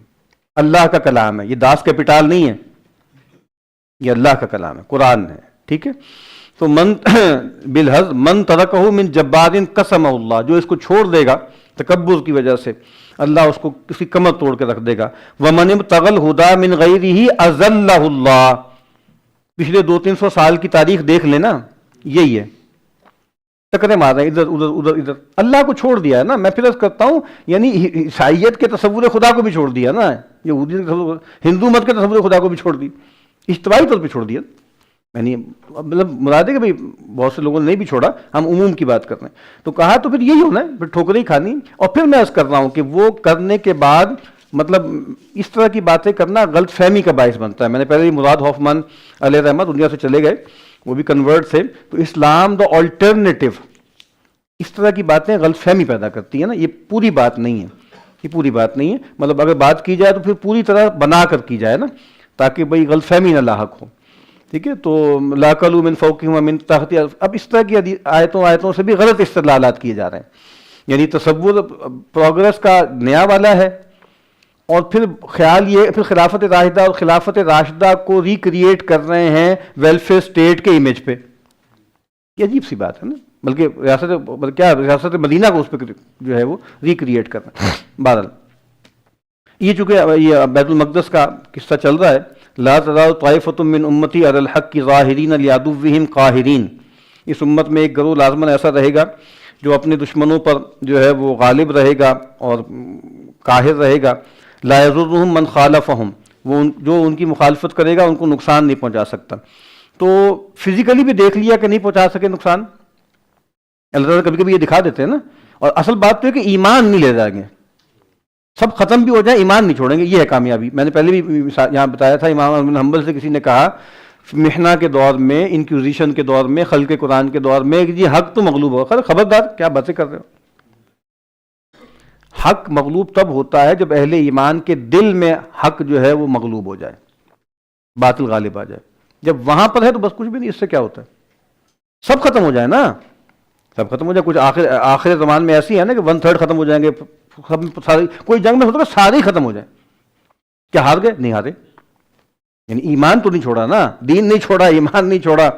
اللہ کا کلام ہے یہ، داس کیپٹال نہیں ہے، یہ اللہ کا کلام ہے، قرآن ہے. ٹھیک ہے. تو من بالحظ من ترکہ من جبار قسم اللہ، جو اس کو چھوڑ دے گا تکبر کی وجہ سے، اللہ اس کو کسی کمر توڑ کے رکھ دے گا. ومن ابتغى الهدى من غیرہ اذلہ اللہ. پچھلے 200-300 سال کی تاریخ دیکھ لینا، یہی ہے. ٹکرے مار رہے ہیں ادھر ادھر ادھر ادھر. اللہ کو چھوڑ دیا ہے نا. میں پھر عرض کرتا ہوں یعنی عیسائیت کے تصور خدا کو بھی چھوڑ دیا نا, یہودی ہندو مت کے تصور خدا کو بھی چھوڑ دی, اجتماعی طور پہ چھوڑ دیا. یعنی مطلب مراد ہے کہ بھائی بہت سے لوگوں نے نہیں بھی چھوڑا, ہم عموم کی بات کر رہے ہیں. تو کہا تو پھر یہی ہونا ہے, پھر ٹھوکریں ہی کھانی. اور پھر میں عرض کر رہا ہوں کہ وہ کرنے کے بعد مطلب اس طرح کی باتیں کرنا غلط فہمی کا باعث بنتا ہے. میں نے پہلے ہی مراد ہوفمان علیہ رحمت دنیا سے چلے گئے, وہ بھی کنورٹ تھے. تو اسلام دا آلٹرنیٹو, اس طرح کی باتیں غلط فہمی پیدا کرتی ہیں نا. یہ پوری بات نہیں ہے, یہ پوری بات نہیں ہے. مطلب اگر بات کی جائے تو پھر پوری طرح بنا کر کی جائے نا, تاکہ بھائی غلط فہمی نہ لاحق ہو. ٹھیک ہے, تو لا کلوا من فوقہم ومن تحت. اب اس طرح کی آیتوں سے بھی غلط استدلالات کیے جا رہے ہیں. یعنی تصور پروگرس کا نیا والا ہے, اور پھر خیال یہ پھر خلافت راشدہ اور خلافت راشدہ کو ریکریٹ کر رہے ہیں ویلفیئر اسٹیٹ کے امیج پہ. یہ عجیب سی بات ہے نا, بلکہ ریاست مدینہ کو اس پہ جو ہے وہ ریکریٹ کر رہے ہیں. بہرحال یہ چونکہ یہ بیت المقدس کا قصہ چل رہا ہے. لا تزال طائفۃ من امتی علی الحق ظاہرین لعدوہم قاہرین. اس امت میں ایک گروہ لازماً ایسا رہے گا جو اپنے دشمنوں پر جو ہے وہ غالب رہے گا اور قاہر رہے گا. لا یضرهم من خالفہم, وہ جو ان کی مخالفت کرے گا ان کو نقصان نہیں پہنچا سکتا. تو فزیکلی بھی دیکھ لیا کہ نہیں پہنچا سکے نقصان. اللہ تعالیٰ کبھی کبھی یہ دکھا دیتے ہیں نا. اور اصل بات تو ہے کہ ایمان نہیں لے جائیں گے, سب ختم بھی ہو جائیں, ایمان نہیں چھوڑیں گے. یہ ہے کامیابی. میں نے پہلے بھی یہاں بتایا تھا, امام احمد بن حنبل سے کسی نے کہا محنہ کے دور میں, انکوزیشن کے دور میں, خلق قرآن کے دور میں, کہ جی حق تو مغلوب ہو. خبردار, کیا باتیں کر رہے ہو. حق مغلوب تب ہوتا ہے جب اہل ایمان کے دل میں حق جو ہے وہ مغلوب ہو جائے, باطل غالب آ جائے. جب وہاں پر ہے تو بس کچھ بھی نہیں. اس سے کیا ہوتا ہے, سب ختم ہو جائے نا, سب ختم ہو جائے. کچھ آخر زمان میں ایسی ہے نا کہ 1/3 ختم ہو جائیں گے. کوئی جنگ میں ہوتا ہے سارے ہی ختم ہو جائیں. کیا ہار گئے؟ نہیں ہارے. یعنی ایمان تو نہیں چھوڑا نا, دین نہیں چھوڑا, ایمان نہیں چھوڑا,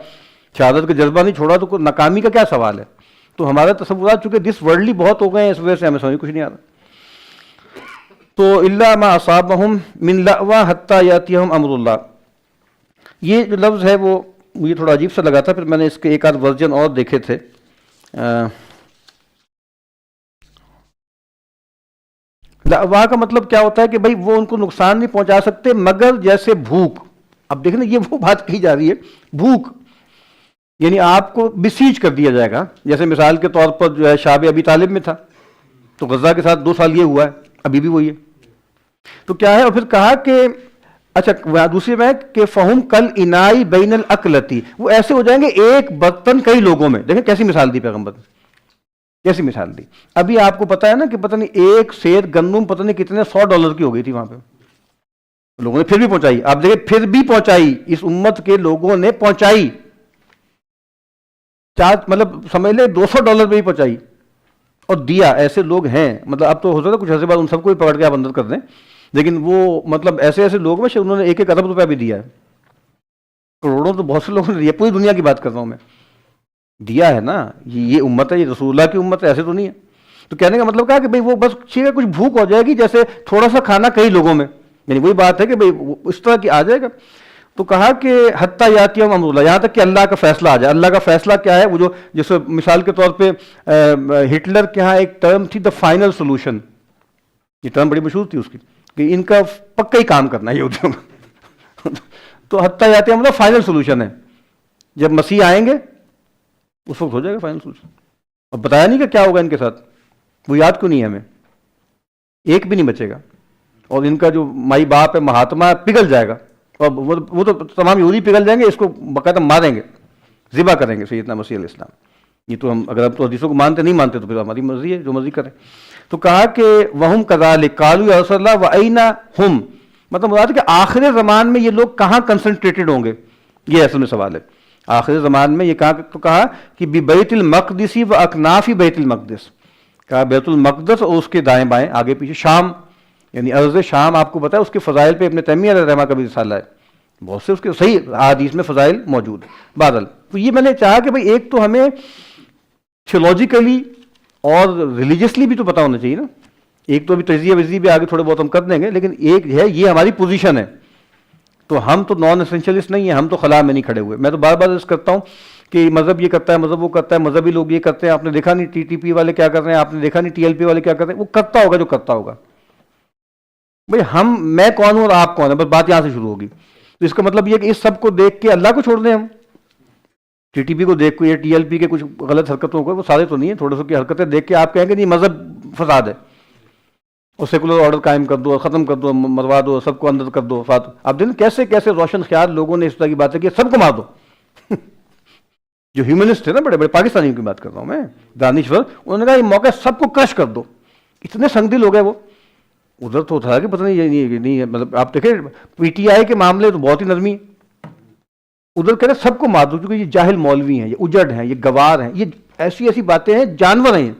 شہادت کا جذبہ نہیں چھوڑا, تو ناکامی کا کیا سوال ہے. تو ہمارے تصورات چونکہ ڈس ورلڈلی بہت ہو گئے ہیں, اس وجہ سے ہمیں سمجھ کچھ نہیں آ رہا. تو الا ما اصابہم من لأوى حتى یاتیہم امر اللہ. یہ جو لفظ ہے وہ مجھے تھوڑا عجیب سا لگا تھا. پھر میں نے اس کے ایک آدھ ورژن اور دیکھے تھے. لأوى کا مطلب کیا ہوتا ہے کہ بھائی وہ ان کو نقصان نہیں پہنچا سکتے مگر جیسے بھوک. اب دیکھیں یہ وہ بات کہی جا رہی ہے, بھوک یعنی آپ کو بسیج کر دیا جائے گا. جیسے مثال کے طور پر جو ہے شعب ابی طالب میں تھا, تو غزہ کے ساتھ 2 سال یہ ہوا ہے, ابھی بھی وہی ہے. تو کیا ہے, اور پھر کہا کہ اچھا دوسری میں کہ فہم کل انائی بین الاکلتی, وہ ایسے ہو جائیں گے ایک برتن کئی لوگوں میں. دیکھیں کیسی مثال دی پیغمبر نے, کیسی مثال دی. ابھی آپ کو پتا ہے نا کہ پتہ نہیں ایک سیر گندم پتہ نہیں کتنے $100 کی ہو گئی تھی وہاں پہ. لوگوں نے پھر بھی پہنچائی. آپ دیکھیں پھر بھی پہنچائی, اس امت کے لوگوں نے پہنچائی. مطلب سمجھ لیں $200 پہ ہی پہنچائی اور دیا. ایسے لوگ ہیں, مطلب اب تو ہو سکتا ہے کچھ عرصے بعد ان سب کو بھی پکڑ کے آپ اندر کر دیں, لیکن وہ مطلب ایسے لوگ میں انہوں نے 1 ارب روپیہ بھی دیا ہے. کروڑوں تو بہت سے لوگوں نے دیا, پوری دنیا کی بات کر رہا ہوں میں, دیا ہے نا. یہ امت ہے, یہ رسول اللہ کی امت ہے, ایسے تو نہیں ہے. تو کہنے کا مطلب کیا کہ بھائی وہ بس ٹھیک ہے, کچھ بھوک ہو جائے گی جیسے تھوڑا سا کھانا کئی لوگوں میں, یعنی وہی بات ہے کہ بھائی اس طرح کی آ جائے گا. تو کہا کہ حتیٰ یاتیہم امر اللہ, یہاں تک کہ اللہ کا فیصلہ آ جائے. اللہ کا فیصلہ کیا ہے, وہ جو جیسے مثال کے طور پہ ہٹلر کے ہاں ایک ٹرم تھی دا فائنل سولوشن. یہ ٹرم بڑی مشہور تھی اس کی کہ ان کا پکا ہی کام کرنا ہے یہودیوں کا. تو حتیٰ یاتیہم امر اللہ فائنل سولوشن ہے, جب مسیح آئیں گے اس وقت ہو جائے گا فائنل سولوشن. اور بتایا نہیں کہ کیا ہوگا ان کے ساتھ, وہ یاد کیوں نہیں ہے ہمیں, ایک بھی نہیں بچے گا. اور ان کا جو مائی باپ ہے مہاتما پگھل جائے گا, اور وہ تو تمام یہودی پگھل جائیں گے, اس کو باقاعدہ ماریں گے, ذبح کریں گے سیدنا مسیح علیہ السلام. یہ تو ہم اگر اب تو حدیثوں کو مانتے نہیں مانتے تو پھر ہماری مرضی ہے, جو مرضی کریں. تو کہا کہ وہم کذالک قالوا یا رسول اللہ وأین ہم, مطلب مراد ہے کہ آخر زمان میں یہ لوگ کہاں کنسنٹریٹڈ ہوں گے, یہ اصل میں سوال ہے. آخر زمان میں یہ کہا کہ بیت المقدس و اکناف بیت المقدس, کہا بیت المقدس اور اس کے دائیں بائیں آگے پیچھے. شام یعنی ارض شام آپ کو پتا ہے اس کے فضائل پہ ابن تیمیہ علیہ رحمہ کا بھی رسالہ ہے, بہت سے اس کے صحیح احادیث میں فضائل موجود ہیں. بادل تو یہ میں نے چاہا کہ بھئی ایک تو ہمیں تھیولوجیکلی اور ریلیجسلی بھی تو پتہ ہونا چاہیے نا. ایک تو ابھی تجزیہ وجزیہ بھی آگے تھوڑے بہت ہم کر دیں گے, لیکن ایک ہے یہ ہماری پوزیشن ہے تو ہم تو نان اسینشلسٹ نہیں ہیں, ہم تو خلا میں نہیں کھڑے ہوئے. میں تو بار بار عرض کرتا ہوں کہ مذہب یہ کرتا ہے, مذہب وہ کرتا ہے, مذہبی لوگ یہ کرتے ہیں, آپ نے دیکھا نہیں ٹی ٹی پی والے کیا کر رہے ہیں, آپ نے دیکھا نہیں ٹی ایل پی والے کیا کر رہے ہیں. وہ کرتا ہوگا جو کرتا ہوگا. بھائی میں کون ہوں اور آپ کون ہیں, بس بات یہاں سے شروع ہوگی. تو اس کا مطلب یہ کہ اس سب کو دیکھ کے اللہ کو چھوڑ دیں ہم. ٹی ٹی پی کو دیکھ کے یا ٹی ایل پی کے کچھ غلط حرکتوں کو, وہ سارے تو نہیں ہیں, تھوڑے سو کی حرکتیں دیکھ کے آپ کہیں گے نہیں مذہب فساد ہے, اور سیکولر آرڈر قائم کر دو, ختم کر دو, مروا دو, سب کو اندر کر دو. اب دیکھیں کیسے کیسے روشن خیال لوگوں نے اس طرح کی باتیں کی, سب کو مار دو. جو ہیومنسٹ تھے نا, بڑے بڑے پاکستانیوں کی بات کر رہا ہوں میں, دانشور, انہوں نے کہا یہ موقع سب کو کرش کر دو. اتنے سنگ دل ہو گئے وہ. ادھر تو تھا کہ پتہ نہیں یہ نہیں ہے, مطلب آپ دیکھیں پی ٹی آئی کے معاملے تو بہت ہی نرمی, ادھر کہہ رہے سب کو مار دو کیونکہ یہ جاہل مولوی ہیں, یہ اجڑ ہیں, یہ گوار ہیں, یہ ایسی ایسی باتیں ہیں, جانور ہیں.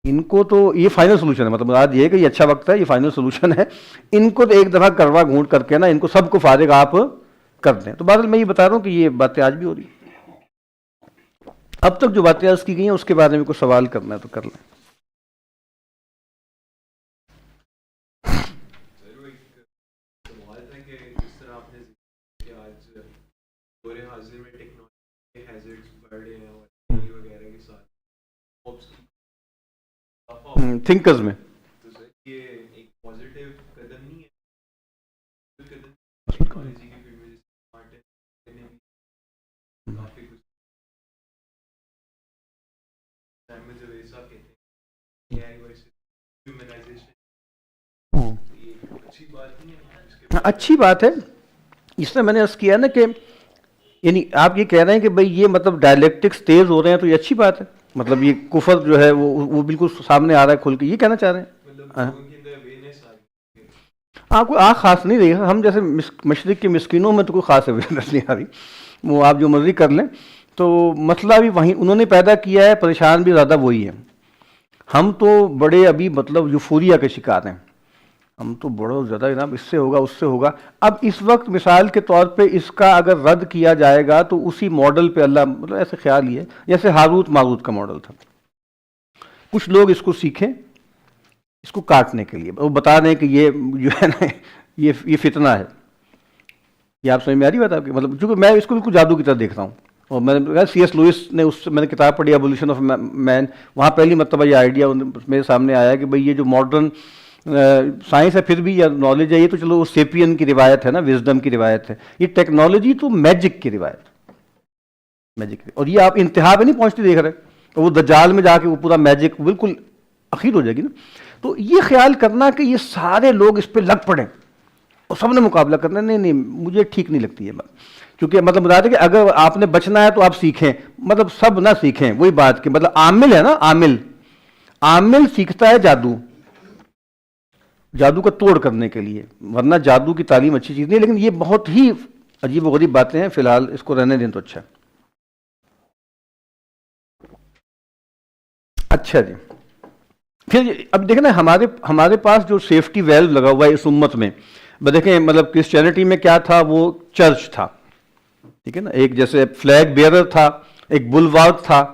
ان کو تو یہ فائنل سولوشن ہے, مطلب مراد یہ ہے کہ یہ اچھا وقت ہے, یہ فائنل سولوشن ہے. ان کو تو ایک دفعہ کروا گھونٹ کر کے نا, ان کو سب کو فارغ آپ کر دیں. تو بہرحال میں یہ بتا رہا ہوں کہ یہ باتیں آج بھی ہو رہی ہیں. اب تک جو باتیں عرض کی گئی ہیں اس کے بارے میں کوئی سوال کرنا ہے تو کر لیں. تھنکرز میں اچھی بات ہے. اس میں نے عرض کیا نا کہ یعنی آپ یہ کہہ رہے ہیں کہ بھئی یہ مطلب ڈائلیکٹکس تیز ہو رہے ہیں تو یہ اچھی بات ہے, مطلب یہ کفر جو ہے وہ بالکل سامنے آ رہا ہے کھل کے, یہ کہنا چاہ رہے ہیں. ہاں کوئی آنکھ خاص نہیں رہی, ہم جیسے مشرق کے مسکینوں میں تو کوئی خاص اویئرنیس نہیں آ رہی, وہ آپ جو مرضی کر لیں. تو مسئلہ بھی وہیں انہوں نے پیدا کیا ہے, پریشان بھی زیادہ وہی ہے. ہم تو بڑے ابھی مطلب یوفوریا کے شکار ہیں, ہم تو بڑا زیادہ جناب اس سے ہوگا اس سے ہوگا. اب اس وقت مثال کے طور پہ اس کا اگر رد کیا جائے گا تو اسی ماڈل پہ اللہ, مطلب ایسے خیال ہی ہے جیسے ہاروت ماروت کا ماڈل تھا. کچھ لوگ اس کو سیکھیں اس کو کاٹنے کے لیے, وہ بتا دیں کہ یہ جو ہے نا یہ فتنہ ہے. یہ آپ سمجھ میں آ رہی بات آپ کی, مطلب چونکہ میں اس کو بالکل جادو کی طرح دیکھ رہا ہوں. اور میں نے سی ایس لوئس نے اس میں نے کتاب پڑھی ایبولیشن آف مین, وہاں پہلی مرتبہ یہ آئیڈیا میرے سامنے آیا کہ بھئی یہ جو ماڈرن سائنس ہے پھر بھی یا نالج ہے, یہ تو چلو سیپین کی روایت ہے نا, وزڈم کی روایت ہے. یہ ٹیکنالوجی تو میجک کی روایت, میجک, اور یہ آپ انتہا پہ نہیں پہنچتی دیکھ رہے, وہ دجال میں جا کے وہ پورا میجک بالکل اخیر ہو جائے گی نا. تو یہ خیال کرنا کہ یہ سارے لوگ اس پہ لگ پڑیں اور سب نے مقابلہ کرنا, نہیں مجھے ٹھیک نہیں لگتی ہے بات. کیونکہ مطلب بتا دیں کہ اگر آپ نے بچنا ہے تو آپ سیکھیں, مطلب سب نہ سیکھیں, وہی بات کہ مطلب عامل ہے نا, عامل سیکھتا ہے جادو کا توڑ کرنے کے لیے, ورنہ جادو کی تعلیم اچھی چیز نہیں. لیکن یہ بہت ہی عجیب و غریب باتیں ہیں, فی الحال اس کو رہنے دیں تو اچھا. اچھا جی, پھر اب دیکھیں نا ہمارے پاس جو سیفٹی ویلو لگا ہوا ہے اس امت میں, دیکھیں مطلب کرسچینٹی میں کیا تھا, وہ چرچ تھا, ٹھیک ہے نا, ایک جیسے فلیگ بیئرر تھا, ایک بلوارک تھا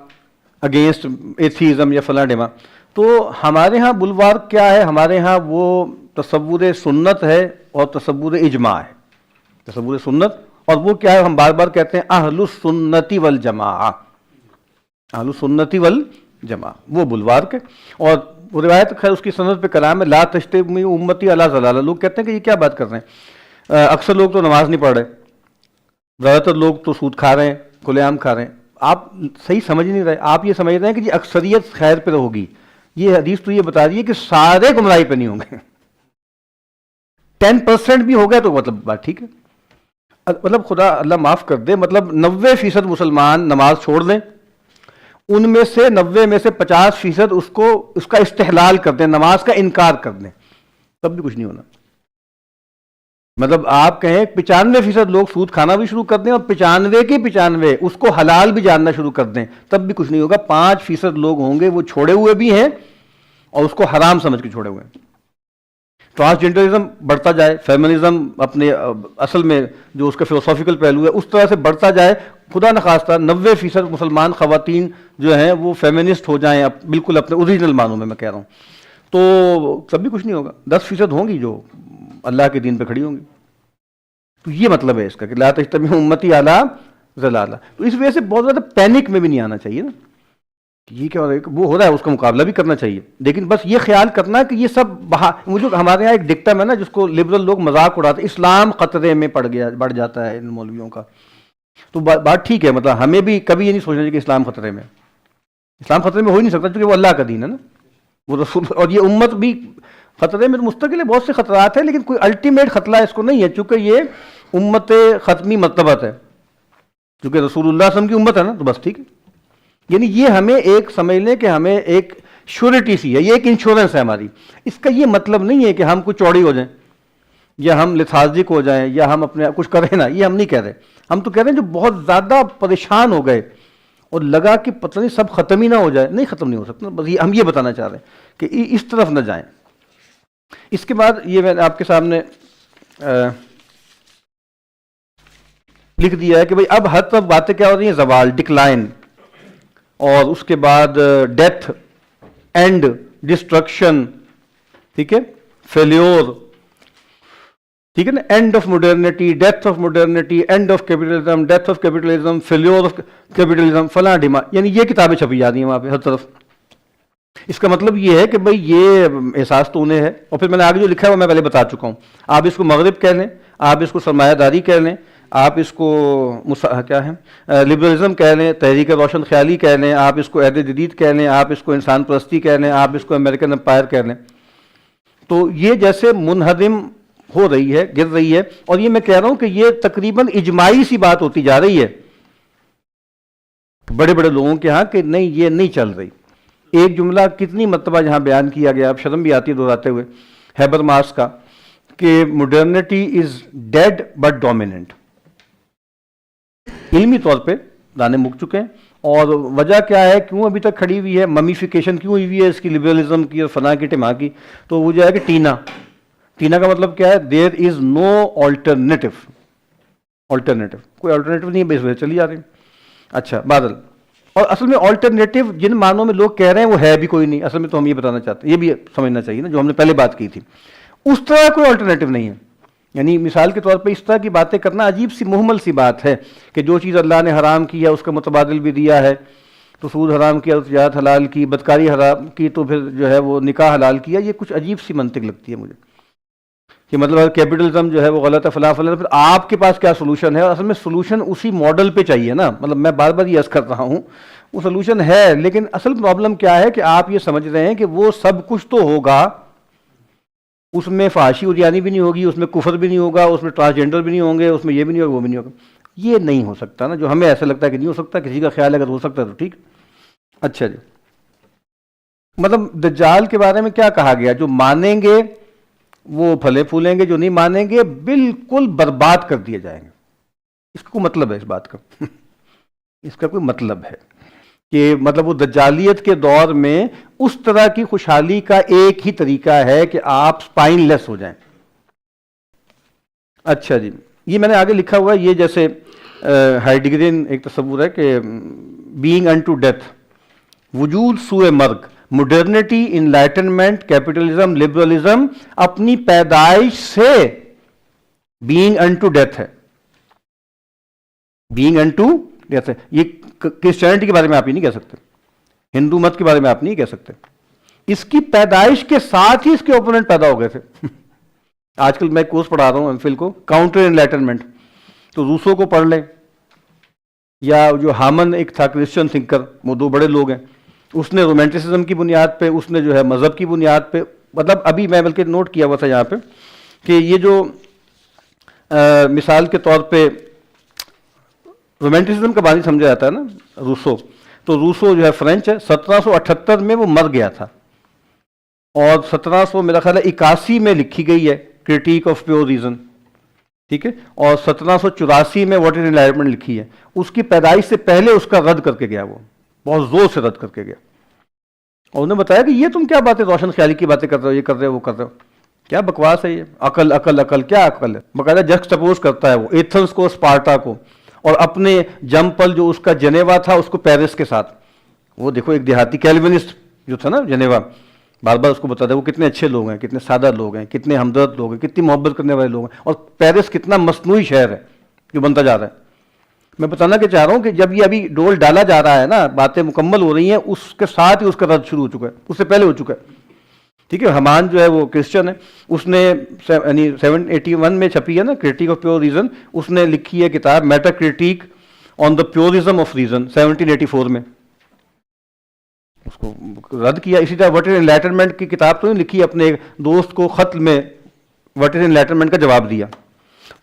اگینسٹ ایتھیزم یا فلاں ڈیما. تو ہمارے ہاں بلوارک کیا ہے, ہمارے ہاں وہ تصور سنت ہے اور تصور اجماع ہے. تصور سنت, اور وہ کیا ہے, ہم بار بار کہتے ہیں اہل السنتی والجماع, اہل السنتی والجماع, وہ بلوارک ہے. اور وہ روایت خیر اس کی سند پہ کلام ہے, لا تجتمع امتی علی ضلالہ. لوگ کہتے ہیں کہ یہ کیا بات کر رہے ہیں, اکثر لوگ تو نماز نہیں پڑھ رہے, زیادہ تر لوگ تو سود کھا رہے ہیں, کھلے عام کھا رہے ہیں. آپ صحیح سمجھ نہیں رہے, آپ یہ سمجھ رہے ہیں کہ جی اکثریت خیر پہ ہوگی. یہ حدیث تو یہ بتا رہی ہے کہ سارے گمراہی پہ نہیں ہوں گے, 10% بھی ہو گئے تو مطلب بات ٹھیک ہے. مطلب خدا اللہ معاف کر دے, مطلب 90% مسلمان نماز چھوڑ دیں, ان میں سے 90 میں سے 50% اس کا استحلال کر دیں, نماز کا انکار کر دیں, تب بھی کچھ نہیں ہونا. مطلب آپ کہیں 95% لوگ سود کھانا بھی شروع کر دیں اور 95 کے 95 اس کو حلال بھی جاننا شروع کر دیں, تب بھی کچھ نہیں ہوگا. 5% لوگ ہوں گے وہ چھوڑے ہوئے بھی ہیں اور اس کو حرام سمجھ کے چھوڑے ہوئے ہیں. ٹرانسجنڈرزم بڑھتا جائے, فیمنزم اپنے اصل میں جو اس کا فلسافیکل پہلو ہے اس طرح سے بڑھتا جائے, خدا نخواستہ 90% مسلمان خواتین جو ہیں وہ فیمنسٹ ہو جائیں بالکل اپنے اوریجنل معنوں میں کہہ رہا ہوں, تو تب بھی کچھ نہیں ہوگا. 10% ہوں گی جو اللہ کے دین پہ کھڑی ہوں گی. تو یہ مطلب ہے اس کا کہ لا تجتمع امتی علی ضلالہ. تو اس وجہ سے بہت زیادہ پینک میں بھی نہیں آنا چاہیے نا، یہ کیا ہو رہا ہے، وہ ہو رہا ہے اس کا مقابلہ بھی کرنا چاہیے، لیکن بس یہ خیال کرنا کہ یہ سب مجھے ہمارے یہاں ایک ڈکٹم ہے نا جس کو لبرل لوگ مذاق اڑاتے ہیں، اسلام خطرے میں بڑھ جاتا ہے ان مولویوں کا. تو بات ٹھیک ہے، مطلب ہمیں بھی کبھی یہ نہیں سوچنا چاہیے کہ اسلام خطرے میں، اسلام خطرے میں ہو ہی نہیں سکتا کیونکہ وہ اللہ کا دین ہے نا، وہ رسول، اور یہ امت بھی خطرے میں مستقل ہے. بہت سے خطرات ہیں لیکن کوئی الٹیمیٹ خطرہ اس کو نہیں ہے، چونکہ یہ امت ختمی مرتبت ہے، چونکہ رسول اللہ صلی اللہ علیہ وسلم کی امت ہے نا، تو بس ٹھیک ہے. یعنی یہ ہمیں ایک سمجھ لیں کہ ہمیں ایک شیورٹی سی ہے، یہ ایک انشورنس ہے ہماری. اس کا یہ مطلب نہیں ہے کہ ہم کچھ چوڑی ہو جائیں یا ہم لتھارجک ہو جائیں یا ہم اپنے کچھ کریں نا، یہ ہم نہیں کہہ رہے. ہم تو کہہ رہے ہیں جو بہت زیادہ پریشان ہو گئے اور لگا کہ پتہ نہیں سب ختم ہی نہ ہو جائے، نہیں ختم نہیں ہو سکتا، بس ہم یہ بتانا چاہ رہے ہیں کہ اس طرف نہ جائیں. اس کے بعد یہ میں نے آپ کے سامنے لکھ دیا ہے کہ بھئی اب ہر طرف باتیں کیا ہو رہی ہیں، زوال، ڈکلائن، اور اس کے بعد ڈیتھ، اینڈ، ڈسٹرکشن، ٹھیک ہے، فیلیور، ٹھیک ہے نا، and of modernity, death of modernity, and of capitalism, death of capitalism, failure of capitalism, فلاں ڈیمانڈ، یعنی یہ کتابیں چھپی جا رہی ہیں وہاں پہ ہر طرف. اس کا مطلب یہ ہے کہ بھئی یہ احساس تو انہیں ہے، اور پھر میں نے آگے جو لکھا ہے وہ میں پہلے بتا چکا ہوں. آپ اس کو مغرب کہہ لیں، آپ اس کو سرمایہ داری کہہ لیں، آپ اس کو کیا ہے لبرلزم کہہ لیں، تحریک روشن خیالی کہہ لیں، آپ اس کو عہد جدید کہہ لیں، آپ اس کو انسان پرستی کہہ لیں، آپ اس کو امریکن امپائر کہہ لیں. تو یہ جیسے منہدم ہو رہی ہے، گر رہی ہے، اور یہ میں کہہ رہا ہوں کہ یہ تقریباً اجماعی سی بات ہوتی جا رہی ہے بڑے بڑے لوگوں کے ہاں کہ نہیں یہ نہیں چل رہی. ایک جملہ کتنی مرتبہ جہاں بیان کیا گیا، اب شرم بھی آتی ہے دہراتے ہوئے، ہیبر ماس کا، کہ modernity is dead but dominant. علمی طور پہ دانے مک چکے ہیں، اور وجہ کیا ہے، کیوں ابھی تک کھڑی ہوئی ہے، ممیفیکیشن کیوں ہوئی ہے اس کی، لبرلزم کی اور فلاں کی ٹماں کی. تو وہ جو ہے کہ ٹینا کا مطلب کیا ہے، دیر از نو آلٹرنیٹو، کوئی آلٹرنیٹو نہیں ہے، اس وجہ چلی جا رہی ہے. اچھا بادل، اور اصل میں آلٹرنیٹو جن معنوں میں لوگ کہہ رہے ہیں وہ ہے بھی کوئی نہیں. اصل میں تو ہم یہ بتانا چاہتے ہیں، یہ بھی سمجھنا چاہیے نا، جو ہم نے پہلے بات کی تھی اس طرح کوئی آلٹرنیٹو نہیں ہے. یعنی مثال کے طور پہ اس طرح کی باتیں کرنا عجیب سی محمل سی بات ہے کہ جو چیز اللہ نے حرام کی ہے اس کا متبادل بھی دیا ہے، تو سود حرام کیا تو تجارت حلال کی، بدکاری حرام کی تو پھر جو ہے وہ نکاح حلال کیا. یہ کچھ عجیب سی منطق لگتی ہے مجھے کہ مطلب کیپٹلزم جو ہے وہ غلط ہے، فلاں فلاں، پھر آپ کے پاس کیا سولوشن ہے. اور اصل میں سولوشن اسی ماڈل پہ چاہیے نا، مطلب میں بار بار یہ عرض کر رہا ہوں وہ سولوشن ہے، لیکن اصل پرابلم کیا ہے کہ آپ یہ سمجھ رہے ہیں کہ وہ سب کچھ تو ہوگا، اس میں فحاشی اریانی بھی نہیں ہوگی، اس میں کفر بھی نہیں ہوگا، اس میں ٹرانسجینڈر بھی نہیں ہوں گے، اس میں یہ بھی نہیں ہوگا، وہ بھی نہیں ہوگا. یہ نہیں ہو سکتا نا، جو ہمیں ایسا لگتا ہے کہ نہیں ہو سکتا، کسی کا خیال اگر ہو سکتا ہے تو ٹھیک. اچھا جی، مطلب دجال کے بارے میں کیا کہا گیا، جو مانیں گے وہ پھلے پھولیں گے، جو نہیں مانیں گے بالکل برباد کر دیے جائیں گے. اس کا کوئی مطلب ہے اس بات کا اس کا کوئی مطلب ہے کہ مطلب وہ دجالیت کے دور میں اس طرح کی خوشحالی کا ایک ہی طریقہ ہے کہ آپ سپائن لیس ہو جائیں. اچھا جی، یہ میں نے آگے لکھا ہوا ہے، یہ جیسے ہائیڈگرین ایک تصور ہے کہ بینگ انٹو ڈیتھ، وجود سوئے مرگ، ماڈرنٹی، انلائٹنمنٹ، کیپٹلزم، لبرلزم اپنی پیدائش سے بینگ انٹو ڈیتھ ہے، بینگ انٹو ڈیتھ ہے. یہ کرسچینٹی کے بارے میں آپ یہ نہیں کہہ سکتے، ہندو مت کے بارے میں آپ نہیں کہہ سکتے. اس کی پیدائش کے ساتھ ہی اس کے اوپوننٹ پیدا ہو گئے تھے. آج کل میں کورس پڑھا رہا ہوں ایم فل کو، کاؤنٹر انلائٹنمنٹ، تو روسو کو پڑھ لیں، یا جو ہامن ایک تھا کرسچن تھنکر، وہ دو بڑے لوگ ہیں، اس نے رومانٹسزم کی بنیاد پہ، اس نے جو ہے مذہب کی بنیاد پہ، مطلب ابھی میں بلکہ نوٹ کیا ہوا تھا یہاں پہ کہ یہ جو مثال کے طور پہ رومانٹسزم کا بانی سمجھا جاتا ہے نا روسو، تو روسو جو ہے فرینچ ہے، 1778 میں وہ مر گیا تھا، اور 1700 میرا خیال ہے 81 میں لکھی گئی ہے کرٹیک آف پیور ریزن، ٹھیک ہے، اور 1784 میں واٹ از انلائٹمنٹ لکھی ہے. اس کی پیدائش سے پہلے اس کا رد کر کے گیا، وہ بہت زور سے رد کر کے گیا، اور انہوں نے بتایا کہ یہ تم کیا باتیں روشن خیالی کی باتیں کر رہے ہو، یہ کر رہے ہو، وہ کر رہے ہو، کیا بکواس ہے یہ، عقل عقل عقل، کیا عقل ہے. باقاعدہ جکسٹپوز کرتا ہے وہ ایتھنس کو، اسپارٹا کو، اور اپنے جمپل جو اس کا جنیوا تھا اس کو پیرس کے ساتھ. وہ دیکھو ایک دیہاتی کیلوینسٹ جو تھا نا جنیوا، بار بار اس کو بتاتا ہے وہ کتنے اچھے لوگ ہیں، کتنے سادہ لوگ ہیں، کتنے ہمدرد لوگ ہیں، کتنی محبت کرنے والے لوگ ہیں، اور پیرس کتنا مصنوعی شہر ہے جو بنتا جا رہا ہے۔ میں بتانا کہ چاہ رہا ہوں کہ جب یہ ابھی ڈول ڈالا جا رہا ہے نا، باتیں مکمل ہو رہی ہیں، اس کے ساتھ ہی اس کا رد شروع ہو چکا ہے، اس سے پہلے ہو چکا ہے، ٹھیک ہے۔ حمان جو ہے وہ کرسچن ہے، اس نے یعنی 781 میں چھپی ہے نا کرٹیک آف پیور ریزن، اس نے لکھی ہے کتاب meta critique on the purism of reason 1784 میں، اس کو رد کیا۔ اسی طرح وٹ از انلائٹنمنٹ کی کتاب تو نہیں لکھی، اپنے ایک دوست کو خط میں وٹ از انلائٹنمنٹ کا جواب دیا۔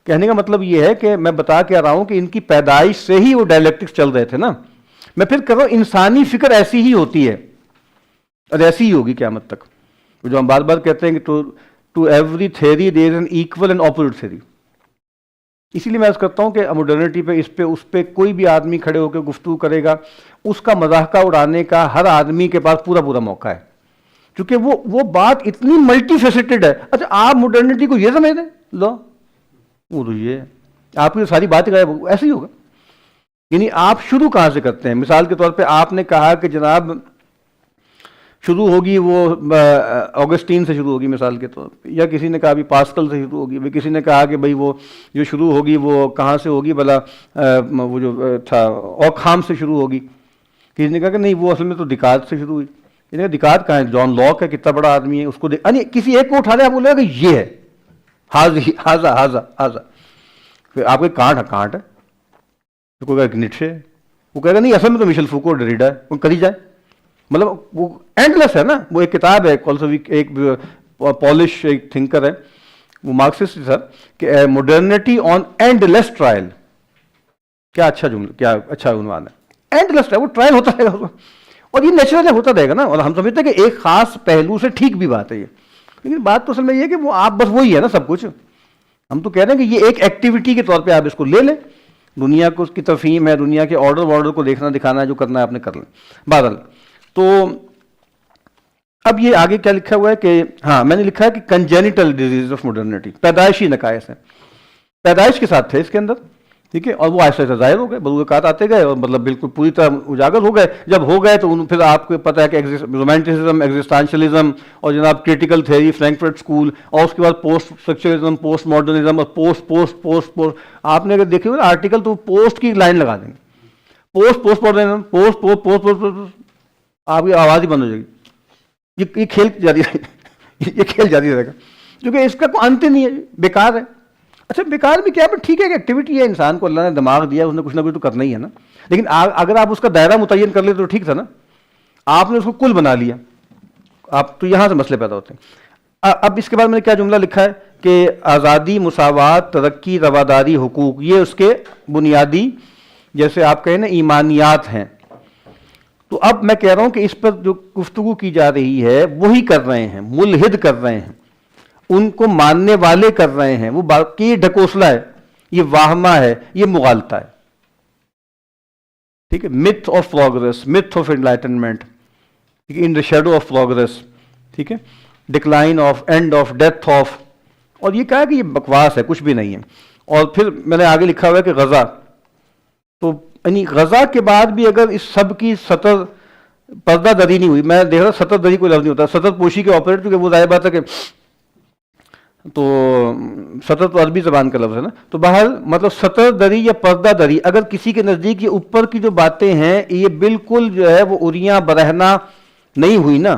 کہنے کا مطلب یہ ہے کہ میں بتا کے آ رہا ہوں کہ ان کی پیدائش سے ہی وہ ڈائلیکٹکس چل رہے تھے نا۔ میں پھر کہہ رہا ہوں انسانی فکر ایسی ہی ہوتی ہے اور ایسی ہی ہوگی قیامت تک، جو ہم بار بار کہتے ہیں کہ to every theory there is an equal and opposite theory. اسی لیے میں عرض کرتا ہوں کہ ماڈرنٹی پہ اس پہ کوئی بھی آدمی کھڑے ہو کے گفتگو کرے گا، اس کا مضاحکہ اڑانے کا ہر آدمی کے پاس پورا موقع ہے، کیونکہ وہ بات اتنی ملٹی فیسٹڈ ہے۔ اچھا آپ ماڈرنٹی کو یہ سمجھ دیں، لو وہ تو یہ ہے، آپ کی ساری باتیں ایسے ہی ہوگا۔ یعنی آپ شروع کہاں سے کرتے ہیں؟ مثال کے طور پہ آپ نے کہا کہ جناب شروع ہوگی وہ آگسٹین سے شروع ہوگی مثال کے طور پہ، یا کسی نے کہا بھی پاسکل سے شروع ہوگی، کسی نے کہا کہ بھئی وہ جو شروع ہوگی وہ کہاں سے ہوگی بھلا وہ جو تھا اوکھام سے شروع ہوگی، کسی نے کہا کہ نہیں وہ اصل میں تو دیکارت سے شروع ہوئی۔ یعنی دیکارت کہاں ہے؟ جان لاک ہے، کتنا بڑا آدمی ہے، اس کو یعنی کسی ایک کو اٹھا دے آپ بولے گا کہ یہ ہے ہاضا پھر آپ کے کانٹ ہے، تو کوئی کہا نیٹشے ہے، وہ کہے گا نہیں اصل میں تو مشیل فوکو ڈریڈا ہے، وہ کری جائے۔ مطلب وہ اینڈ لیس ہے نا۔ وہ ایک کتاب ہے ایک پولش ایک تھنکر ہے، وہ مارکسسٹ تھا، کہ modernity on and less trial. کیا اچھا جملہ، کیا اچھا عنوان ہے، اینڈ لیس ٹرائل، وہ ٹرائل ہوتا رہے گا اور یہ نیچرل ہوتا رہے گا نا۔ اور ہم سمجھتے ہیں کہ ایک خاص پہلو سے ٹھیک بھی بات ہے یہ، لیکن بات تو اصل میں یہ ہے کہ وہ آپ بس وہی ہے نا سب کچھ۔ ہم تو کہہ رہے ہیں کہ یہ ایک ایکٹیویٹی کے طور پہ آپ اس کو لے لیں، دنیا کو اس کی تفہیم ہے، دنیا کے آرڈر کو دیکھنا دکھانا ہے، جو کرنا ہے آپ نے کر لیں۔ بہرحال تو اب یہ آگے کیا لکھا ہوا ہے کہ ہاں میں نے لکھا ہے کہ کنجینیٹل ڈیزیز آف ماڈرنٹی، پیدائشی نقائص ہیں، پیدائش کے ساتھ تھے اس کے اندر، ٹھیک ہے، اور وہ آہستہ آہستہ ظاہر ہو گئے، بروقات آتے گئے اور مطلب بالکل پوری طرح اجاگر ہو گئے۔ جب ہو گئے تو پھر آپ کو پتہ ہے کہ رومانٹسزم، ایگزسٹانشلزم اور جناب کریٹیکل تھیوری، فرینکفرٹ اسکول، اور اس کے بعد پوسٹ اسٹرکچرزم، پوسٹ ماڈرنزم اور پوسٹ آپ نے اگر دیکھے ہوئے آرٹیکل تو پوسٹ کی لائن لگا دیں گے، پوسٹ ماڈرنزم، پوسٹ آپ کی آواز ہی بند ہو جائے گی۔ یہ کھیل جاری رہے گا، یہ کھیل جاری رہے گا، کیونکہ اس کا کوئی انت نہیں ہے، بیکار ہے۔ اچھا بیکار بھی کیا ہے، ٹھیک ہے کہ ایکٹیویٹی ہے، انسان کو اللہ نے دماغ دیا، اس نے کچھ نہ کچھ تو کرنا ہی ہے نا۔ لیکن اگر آپ اس کا دائرہ متعین کر لیتے تو ٹھیک تھا نا، آپ نے اس کو کل بنا لیا، آپ تو یہاں سے مسئلے پیدا ہوتے ہیں۔ اب اس کے بعد میں نے کیا جملہ لکھا ہے کہ آزادی، مساوات، ترقی، رواداری، حقوق، یہ اس کے بنیادی جیسے آپ کہیں نا ایمانیات ہیں۔ تو اب میں کہہ رہا ہوں کہ اس پر جو گفتگو کی جا رہی ہے وہی کر رہے ہیں، ملحد کر رہے ہیں، ان کو ماننے والے کر رہے ہیں۔ وہ باقی ڈھکوسلا ہے، یہ واہمہ ہے، یہ مغالطہ ہے، ٹھیک ہے۔ myth of progress، myth of enlightenment، in the shadow of progress، ٹھیک ہے، decline of، end of، death of، اور یہ کہا کہ یہ بکواس ہے، کچھ بھی نہیں ہے۔ اور پھر میں نے آگے لکھا ہوا ہے کہ غزہ، تو یعنی غزہ کے بعد بھی اگر اس سب کی سطر پردہ دری نہیں ہوئی، میں دیکھ رہا سطر دری کوئی لفظ نہیں ہوتا، سطر پوشی کے آپریٹ، کیونکہ وہ ظاہر بات ہے کہ تو سطر تو عربی زبان کا لفظ ہے نا، تو بہرحال مطلب سطر دری یا پردہ دری اگر کسی کے نزدیک یہ اوپر کی جو باتیں ہیں یہ بالکل جو ہے وہ اریاں برہنا نہیں ہوئی نا،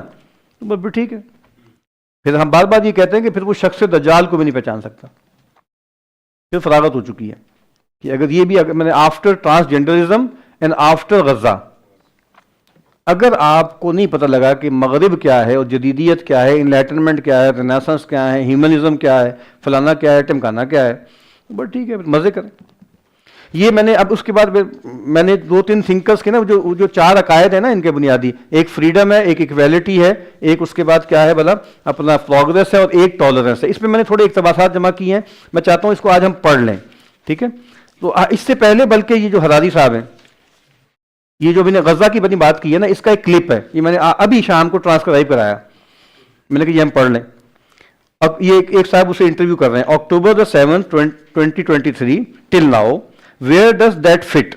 تو بس ٹھیک ہے۔ پھر ہم بار بار یہ کہتے ہیں کہ پھر وہ شخص دجال کو بھی نہیں پہچان سکتا، پھر فراغت ہو چکی ہے کہ اگر یہ بھی میں نے after transgenderism and after Gaza, اگر آپ کو نہیں پتہ لگا کہ مغرب کیا ہے اور جدیدیت کیا ہے، انلائٹنمنٹ کیا ہے، رینیسانس کیا ہے، ہیومنزم کیا ہے، فلانا کیا ہے، ٹمکانا کیا ہے، بس ٹھیک ہے مزے کریں۔ یہ میں نے اب اس کے بعد میں نے 2-3 تھنکرز کے نا جو 4 عقائد ہیں نا ان کے بنیادی، ایک فریڈم ہے، ایک ایکویلٹی ہے، ایک اس کے بعد کیا ہے بلا اپنا پروگریس ہے، اور ایک ٹالرنس ہے۔ اس میں نے تھوڑے اقتباسات جمع کیے ہیں، میں چاہتا ہوں اس کو آج ہم پڑھ لیں، ٹھیک ہے۔ تو اس سے پہلے بلکہ یہ جو حراری صاحب ہیں، یہ جو میں نے غزہ کی بنی بات کی ہے نا، اس کا ایک کلپ ہے، یہ میں نے ابھی شام کو ٹرانسکرائب کرایا، میں نے کہا یہ ہم پڑھ لیں۔ اب یہ ایک صاحب اسے انٹرویو کر رہے ہیں، October 7, 2023 till now, where does that fit?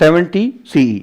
70 CE,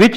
which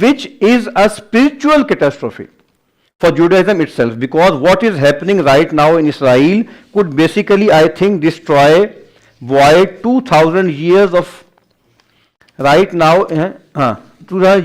which is a spiritual catastrophe for Judaism itself, because what is happening right now in Israel could basically, I think, destroy, void 2000 years of right now 2000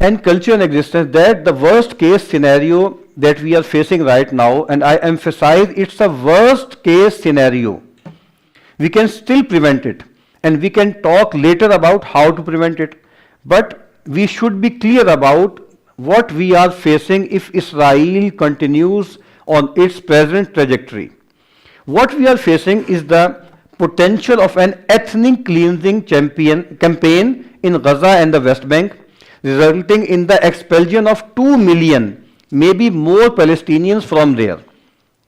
And culture and existence, that the worst case scenario that we are facing right now, and I emphasize it's a worst case scenario. We can still prevent it, and we can talk later about how to prevent it, but we should be clear about what we are facing if Israel continues on its present trajectory. What we are facing is the potential of an ethnic cleansing campaign in Gaza and the West Bank, resulting in the expulsion of 2 million, maybe more Palestinians from there.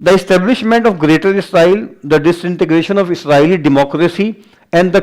The establishment of Greater Israel, the disintegration of Israeli democracy and the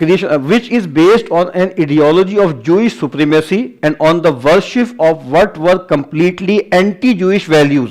creation which is based on an ideology of Jewish supremacy and on the worship of what were completely anti-Jewish values.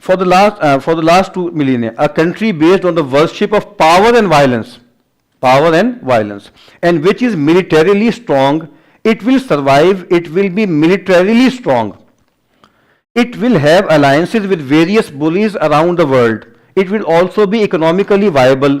for the last 2 millennia, a country based on the worship of power and violence, and which is militarily strong, it will survive, it will be militarily strong, it will have alliances with various bullies around the world, it will also be economically viable.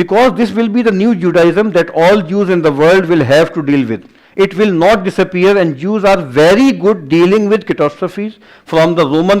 because this will be the new Judaism that all Jews in the world will have to deal with. It will not disappear, and Jews are very good dealing with catastrophes from the Roman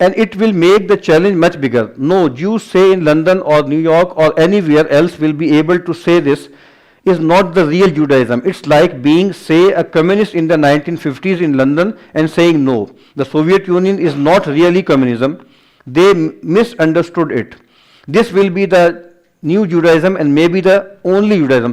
and it will make the challenge much bigger. No Jews say in London or New York or anywhere else will be able to say this is not the real Judaism. It's like being, say, a communist in the 1950s in London and saying no. The Soviet Union is not really communism. They misunderstood it. This will be the new Judaism and maybe the only Judaism.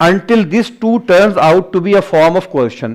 until this too turns out to be a form of coercion.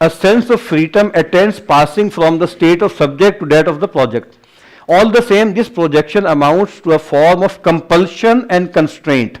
A sense of freedom attends passing from the state of subject to that of the project. All the same, this projection amounts to a form of compulsion and constraint.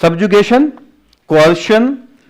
subjugation, coercion,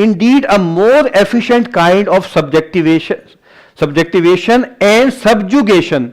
indeed a more efficient kind of subjectivation and subjugation.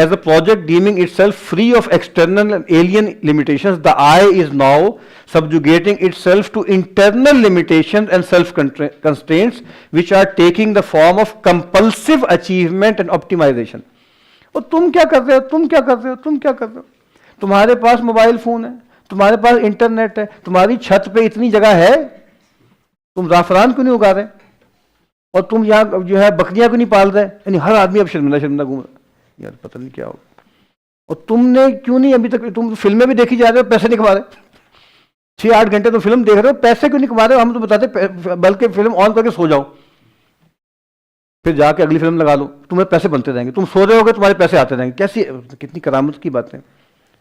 as a project deeming itself free of external and alien limitations, the I is now subjugating itself to internal limitations and self-constraints which are taking the form of compulsive achievement and optimization. اور تم کیا کر رہے ہو، تم کیا کر رہے ہو، تم کیا کر رہے ہو؟ تمہارے پاس موبائل فون ہے، تمہارے پاس انٹرنیٹ ہے، تمہاری چھت پہ اتنی جگہ ہے، تم زعفران کیوں نہیں اگا رہے؟ اور تم یہاں جو ہے بکریاں کیوں نہیں پال رہے؟ یعنی ہر آدمی اب شرمندہ شرمندہ گھوم رہا، یار پتہ نہیں کیا ہوگا. اور تم نے کیوں نہیں ابھی تک، تم فلمیں بھی دیکھی جا رہے ہو، پیسے نہیں کما رہے، 6-8 گھنٹے تم فلم دیکھ رہے ہو، پیسے کیوں نہیں کما رہے ہو؟ ہم تو بتاتے بلکہ فلم آن کر کے سو جاؤ، پھر جا کے اگلی فلم لگا لو، تمہیں پیسے بنتے رہیں گے، تم سو رہے ہو گے تمہارے پیسے آتے رہیں گے. کیسی کتنی کرامت کی باتیں.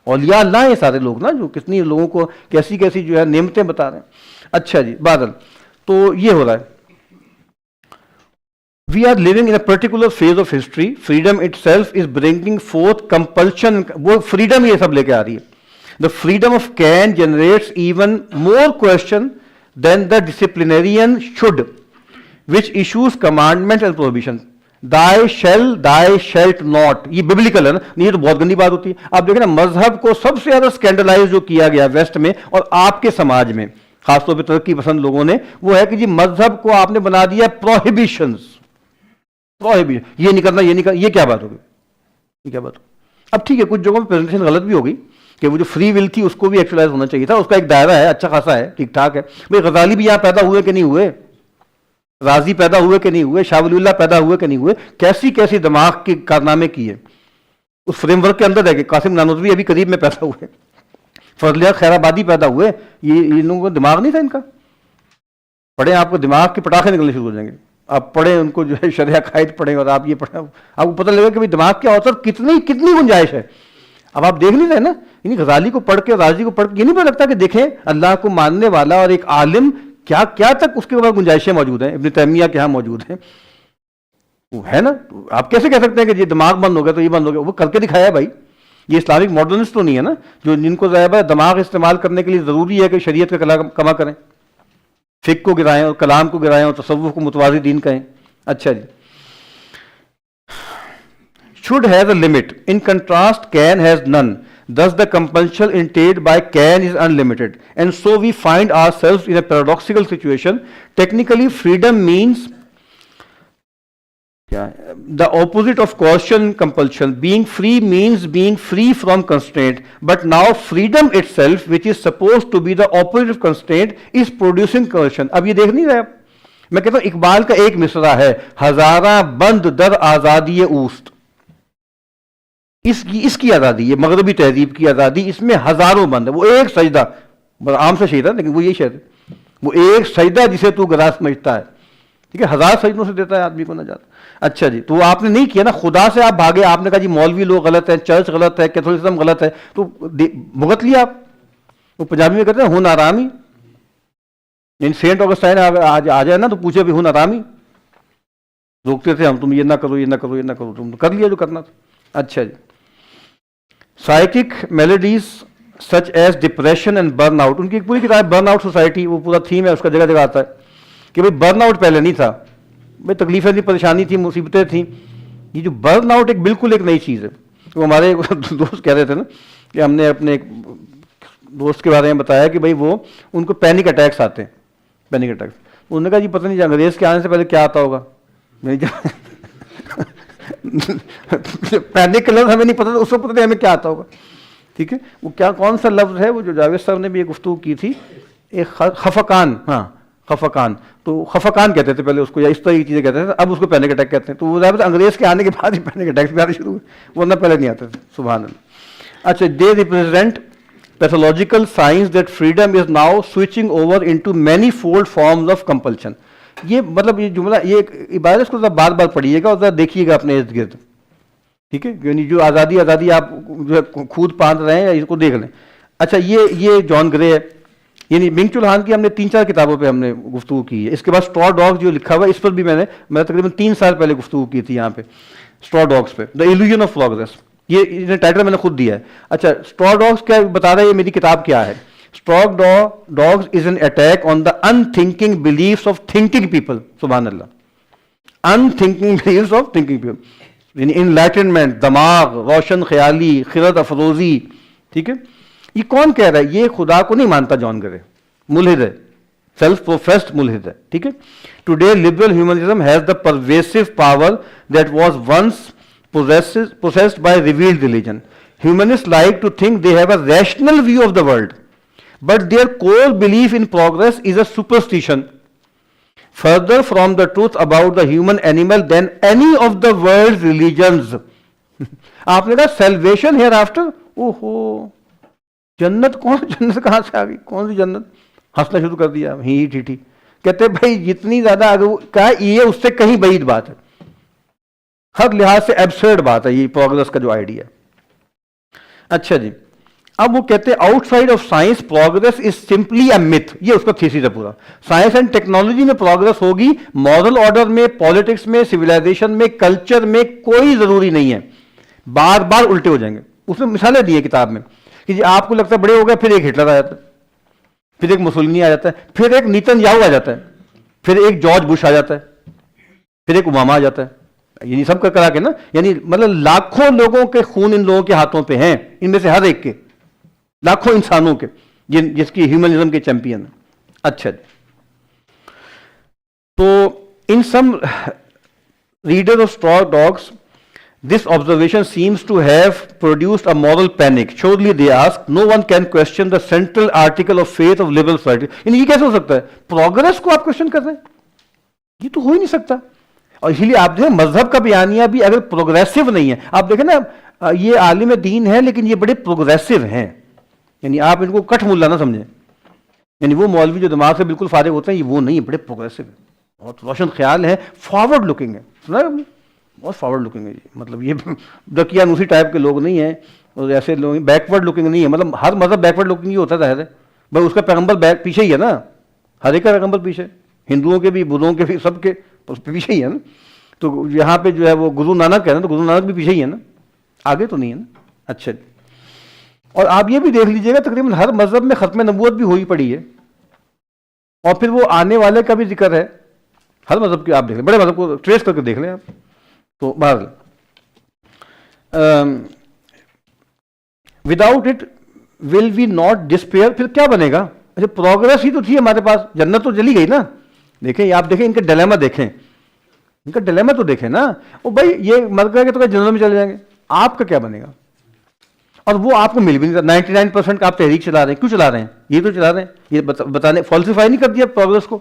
اولیاء اللہ یہ سارے لوگ نا، جو کتنی لوگوں کو کیسی کیسی جو ہے نعمتیں بتا رہے ہیں. اچھا جی بادل، تو یہ ہو رہا ہے. We are living in a particular phase of history. Freedom itself is bringing forth compulsion. وہ freedom یہ سب لے کے آ رہی ہے. The freedom of can generates even more question than the disciplinarian should, which issues commandments and prohibitions. Thy shalt not. یہ biblical ہے نا، یہ تو بہت گندی بات ہوتی ہے. آپ دیکھیں نا، مذہب کو سب سے زیادہ scandalize جو کیا گیا ویسٹ میں اور آپ کے سماج میں، خاص طور پہ ترقی پسند لوگوں نے، وہ ہے کہ جی مذہب کو آپ نے بنا دیا prohibitions. یہ نہیں کرنا، یہ نہیں کرنا. یہ کیا بات ہوگی؟ یہ کیا بات ہوگی؟ اب ٹھیک ہے، کچھ جگہوں میں پریزنٹیشن غلط بھی ہوگی کہ وہ جو فری ول تھی اس کو بھی ایکچولائز ہونا چاہیے تھا. اس کا ایک دائرہ ہے، اچھا خاصا ہے، ٹھیک ٹھاک ہے. بھائی غزالی بھی یہاں پیدا ہوئے کہ نہیں ہوئے، رازی پیدا ہوئے کہ نہیں ہوئے، شاہ ولی اللہ پیدا ہوئے کہ نہیں ہوئے، کیسی کیسی دماغ کے کارنامے کیے اس فریم ورک کے اندر ہے کہ قاسم نانوتوی ابھی قریب میں پیدا ہوئے، فضلیہ خیر آبادی پیدا ہوئے. یہ ان لوگوں کو دماغ نہیں تھا ان کا؟ پڑھیں، آپ کو دماغ کے پٹاخے نکلنے شروع ہو جائیں گے. آپ پڑھیں ان کو، جو ہے شرح عقائد پڑھیں اور آپ یہ پڑھیں، آپ کو پتہ لگے کہ دماغ کے اوسط کتنی گنجائش ہے. اب آپ دیکھ نہیں رہے نا، یعنی غزالی کو پڑھ کے اور رازی کو پڑھ کے یہ نہیں پتہ لگتا کہ دیکھیں اللہ کو ماننے والا اور ایک عالم کیا کیا تک اس کے بعد گنجائشیں موجود ہیں. ابن تیمیہ کے ہاں موجود ہیں، وہ ہے نا. آپ کیسے کہہ سکتے ہیں کہ یہ دماغ بند ہو گیا تو یہ بند ہو گیا؟ وہ کر کے دکھایا بھائی. یہ اسلامک ماڈرنسٹ تو نہیں ہے نا، جو جن کو ظاہر ہے دماغ استعمال کرنے کے لیے ضروری ہے کہ شریعت کا کلام کما کریں، فقہ کو گرائیں اور کلام کو گرائیں اور تصوف کو متوازی دین کہیں. اچھا جی، should has a limit. In contrast, can has none. Thus the compulsion entailed by can is unlimited. And so we find ourselves in a paradoxical situation. Technically, freedom means the opposite of coercion and compulsion. Being free means being free from constraint. But now freedom itself, which is supposed to be the opposite of constraint, is producing coercion. اب یہ دیکھ نہیں رہے آپ؟ میں کہتا ہوں اقبال کا ایک مصرع ہے، ہزاراں بند در آزادی اوست. اس کی آزادی، یہ مغربی تہذیب کی آزادی، اس میں ہزاروں بند ہے. وہ ایک سجدہ، عام سے شہید ہے لیکن وہ یہی شہید ہے، وہ ایک سجدہ جسے تو گراہ سمجھتا ہے، ٹھیک ہے، 1000 سجدوں سے دیتا ہے آدمی کو نجات. اچھا جی، تو آپ نے نہیں کیا نا، خدا سے آپ بھاگے، آپ نے کہا جی مولوی لوگ غلط ہیں، چرچ غلط ہے، کیتھولزم غلط ہے، تو بھگت لیا آپ. وہ پنجابی میں کہتے ہیں ہن آرامی. سینٹ آگسٹائن آ جائے نا تو پوچھے بھی ہن آرامی، روکتے تھے ہم، تم یہ نہ کرو، یہ نہ کرو، یہ نہ کرو، تم کر لیا جو کرنا تھا. اچھا جی، psychic maladies such as depression and burn out. ان کی ایک پوری کتاب برن آؤٹ سوسائٹی، وہ پورا تھیم ہے اس کا، جگہ جگہ آتا ہے کہ بھائی برن آؤٹ پہلے نہیں تھا، بھائی تکلیفیں تھیں، پریشانی تھی، مصیبتیں تھیں. یہ جو برن آؤٹ ایک بالکل ایک نئی چیز ہے. وہ ہمارے دوست کہہ رہے تھے نا کہ ہم نے اپنے ایک دوست کے بارے میں بتایا کہ بھائی وہ ان کو پینک اٹیکس آتے ہیں، پینک اٹیکس. انہوں نے کہا جی پتہ نہیں انگریز کے آنے سے پہلے کیا آتا ہوگا. پینک کا لفظ ہمیں نہیں پتا، اس کو پتہ نہیں ہمیں کیا آتا ہوگا. ٹھیک ہے، وہ کیا کون سا لفظ ہے وہ جو جاوید صاحب نے بھی ایک گفتگو کی تھی، ایک خفقان. ہاں خفقان، تو خفقان کہتے تھے پہلے اس کو، یا اس طرح کی چیزیں کہتے تھے، اب اس کو پینک اٹیک کہتے ہیں. تو وہ ظاہر انگریز کے آنے کے بعد ہی پینک اٹیکس بھی آنے شروع ہوئے، ورنہ پہلے نہیں آتے تھے. سبحان اللہ. اچھا، they represent pathological signs that freedom is now switching over into manifold forms of compulsion. یہ مطلب یہ جملہ، یہ ایک عبارت، اس کو ذرا بار بار پڑھیے گا اور ذرا دیکھیے گا اپنے ارد گرد. ٹھیک ہے، یعنی جو آزادی آپ جو ہے خود باندھ رہے ہیں، اس کو دیکھ لیں. اچھا، یہ جان گرے ہے، یعنی منگ چول ہان کی ہم نے 3-4 کتابوں پہ ہم نے گفتگو کی ہے. اس کے بعد اسٹرا ڈاگ جو لکھا ہوا ہے، اس پر بھی میں نے تقریباً 3 سال پہلے گفتگو کی تھی یہاں پہ، اسٹرا ڈاگس پہ، دا ایلیوژن آف پروگریس. یہ ٹائٹل میں نے خود دیا ہے. اچھا، اسٹرا ڈاگس کیا بتا رہا ہے، یہ میری کتاب کیا ہے. Straw dogs is an attack on the unthinking beliefs of thinking people. سبحان اللہ، unthinking beliefs of thinking people. یعنی انلائٹنمنٹ، دماغ، روشن خیالی، خرد افروزی. ٹھیک ہے، یہ کون کہہ رہا ہے؟ یہ خدا کو نہیں مانتا جان گرے، ملحد ہے، سیلف پروفیسڈ ملحد ہے. ٹھیک ہے. Today liberal humanism has the pervasive power that was once possessed by revealed religion. Humanists like to think they have a rational view of the world, but their core belief in progress is a superstition, further from the truth about the human animal than any of the world's religions. آپ نے کہا salvation hereafter. اوہو، جنت کون؟ جنت کہاں سے آ گئی؟ کون سی جنت؟ ہنسنا شروع کر دیا. ہی ٹھیٹھی کہتے بھائی جتنی زیادہ آگے کہا یہ اس سے کہیں بعید بات ہے، ہر لحاظ سے ایبسرڈ بات ہے یہ پروگرس کا جو آئیڈیا. اچھا جی، اب وہ کہتے ہیں out side of science progress is simply a myth. یہ اس کا تھیسس ہے پورا. سائنس اینڈ ٹیکنالوجی میں پروگرس ہوگی، مورل آرڈر میں، پالیٹکس میں، سویلائزیشن میں، کلچر میں کوئی ضروری نہیں ہے. بار بار الٹے ہو جائیں گے. اس میں مثالیں دی ہے کتاب میں کہ جی آپ کو لگتا ہے بڑے ہو گئے، پھر ایک ہٹلر آ جاتا ہے، پھر ایک مسولینی آ جاتا ہے، پھر ایک نیتن یاہو آ جاتا ہے، پھر ایک جارج بش آ جاتا ہے، پھر ایک اوباما آ جاتا ہے. یعنی سب کا کرا کے نا، یعنی مطلب لاکھوں لوگوں کے خون ان لوگوں کے ہاتھوں پہ ہیں، ان میں سے ہر ایک کے، لاکھوں انسانوں کے، جس کی ہیومنزم کے چیمپئن. اچھا، تو in some reader of straw dogs this observation seems to have produced a moral panic. Surely they ask, no one can question the central article of faith of liberal society. یعنی یہ کیسے ہو سکتا ہے؟ Progress کو آپ question کر رہے ہیں؟ یہ تو ہو ہی نہیں سکتا. اور اسی لیے آپ دیکھیں مذہب کا بیانیہ بھی اگر پروگریسو نہیں ہے، آپ دیکھیں نا یہ عالم دین ہے لیکن یہ بڑے پروگریسو ہیں. یعنی آپ ان کو کٹ ملا نہ سمجھیں. یعنی وہ مولوی جو دماغ سے بالکل فارغ ہوتے ہیں، یہ وہ نہیں ہے، بڑے پروگریسو ہیں، بہت روشن خیال ہے، فارورڈ لکنگ ہے. سنا ہے بہت فارورڈ لکنگ ہے. مطلب یہ دقیانوسی ٹائپ کے لوگ نہیں ہیں، اور ایسے لوگ بیکورڈ لکنگ نہیں ہے. مطلب ہر مذہب بیکورڈ لکنگ ہی ہوتا ہے ظاہر ہے بھائی، اس کا پیغمبر پیچھے ہی ہے نا، ہر ایک کا پیغمبر پیچھے، ہندوؤں کے بھی، بدھوں کے بھی، سب کے پیچھے ہی ہے نا. تو یہاں پہ جو ہے وہ گرو نانک ہے نا، تو گرو نانک بھی پیچھے ہی ہے نا، آگے تو نہیں ہے نا. اچھا، اور آپ یہ بھی دیکھ لیجئے گا تقریباً ہر مذہب میں ختم نبوت بھی ہوئی پڑی ہے، اور پھر وہ آنے والے کا بھی ذکر ہے ہر مذہب کے. آپ دیکھ لیں، بڑے مذہب کو ٹریس کر کے دیکھ لیں آپ. تو بہرحال without it will we not disappear. پھر کیا بنے گا؟ اچھا پروگرس ہی تو تھی ہمارے پاس، جنت تو چلی گئی نا. دیکھیں آپ دیکھیں ان کا ڈیلیما، دیکھیں ان کا ڈیلیما تو دیکھیں نا. وہ بھائی یہ مر گئے تو جنت میں چلے جائیں گے، آپ کا کیا بنے گا؟ اور وہ آپ کو مل بھی نہیں. 99% کا آپ تحریک چلا رہے ہیں. کیوں چلا رہے ہیں؟ یہ تو چلا رہے ہیں یہ بتانے، فالسیفائی نہیں کر دیا پروگرس کو.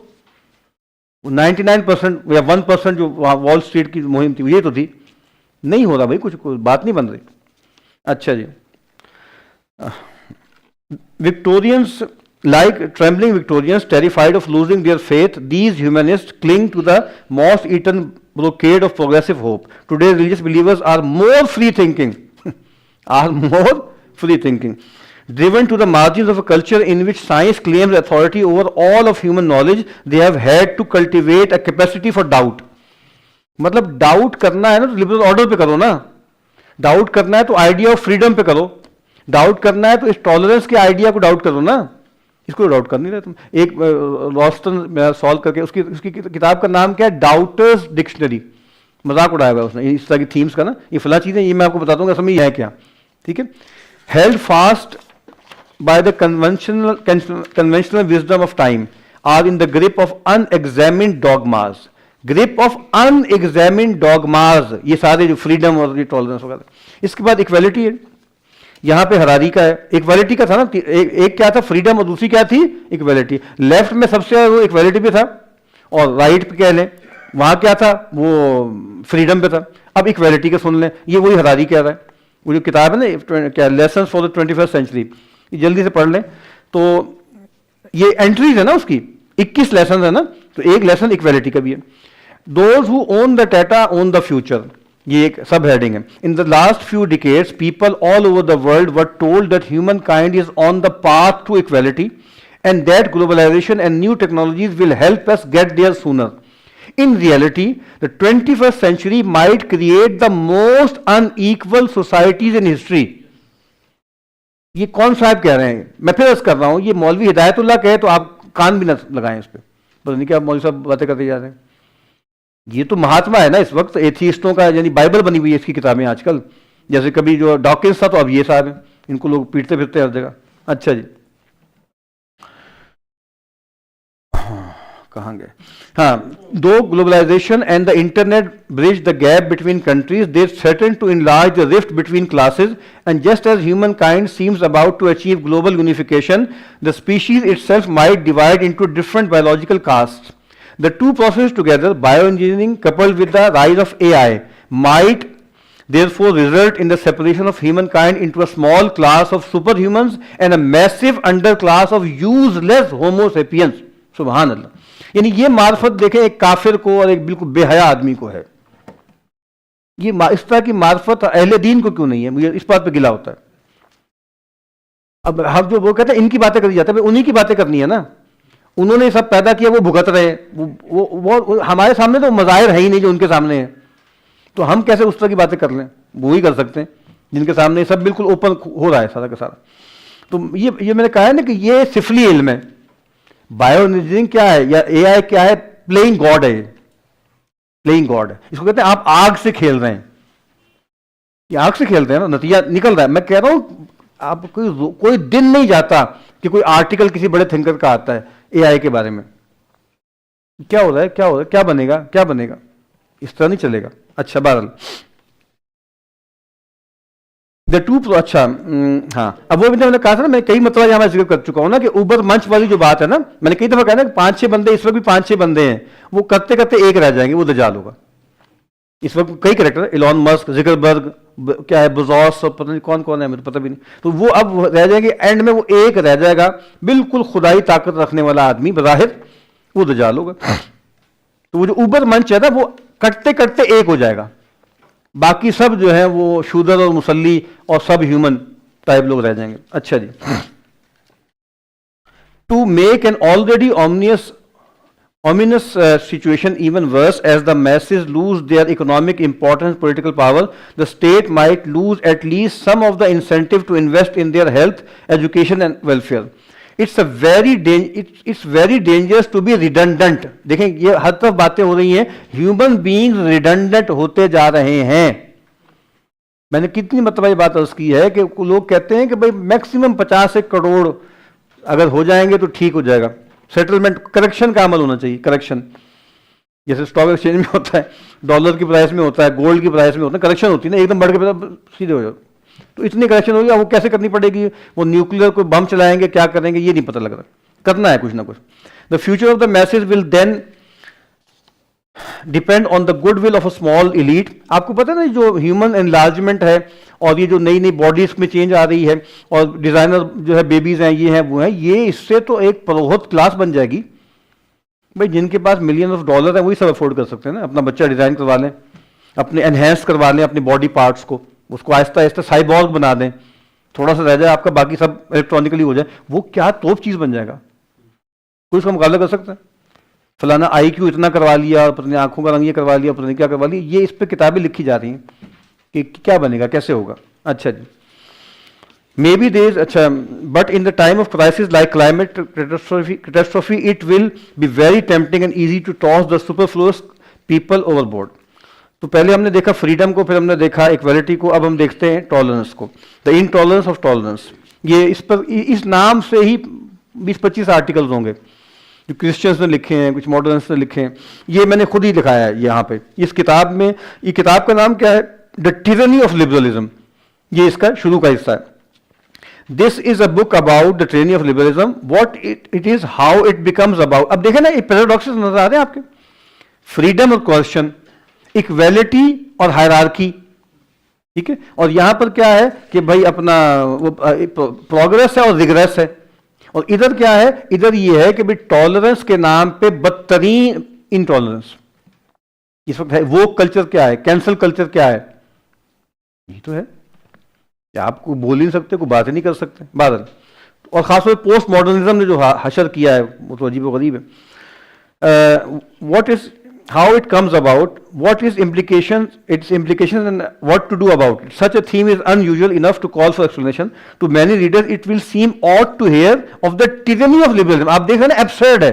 99% یا 1% جو وال اسٹریٹ کی مہم تھی یہ تو تھی. نہیں ہو رہا بھائی، کچھ بات نہیں بن رہی. اچھا جی، وکٹورینس like trembling Victorians terrified of losing their faith, these humanists cling to the moth-eaten brocade of progressive hope. Today religious believers are more free thinking driven to the margins of a culture in which science claims authority over all of human knowledge. They have had to cultivate a capacity for doubt. مطلب doubt کرنا ہے نا تو liberal order پہ کرو نا، doubt کرنا ہے تو آئیڈیا آف فریڈم پہ کرو، ڈاؤٹ کرنا ہے تو اس ٹالرنس کے آئیڈیا کو ڈاؤٹ کرو نا. اس کو ڈاؤٹ کر نہیں رہے تم. ایک راسٹن سالو کر کے اس کی کتاب کا نام کیا ہے؟ ڈاؤٹرز ڈکشنری. مذاق اڑایا ہوا ہے اس نے اس طرح کی تھیمس کا نا، یہ فلاں چیزیں یہ میں آپ کو بتا دوں گا، سمجھ یہ ہے کیا. ٹھیک ہے. Held fast by the conventional wisdom of time are in the grip of unexamined dogmas. Grip of unexamined dogmas, یہ سارے جو فریڈم اور ٹالرنس وغیرہ. اس کے بعد اکویلٹی ہے، یہاں پہ ہراری کا ہے. ایکویلٹی کا تھا نا، ایک کیا تھا؟ فریڈم، اور دوسری کیا تھی؟ ایکویلٹی. لیفٹ میں سب سے وہ ایکویلٹی پہ تھا، اور رائٹ پہ کہہ لیں وہاں کیا تھا؟ وہ فریڈم پہ تھا. اب ایکویلٹی کا سن لیں، یہ وہی ہراری کہہ رہا ہے. وہ جو کتاب ہے نا کیا، lessons for the 21st century, یہ جلدی سے پڑھ لیں. تو یہ انٹریز ہے نا اس کی 21 لیسنز ہے نا، تو ایک لیسن ایکویلٹی کا بھی ہے. Those who own the data own the future, یہ ایک سب ہیڈنگ ہے. In the last few decades people all over the world were told that humankind is on the path to equality and that globalization and new technologies will help us get there sooner. In reality, the 21st century might create the most unequal societies in history. یہ کون صاحب کہہ رہے ہیں؟ میں پھر عرض کر رہا ہوں، یہ مولوی ہدایت اللہ کہے تو آپ کان بھی نہ لگائیں اس پہ. پتہ نہیں کیا مولوی صاحب باتیں کرتے جا رہے ہیں. یہ تو مہاتما ہے نا اس وقت ایتھیسٹوں کا، یعنی بائبل بنی ہوئی ہے اس کی کتابیں آج کل. جیسے کبھی جو ڈاکنس تھا تو اب یہ صاحب ہیں، ان کو لوگ پیٹتے پھرتے ہر جگہ. اچھا جی کہاں گئے؟ ہاں، دو globalization and the internet bridge the gap between countries, they threaten to enlarge the rift between classes, and just as humankind seems about to achieve global unification, the species itself might divide into different biological caste. The two processes together, bioengineering coupled with the rise of AI, might therefore result in the separation of humankind into a small class of superhumans and a massive underclass of useless homo sapiens. سبحان اللہ. یعنی یہ معرفت دیکھیں ایک کافر کو اور ایک بالکل بے حیا آدمی کو ہے. یہ اس طرح کی معرفت اہل دین کو کیوں نہیں ہے؟ مجھے اس بات پہ گلا ہوتا ہے. اب ہم جو وہ کہتے ہیں ان کی باتیں کری جاتے ہیں، انہی کی باتیں کرنی ہے نا. انہوں نے سب پیدا کیا، وہ بھگت رہے. وہ ہمارے سامنے تو مظاہر ہے ہی نہیں جو ان کے سامنے ہیں، تو ہم کیسے اس طرح کی باتیں کر لیں؟ وہی کر سکتے ہیں جن کے سامنے سب بالکل اوپن ہو رہا ہے سارا کا سارا. تو یہ میں نے کہا ہے نا کہ یہ سفلی علم ہے. بایو انجینئرنگ کیا ہے یا اے آئی کیا ہے؟ پلئنگ گاڈ ہے. پلئنگ گاڈ ہے. اس کو کہتے ہیں آپ آگ سے کھیل رہے ہیں. یہ آگ سے کھیلتے ہیں نا، نتیجہ نکل رہا ہے. میں کہہ رہا ہوں آپ کوئی دن نہیں جاتا کہ کوئی آرٹیکل کسی بڑے تھنکر کا آتا ہے اے آئی کے بارے میں. کیا ہو رہا ہے، کیا ہو رہا ہے، کیا بنے گا، کیا بنے گا. اس طرح نہیں چلے گا. اچھا بہرحال اچھا ہاں، اب وہ میں نے کہا تھا نا، میں کئی مرتبہ یہاں میں ذکر کر چکا ہوں نا کہ اوبر منچ والی جو بات ہے نا، میں نے کئی دفعہ کہا نا کہ 5-6 بندے اس وقت بھی 5-6 بندے ہیں، وہ کرتے کرتے ایک رہ جائیں گے، وہ دجال ہوگا. اس وقت کئی کریکٹر، ایلون مسک، زکربرگ، کیا ہے بزوس، اور پتہ نہیں کون کون ہے، مجھے پتہ بھی نہیں. تو وہ اب رہ جائیں گے، اینڈ میں وہ ایک رہ جائے گا بالکل خدائی طاقت رکھنے والا آدمی بظاہر، وہ دجال ہوگا. تو وہ جو اوبر منچ ہے نا، وہ کٹتے کٹتے ایک ہو جائے گا. باقی سب جو ہیں وہ شودر اور مسلی اور سب ہیومن ٹائپ لوگ رہ جائیں گے. اچھا جی. To make an already ominous situation even worse, as the masses lose their economic importance, political power, the state might lose at least some of the incentive to invest in their health, education and welfare. It's very dangerous to be redundant. دیکھیں یہ ہر طرف باتیں ہو رہی ہیں، human beings redundant ہوتے جا رہے ہیں. میں نے کتنی مرتبہ یہ بات عرض کی ہے کہ لوگ کہتے ہیں کہ بھائی میکسیمم 50 کروڑ اگر ہو جائیں گے تو ٹھیک ہو جائے گا. سیٹلمنٹ، کریکشن کا عمل ہونا چاہیے. کریکشن جیسے اسٹاک ایکسچینج میں ہوتا ہے، ڈالر کی پرائس میں ہوتا ہے، گولڈ کی پرائس میں ہوتا ہے، کریکشن ہوتی ہے نا، ایک دم بڑھ کے سیدھے ہو جاؤ. تو اتنی کریکشن ہوگی، وہ کیسے کرنی پڑے گی؟ وہ نیوکلیر کوئی بم چلائیں گے، کیا کریں گے، یہ نہیں پتہ لگ رہا. کرنا ہے کچھ نہ کچھ. The future of the masses will then depend on the good will of a small elite. آپ کو پتہ ہے نا جو ہیومن انلارجمنٹ ہے اور یہ جو نئی نئی باڈیز میں چینج آ رہی ہے اور ڈیزائنر جو ہے بیبیز ہیں، یہ ہیں وہ ہیں، یہ اس سے تو ایک پروہت کلاس بن جائے گی. بھائی جن کے پاس ملین آف ڈالر ہیں وہی سب افورڈ کر سکتے ہیں نا. اپنا بچہ ڈیزائن کروا لیں، اپنے انہینس کروا لیں اپنی باڈی پارٹس کو، اس کو آہستہ آہستہ سائبورگ بنا دیں، تھوڑا سا رہ جائے آپ کا، باقی سب الیکٹرانکلی ہو جائے. وہ کیا توپ چیز بن جائے گا. کوئی اس کا مقابلہ کر سکتا ہے؟ فلانا آئی کیو اتنا کروا لیا، اور پتہ نہیں آنکھوں کا رنگ یہ کروا لیا، پتہ نہیں کیا کروا لیا. یہ اس پہ کتابیں لکھی جا رہی ہیں کہ کیا بنے گا، کیسے ہوگا. اچھا جی. Maybe there is, but in the time of crisis like climate catastrophe, it will be very tempting and easy to toss the superfluous people overboard. تو پہلے ہم نے دیکھا فریڈم کو، پھر ہم نے دیکھا ایکویلٹی کو، اب ہم دیکھتے ہیں ٹالرنس کو. دا انٹالرنس آف ٹالرنس. یہ اس پر اس نام سے ہی 20-25 آرٹیکلز ہوں گے جو کرسچنس نے لکھے ہیں، کچھ ماڈرنس نے لکھے ہیں. یہ میں نے خود ہی لکھایا ہے یہاں پہ اس کتاب میں. یہ کتاب کا نام کیا ہے؟ دا ٹیرنی آف لبرلزم. یہ اس کا شروع کا حصہ ہے. This is a book about the tyranny of liberalism, what it is, how it becomes about. اب دیکھیں نا یہ پیراڈاکسز نظر آ رہے ہیں آپ کے. فریڈم اور کوشچن، ایکویلٹی اور ہائرارکی، ٹھیک ہے. اور یہاں پر کیا ہے کہ بھائی اپنا پروگریس ہے اور ریگریس ہے. اور ادھر کیا ہے؟ ادھر یہ ہے کہ بھائی ٹالرنس کے نام پہ بدترین انٹالرنس اس وقت ہے. وہ کلچر کیا ہے؟ کینسل کلچر کیا ہے؟ یہی تو ہے. آپ کو بول ہی نہیں سکتے، کوئی بات ہی نہیں کر سکتے بادل. اور خاص طور پہ پوسٹ ماڈرنزم نے جو حشر کیا ہے وہ تو عجیب و غریب ہے. What is how it comes about, what is its implications and what to do about it. Such a theme is unusual enough to call for explanation. To many readers it will seem odd to hear of the tyranny of liberalism. آپ دیکھ رہے ہیں نا، absurd ہے.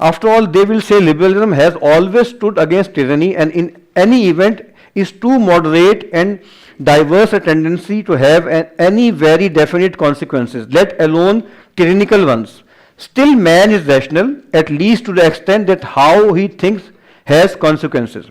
After all, they will say liberalism has always stood against tyranny and in any event is too moderate and diverse a tendency to have any very definite consequences, let alone tyrannical ones. Still man is rational, at least to the extent that how he thinks has consequences.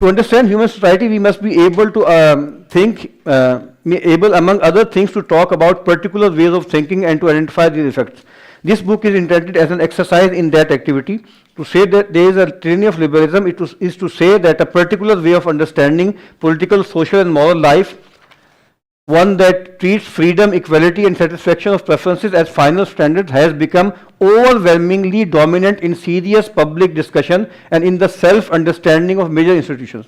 to understand human society we must be able to able among other things to talk about particular ways of thinking and to identify these effects. This book is intended as an exercise in that activity. To say that there is a tyranny of liberalism is to say that a particular way of understanding political, social and moral life, one that treats freedom, equality and satisfaction of preferences as final standards, has become overwhelmingly dominant in serious public discussion and in the self-understanding of major institutions.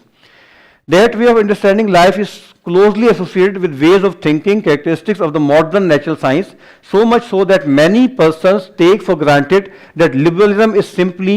That way of understanding life is closely associated with ways of thinking, characteristics of the modern natural science, so much so that many persons take for granted that liberalism is simply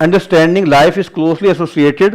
understanding life is closely associated.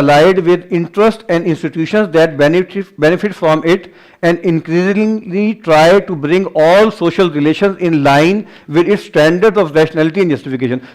allied with interest and institutions that benefit from it and increasingly try to bring all social relations in line with its standards of rationality and justification.